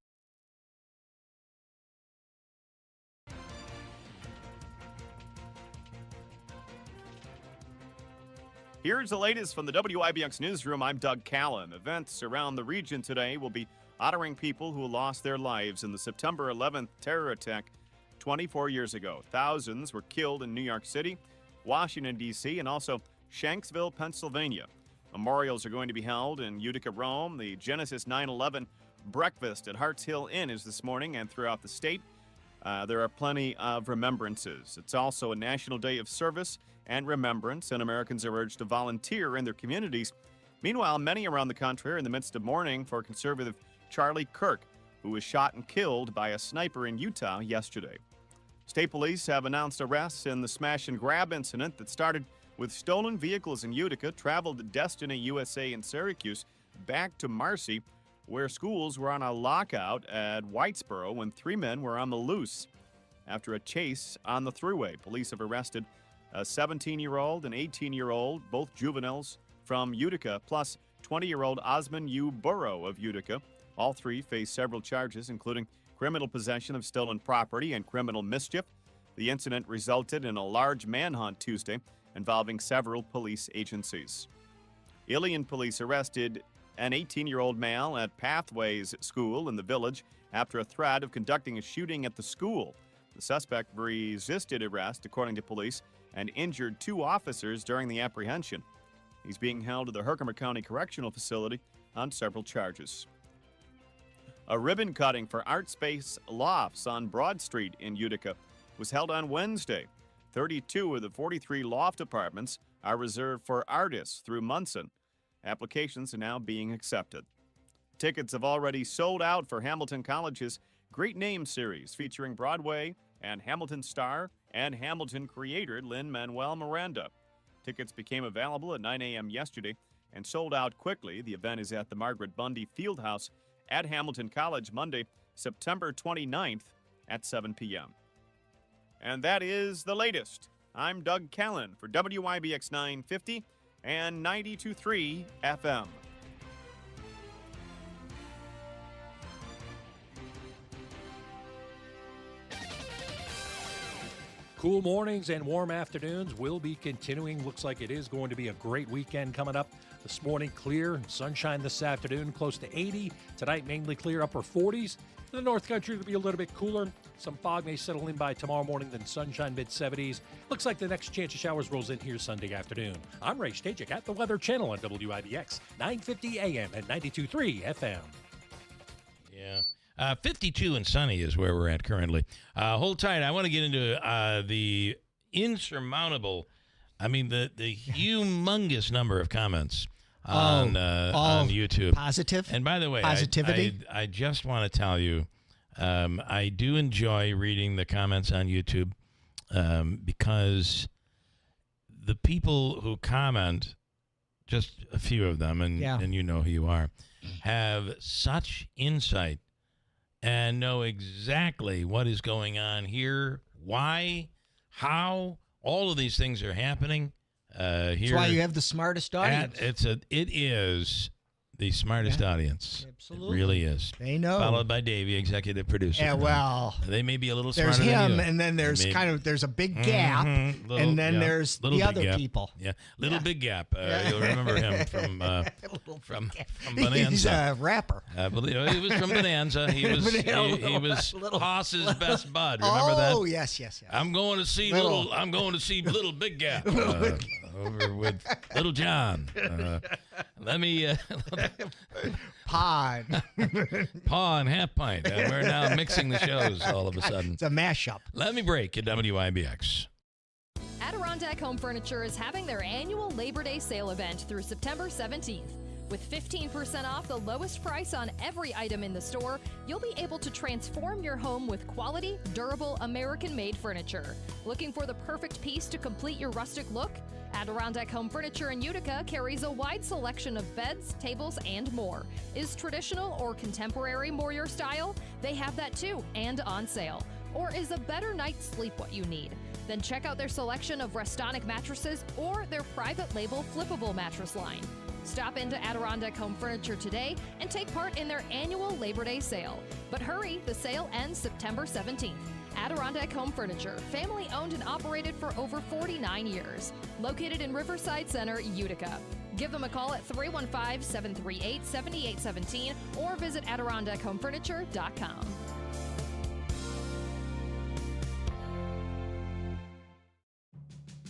Here's the latest from the WIBX newsroom. I'm Doug Callan. Events around the region today will be honoring people who lost their lives in the September 11th terror attack 24 years ago. Thousands were killed in New York City, Washington, D.C., and also Shanksville, Pennsylvania. Memorials are going to be held in Utica, Rome. The Genesis 9/11 breakfast at Harts Hill Inn is this morning, and throughout the state, there are plenty of remembrances. It's also a national day of service and remembrance, and Americans are urged to volunteer in their communities. Meanwhile, many around the country are in the midst of mourning for conservative Charlie Kirk, who was shot and killed by a sniper in Utah yesterday. State police have announced arrests in the smash and grab incident that started with stolen vehicles in Utica, traveled to Destiny USA in Syracuse, back to Marcy, where schools were on a lockout at Whitesboro when 3 men were on the loose after a chase on the thruway. Police have arrested a 17-year-old and 18-year-old, both juveniles from Utica, plus 20-year-old Osmond U. Burrow of Utica. All 3 face several charges, including criminal possession of stolen property and criminal mischief. The incident resulted in a large manhunt Tuesday involving several police agencies. Ilion police arrested an 18-year-old male at Pathways School in the village after a threat of conducting a shooting at the school. The suspect resisted arrest, according to police, and injured 2 officers during the apprehension. He's being held at the Herkimer County Correctional Facility on several charges. A ribbon cutting for Art Space Lofts on Broad Street in Utica was held on Wednesday. 32 of the 43 loft apartments are reserved for artists through Munson. Applications are now being accepted. Tickets have already sold out for Hamilton College's Great Name Series, featuring Broadway and Hamilton star and Hamilton creator Lin-Manuel Miranda. Tickets became available at 9 a.m. yesterday and sold out quickly. The event is at the Margaret Bundy Fieldhouse at Hamilton College Monday, September 29th at 7 p.m. And that is the latest. I'm Doug Callan for WIBX 950 and 92.3 FM. Cool mornings and warm afternoons will be continuing. Looks like it is going to be a great weekend coming up. This morning, clear, sunshine this afternoon, close to 80. Tonight, mainly clear, upper 40s. In the North Country, it'll be a little bit cooler. Some fog may settle in by tomorrow morning, then sunshine mid-70s. Looks like the next chance of showers rolls in here Sunday afternoon. I'm Ray Stajik at the Weather Channel on WIBX, 950 AM and 92.3 FM. Yeah. 52 and sunny is where we're at currently. Hold tight. I want to get into the insurmountable I mean, the humongous number of comments on YouTube. Positive. And by the way, positivity. I just want to tell you, I do enjoy reading the comments on YouTube because the people who comment, just a few of them, and you know who you are, have such insight and know exactly what is going on here, why, how, all of these things are happening here. That's why you have the smartest audience. It is the smartest audience. Absolutely. It really is. They know. Followed by Davey, executive producer. Yeah, well. They may be a little smarter than you. There's him, and then there's there's a big gap, and then there's the other people. Yeah, big gap. You'll remember him from Bonanza. He's a rapper. He was from Bonanza. He was Haas's best bud. Remember that? Oh, yes. I'm going to see Little Big Gap. Over with Little John. Let me Paw and Half Pint. And we're now mixing the shows all of a sudden. It's a mashup. Let me break at WIBX. Adirondack Home Furniture is having their annual Labor Day sale event through September 17th. With 15% off the lowest price on every item in the store, you'll be able to transform your home with quality, durable, American-made furniture. Looking for the perfect piece to complete your rustic look? Adirondack Home Furniture in Utica carries a wide selection of beds, tables, and more. Is traditional or contemporary more your style? They have that too, and on sale. Or is a better night's sleep what you need? Then check out their selection of Restonic mattresses or their private label flippable mattress line. Stop into Adirondack Home Furniture today and take part in their annual Labor Day sale. But hurry, the sale ends September 17th. Adirondack Home Furniture, family owned and operated for over 49 years. Located in Riverside Center, Utica. Give them a call at 315-738-7817 or visit AdirondackHomeFurniture.com.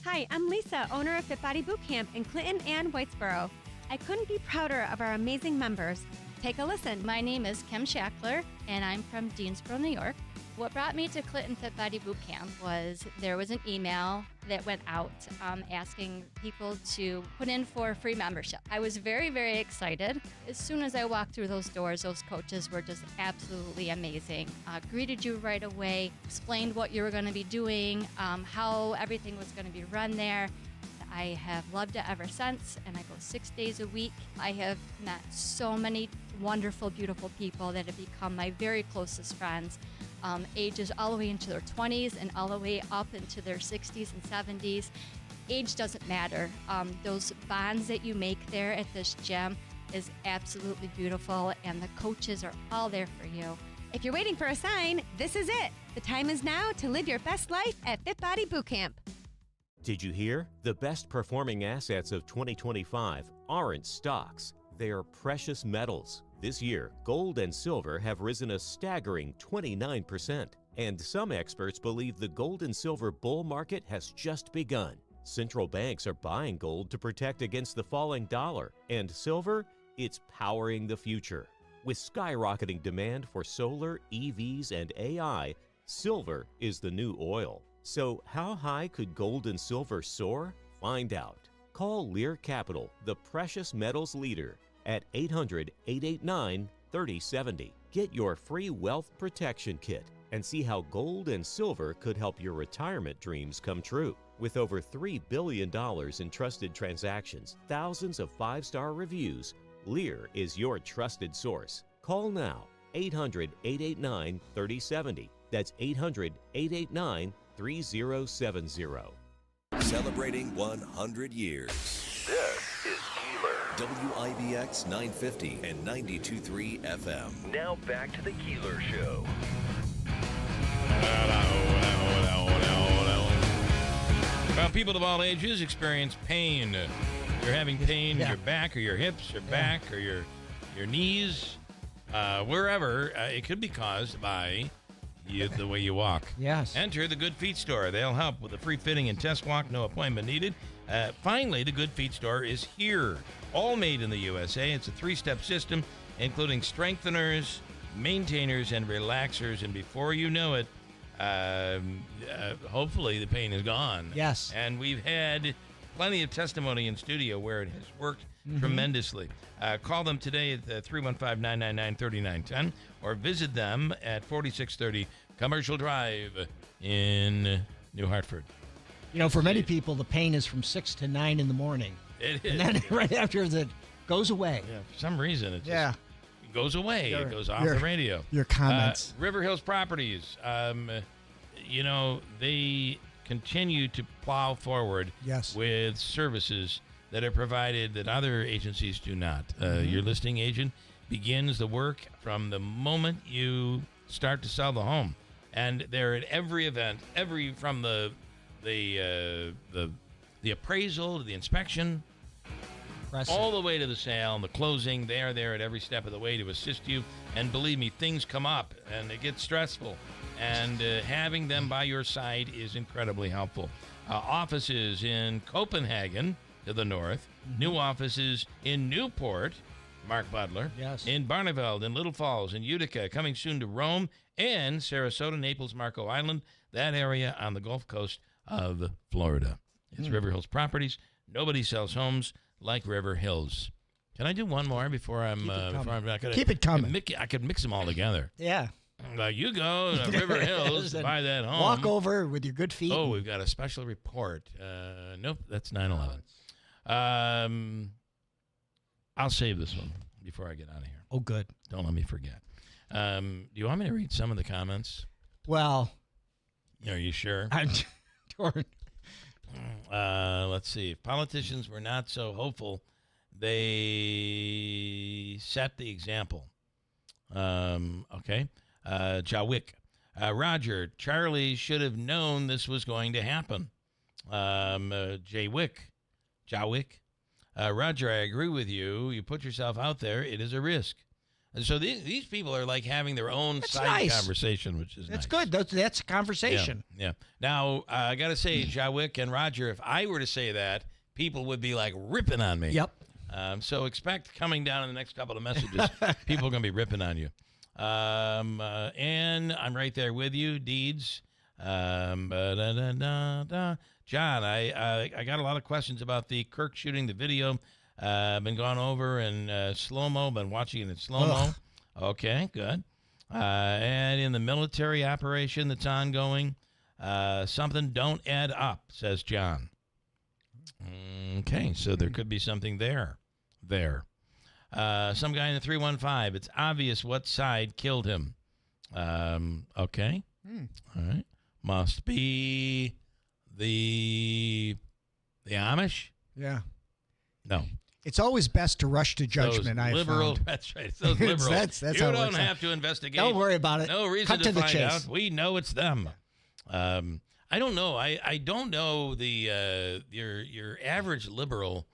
Hi, I'm Lisa, owner of Fit Body Boot Camp in Clinton and Whitesboro. I couldn't be prouder of our amazing members. Take a listen. My name is Kim Shackler, and I'm from Deansboro, New York. What brought me to Clinton Fit Body Boot Camp was there was an email that went out asking people to put in for a free membership. I was very, very excited. As soon as I walked through those doors, those coaches were just absolutely amazing. Greeted you right away, explained what you were going to be doing, how everything was going to be run there. I have loved it ever since, and I go 6 days a week. I have met so many wonderful, beautiful people that have become my very closest friends. Ages all the way into their 20s and all the way up into their 60s and 70s. Age doesn't matter. Those bonds that you make there at this gym is absolutely beautiful, and the coaches are all there for you. If you're waiting for a sign, this is it. The time is now to live your best life at Fit Body Boot Camp. Did you hear? The best performing assets of 2025 aren't stocks. They are precious metals. This year, gold and silver have risen a staggering 29%. And some experts believe the gold and silver bull market has just begun. Central banks are buying gold to protect against the falling dollar. And silver, it's powering the future. With skyrocketing demand for solar, EVs, and AI, silver is the new oil. So how high could gold and silver soar? Find out. Call Lear Capital, the precious metals leader, at 800-889-3070. Get your free wealth protection kit and see how gold and silver could help your retirement dreams come true. With over $3 billion in trusted transactions, thousands of five-star reviews, Lear is your trusted source. Call now, 800-889-3070. That's 800-889-3070. Celebrating 100 years. This is Keeler. WIBX 950 and 92.3 FM. Now back to the Keeler Show. Well, people of all ages experience pain. You're having pain in your back or your hips, your back or your knees, wherever. It could be caused by the way you walk. Yes. Enter the Good Feet Store. They'll help with a free fitting and test walk, no appointment needed. Finally, the Good Feet Store is here. All made in the USA. It's a 3-step system, including strengtheners, maintainers, and relaxers. And before you know it, hopefully the pain is gone. Yes. And we've had plenty of testimony in studio where it has worked tremendously. Call them today at 315-999-3910 or visit them at 4630 Commercial Drive in New Hartford. You know, for many people, the pain is from 6 to 9 in the morning. It is. And then right after it goes away. Yeah, for some reason, it just goes away. It goes off the radio. Your comments. River Hills Properties, you know, they continue to plow forward with services that are provided that other agencies do not. Your listing agent begins the work from the moment you start to sell the home. And they're at every event, from the appraisal to the inspection, all the way to the sale and the closing. They are there at every step of the way to assist you. And believe me, things come up and it gets stressful. And having them by your side is incredibly helpful. Offices in Copenhagen to the north, new offices in Newport, Mark Butler, in Barneveld, in Little Falls, in Utica, coming soon to Rome, and Sarasota, Naples, Marco Island, that area on the Gulf Coast of Florida. It's River Hills Properties. Nobody sells homes like River Hills. Can I do one more before I'm not gonna keep it coming? I could mix them all together. Yeah. You go to River Hills to buy that home. Walk over with your good feet. Oh, we've got a special report. Nope, that's 9/11. I'll save this one before I get out of here. Oh, good. Don't let me forget. Do you want me to read some of the comments? Well, are you sure? I'm torn. Let's see. If politicians were not so hopeful, they set the example. Okay. Jawick. Roger, Charlie should have known this was going to happen. Jawick. Roger, I agree with you. You put yourself out there, it is a risk. And so these people are like having their own side conversation, which is nice. Good. That's a conversation. Yeah. Now, I got to say, Jawick and Roger, if I were to say that, people would be like ripping on me. Yep. So expect coming down in the next couple of messages, people are going to be ripping on you. And I'm right there with you, Deeds. John, I got a lot of questions about the Kirk shooting the video. I've been gone over in slow-mo, been watching it in slow-mo. Okay, good. And in the military operation that's ongoing, something don't add up, says John. Okay, so there could be something there. Some guy in the 315, it's obvious what side killed him. Okay. All right. Must be the Amish? Yeah. No. It's always best to rush to judgment. Those liberal, that's right. It's those liberals. that's you how don't have to investigate. Don't worry about it. No reason Cut to the find chase. out. We know it's them. I don't know. I don't know the your average liberal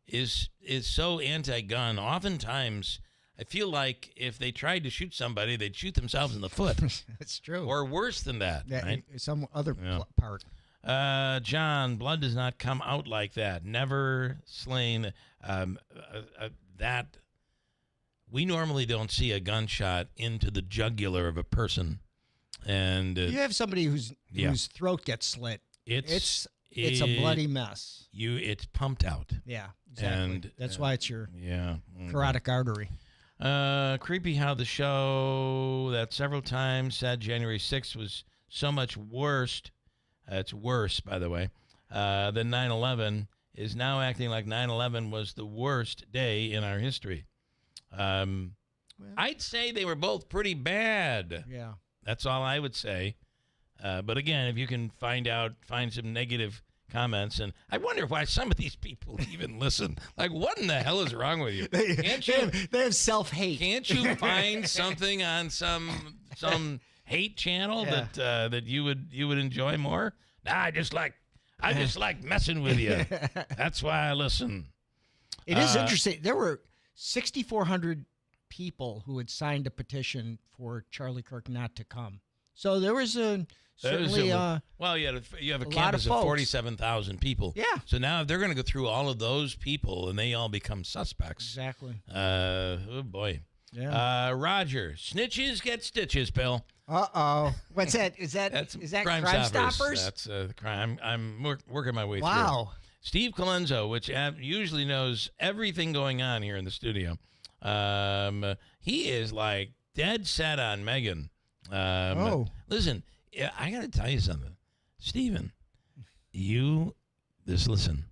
is so anti-gun. Oftentimes, I feel like if they tried to shoot somebody, they'd shoot themselves in the foot. That's true. Or worse than that. Right? Some other part. John, blood does not come out like that. Never slain. That we normally don't see a gunshot into the jugular of a person. And you have somebody whose throat gets slit. It's a bloody mess. It's pumped out. Yeah, exactly. And that's why it's your mm-hmm. carotid artery. Creepy how the show that several times said January 6th was so much worse. It's worse, by the way, than 9/11 is now acting like 9/11 was the worst day in our history. I'd say they were both pretty bad. Yeah. That's all I would say. But again, if you can find some negative comments, and I wonder why some of these people even listen. Like, what in the hell is wrong with you? They have self-hate. Can't you find something on some hate channel that you would enjoy more? Nah, I just like messing with you. That's why I listen. It is interesting. There were 6,400 people who had signed a petition for Charlie Kirk not to come. So there was certainly well, you have a campus of 47,000 people. Yeah. So now if they're going to go through all of those people and they all become suspects. Exactly. Oh boy. Yeah. Roger, snitches get stitches, Bill. Uh-oh. What's that? Is that Crime Stoppers? That's crime. I'm working my way through. Wow. Steve Colenso, which usually knows everything going on here in the studio, he is like dead set on Megan. Listen, I got to tell you something. Steven, listen.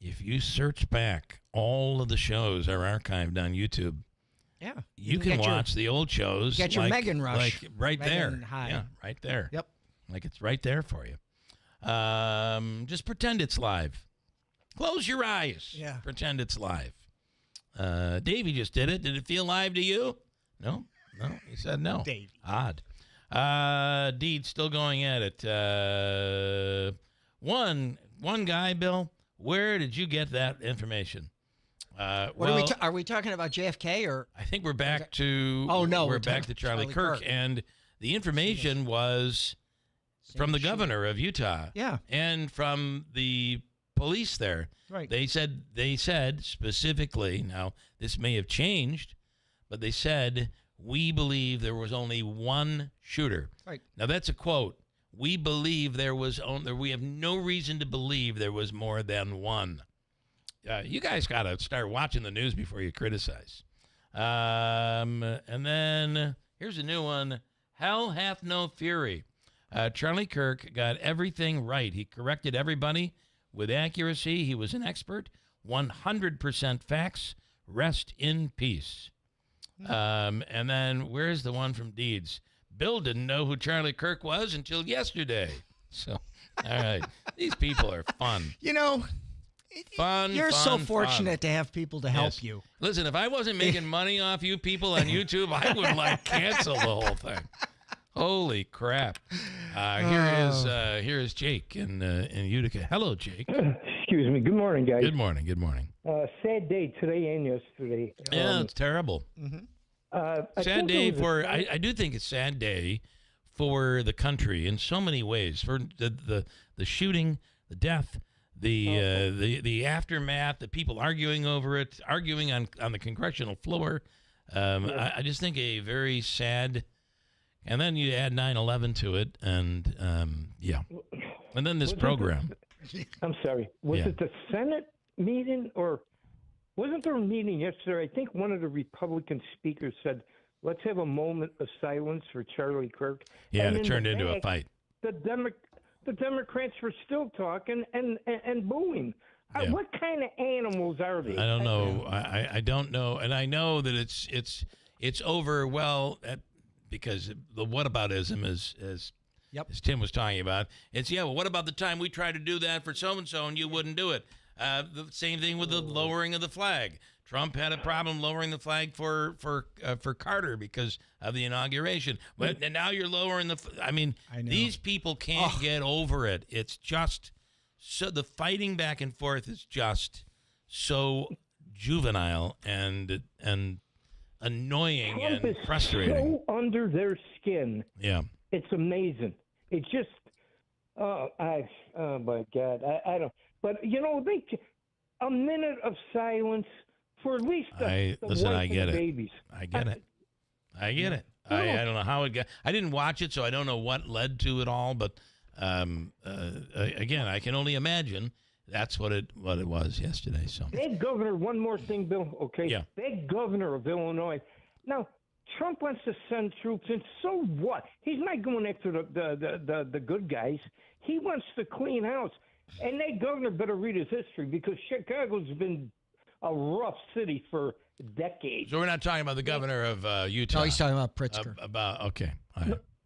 If you search back, all of the shows are archived on YouTube. Yeah. You can watch the old shows. Get your Megan rush. Like right Megan there. high. Yeah, right there. Yep. Like it's right there for you. Just pretend it's live. Close your eyes. Yeah. Pretend it's live. Davey just did it. Did it feel live to you? No? No? He said no. Davey. Odd. Deed still going at it. One guy, Bill, where did you get that information? Are we talking about JFK or? I think we're back to. Oh no, we're back to Charlie Kirk, and the information was from the governor of Utah. Yeah, and from the police there. Right. They said specifically. Now this may have changed, but they said we believe there was only one shooter. Right. Now that's a quote. We believe there was only. We have no reason to believe there was more than one. You guys got to start watching the news before you criticize. And then here's a new one. Hell hath no fury. Charlie Kirk got everything right. He corrected everybody with accuracy. He was an expert. 100% facts. Rest in peace. And then where's the one from Deeds? Bill didn't know who Charlie Kirk was until yesterday. So, all right. These people are fun. You know, you're so fortunate to have people to help you. Listen, if I wasn't making money off you people on YouTube, I would cancel the whole thing. Holy crap! Here is Jake in Utica. Hello, Jake. Excuse me. Good morning, guys. Good morning. Good morning. Sad day today and yesterday. Yeah, it's terrible. Sad day for. I do think it's a sad day for the country in so many ways. For the shooting, the death. The aftermath, the people arguing over it, arguing on the congressional floor. I just think a very sad, and then you add 9/11 to it, and and then this program. I'm sorry. Was it the Senate meeting, or wasn't there a meeting yesterday? I think one of the Republican speakers said, "Let's have a moment of silence for Charlie Kirk." Yeah, and it turned into a fight. The Democrats were still talking and booing. Yeah. What kind of animals are they? I don't know. I don't know, and I know that it's over. Well, because the whataboutism is as Tim was talking about. It's well, what about the time we tried to do that for so and so and you wouldn't do it? The same thing with the lowering of the flag. Trump had a problem lowering the flag for Carter because of the inauguration. But and now you're lowering the. I mean, these people can't get over it. It's just so the fighting back and forth is just so juvenile and annoying Trump and frustrating. So under their skin. Yeah, it's amazing. It's just. Oh my God, I don't. But a minute of silence. For at least the I get it. Babies. I get it. I get it. I don't know how it got. I didn't watch it, so I don't know what led to it all. But again, I can only imagine that's what it was yesterday. So that governor. One more thing, Bill. Okay. Yeah. That governor of Illinois. Now Trump wants to send troops in. So what? He's not going after the good guys. He wants to clean house. And that governor better read his history because Chicago's been a rough city for decades. So we're not talking about the governor of Utah. No, he's talking about Pritzker. Okay.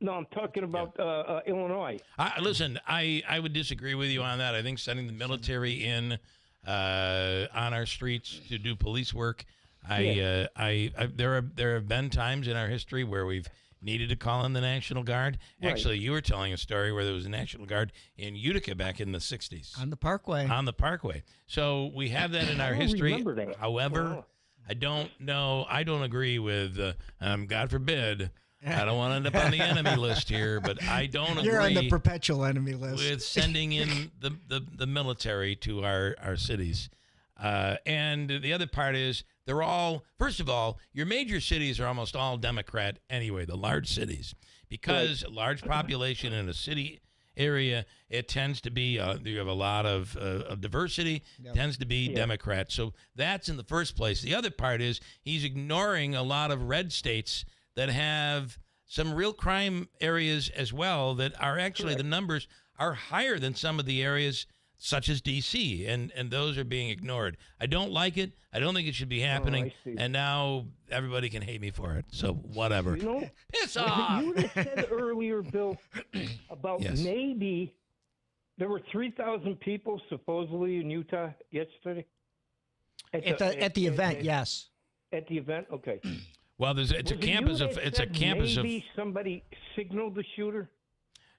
No, I'm talking about Illinois. Listen, I would disagree with you on that. I think sending the military in on our streets to do police work. There have been times in our history where we've needed to call in the National Guard. Right. Actually, you were telling a story where there was a National Guard in Utica back in the 60s. On the Parkway. On the Parkway. So we have that in our history. Remember that. However, I don't know. I don't agree with, God forbid, I don't want to end up on the enemy list here, but I don't agree. You're on the perpetual enemy list. With sending in the military to our cities. And the other part is they're all, first of all, your major cities are almost all Democrat anyway, the large cities, because a large population in a city area, it tends to be you have a lot of diversity. Yep. Tends to be Democrat. So that's in the first place. The other part is he's ignoring a lot of red states that have some real crime areas as well that are actually, the numbers are higher than some of the areas such as D.C., and those are being ignored. I don't like it. I don't think it should be happening. And now everybody can hate me for it. So whatever. Piss off. You had said earlier, Bill, about maybe there were 3,000 people supposedly in Utah yesterday? At the event, yes. At the event? Okay. Well, it's a campus of maybe somebody signaled the shooter.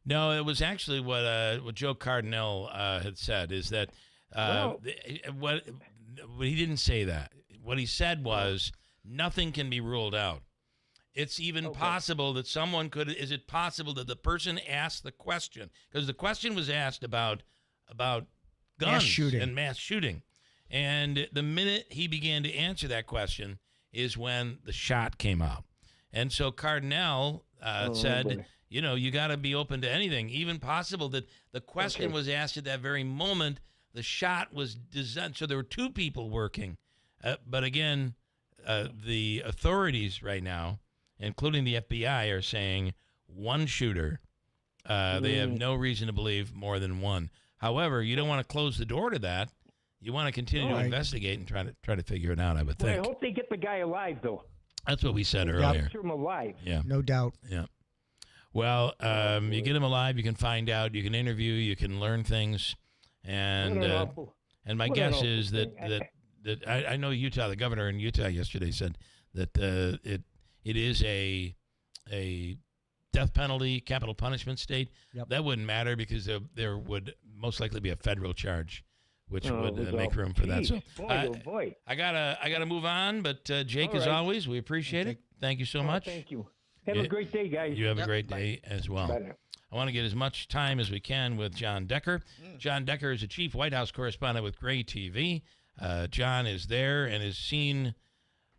No, it was actually what Joe Cardinal had said is that what he didn't say that. What he said was nothing can be ruled out. It's even possible that someone could. Is it possible that the person asked the question, because the question was asked about guns and mass shooting, and the minute he began to answer that question is when the shot came out. And so Cardinal said, you know, you got to be open to anything, even possible that the question was asked at that very moment, the shot was designed. So there were two people working. But again, the authorities right now, including the FBI, are saying one shooter. They have no reason to believe more than one. However, you don't want to close the door to that. You want to continue to investigate and try to figure it out, I would think. I hope they get the guy alive, though. That's what we said earlier. Capture him alive. Yeah. No doubt. Yeah. Well, you get him alive, you can find out, you can interview, you can learn things. And my guess is that I know Utah, the governor in Utah yesterday said that it is a death penalty, capital punishment state. Yep. That wouldn't matter because there would most likely be a federal charge, which would make room for that. So, boy. I gotta move on. But Jake, as always, we appreciate it. Thank you so much. Thank you. Have a great day, guys. You have a great day as well. Bye now. I want to get as much time as we can with John Decker. John Decker is a chief White House correspondent with Gray TV. John is there and has seen,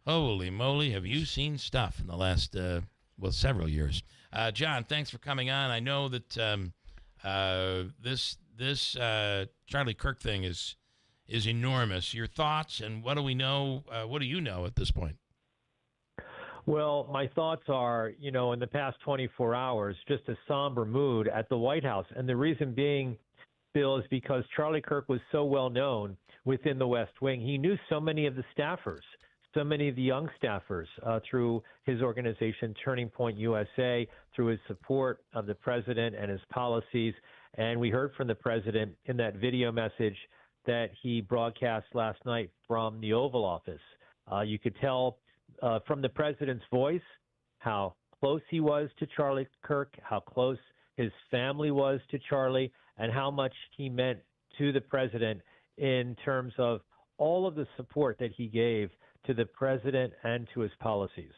holy moly, have you seen stuff in the last, several years. John, thanks for coming on. I know that this Charlie Kirk thing is enormous. Your thoughts, and what do we know? What do you know at this point? Well, my thoughts are, in the past 24 hours, just a somber mood at the White House. And the reason being, Bill, is because Charlie Kirk was so well known within the West Wing. He knew so many of the staffers, so many of the young staffers through his organization, Turning Point USA, through his support of the president and his policies. And we heard from the president in that video message that he broadcast last night from the Oval Office. You could tell from the president's voice how close he was to Charlie Kirk, how close his family was to Charlie, and how much he meant to the president in terms of all of the support that he gave to the president and to his policies.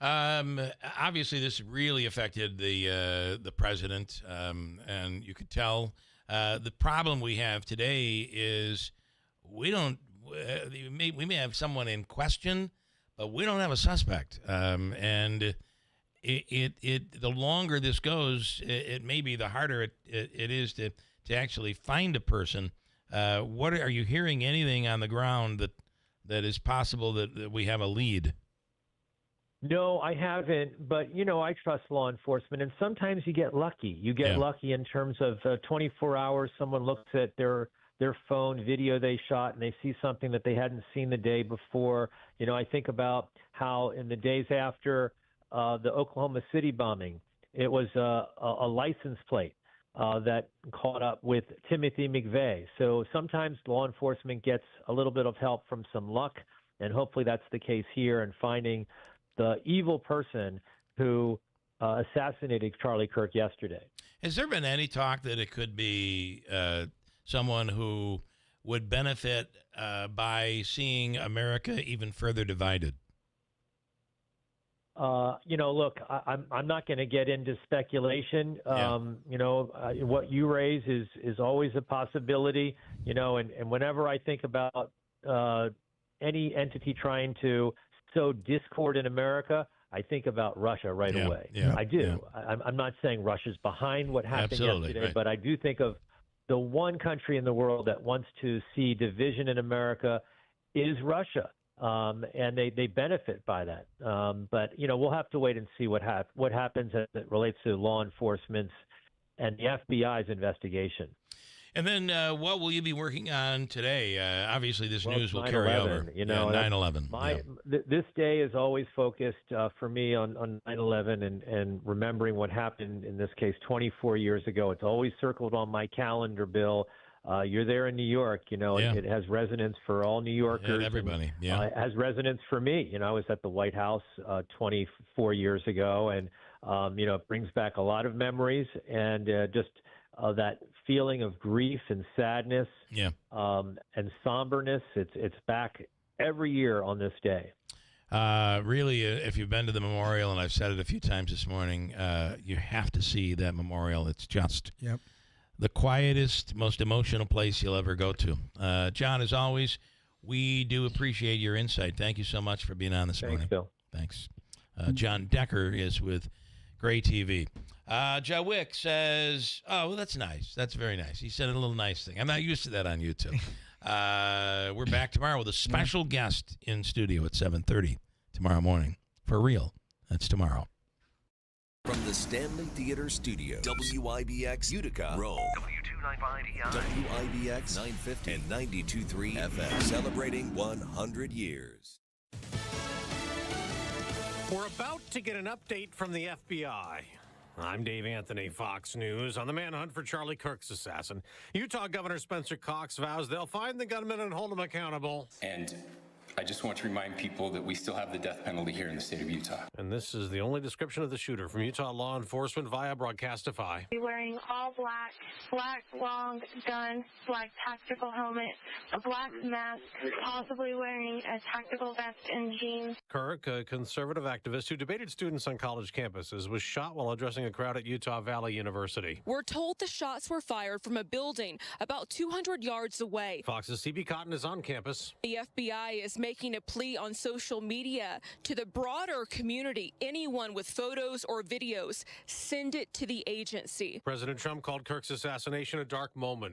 Obviously, this really affected the president, and you could tell. The problem we have today is we may have someone in question, but we don't have a suspect. And the longer this goes, it may be the harder it is to actually find a person. What are you hearing anything on the ground that is possible that we have a lead? No, I haven't, but, I trust law enforcement, and sometimes you get lucky. You get lucky in terms of 24 hours, someone looks at their phone video they shot, and they see something that they hadn't seen the day before. I think about how in the days after the Oklahoma City bombing, it was a license plate that caught up with Timothy McVeigh. So sometimes law enforcement gets a little bit of help from some luck, and hopefully that's the case here in finding the evil person who assassinated Charlie Kirk yesterday. Has there been any talk that it could be someone who would benefit by seeing America even further divided? Look, I'm not going to get into speculation. What you raise is always a possibility, and whenever I think about any entity trying to sow discord in America, I think about Russia right away. Yeah, I do. yeah. I'm not saying Russia's behind what happened yesterday, right. but I do think of the one country in the world that wants to see division in America is Russia. And they benefit by that. But, we'll have to wait and see what happens as it relates to law enforcement's and the FBI's investigation. And then what will you be working on today? Obviously, this news will 9/11, carry over. 9/11. This day is always focused for me on 9/11 and remembering what happened, in this case, 24 years ago. It's always circled on my calendar, Bill. You're there in New York. It has resonance for all New Yorkers. And everybody, it has resonance for me. I was at the White House 24 years ago, and, it brings back a lot of memories and just that feeling of grief and sadness and somberness. It's back every year on this day. Really, if you've been to the memorial, and I've said it a few times this morning, you have to see that memorial. It's just the quietest, most emotional place you'll ever go to. John, as always, we do appreciate your insight. Thank you so much for being on this morning. Thanks, Bill. Thanks. John Decker is with Gray TV. Joe Wick says, oh, well, that's nice. That's very nice. He said a little nice thing. I'm not used to that on YouTube. We're back tomorrow with a special guest in studio at 7:30 tomorrow morning. For real. That's tomorrow. From the Stanley Theater Studio, WIBX Utica, Rome. W295EI. WIBX 950 and 92.3 FM. Celebrating 100 years. We're about to get an update from the FBI. I'm Dave Anthony, Fox News. On the manhunt for Charlie Kirk's assassin, Utah Governor Spencer Cox vows they'll find the gunman and hold him accountable. And I just want to remind people that we still have the death penalty here in the state of Utah. And this is the only description of the shooter from Utah law enforcement via Broadcastify. Wearing all black, black long gun, black tactical helmet, a black mask, possibly wearing a tactical vest and jeans. Kirk, a conservative activist who debated students on college campuses, was shot while addressing a crowd at Utah Valley University. We're told the shots were fired from a building about 200 yards away. Fox's CB Cotton is on campus. The FBI is making a plea on social media to the broader community. Anyone with photos or videos, send it to the agency. President Trump called Kirk's assassination a dark moment.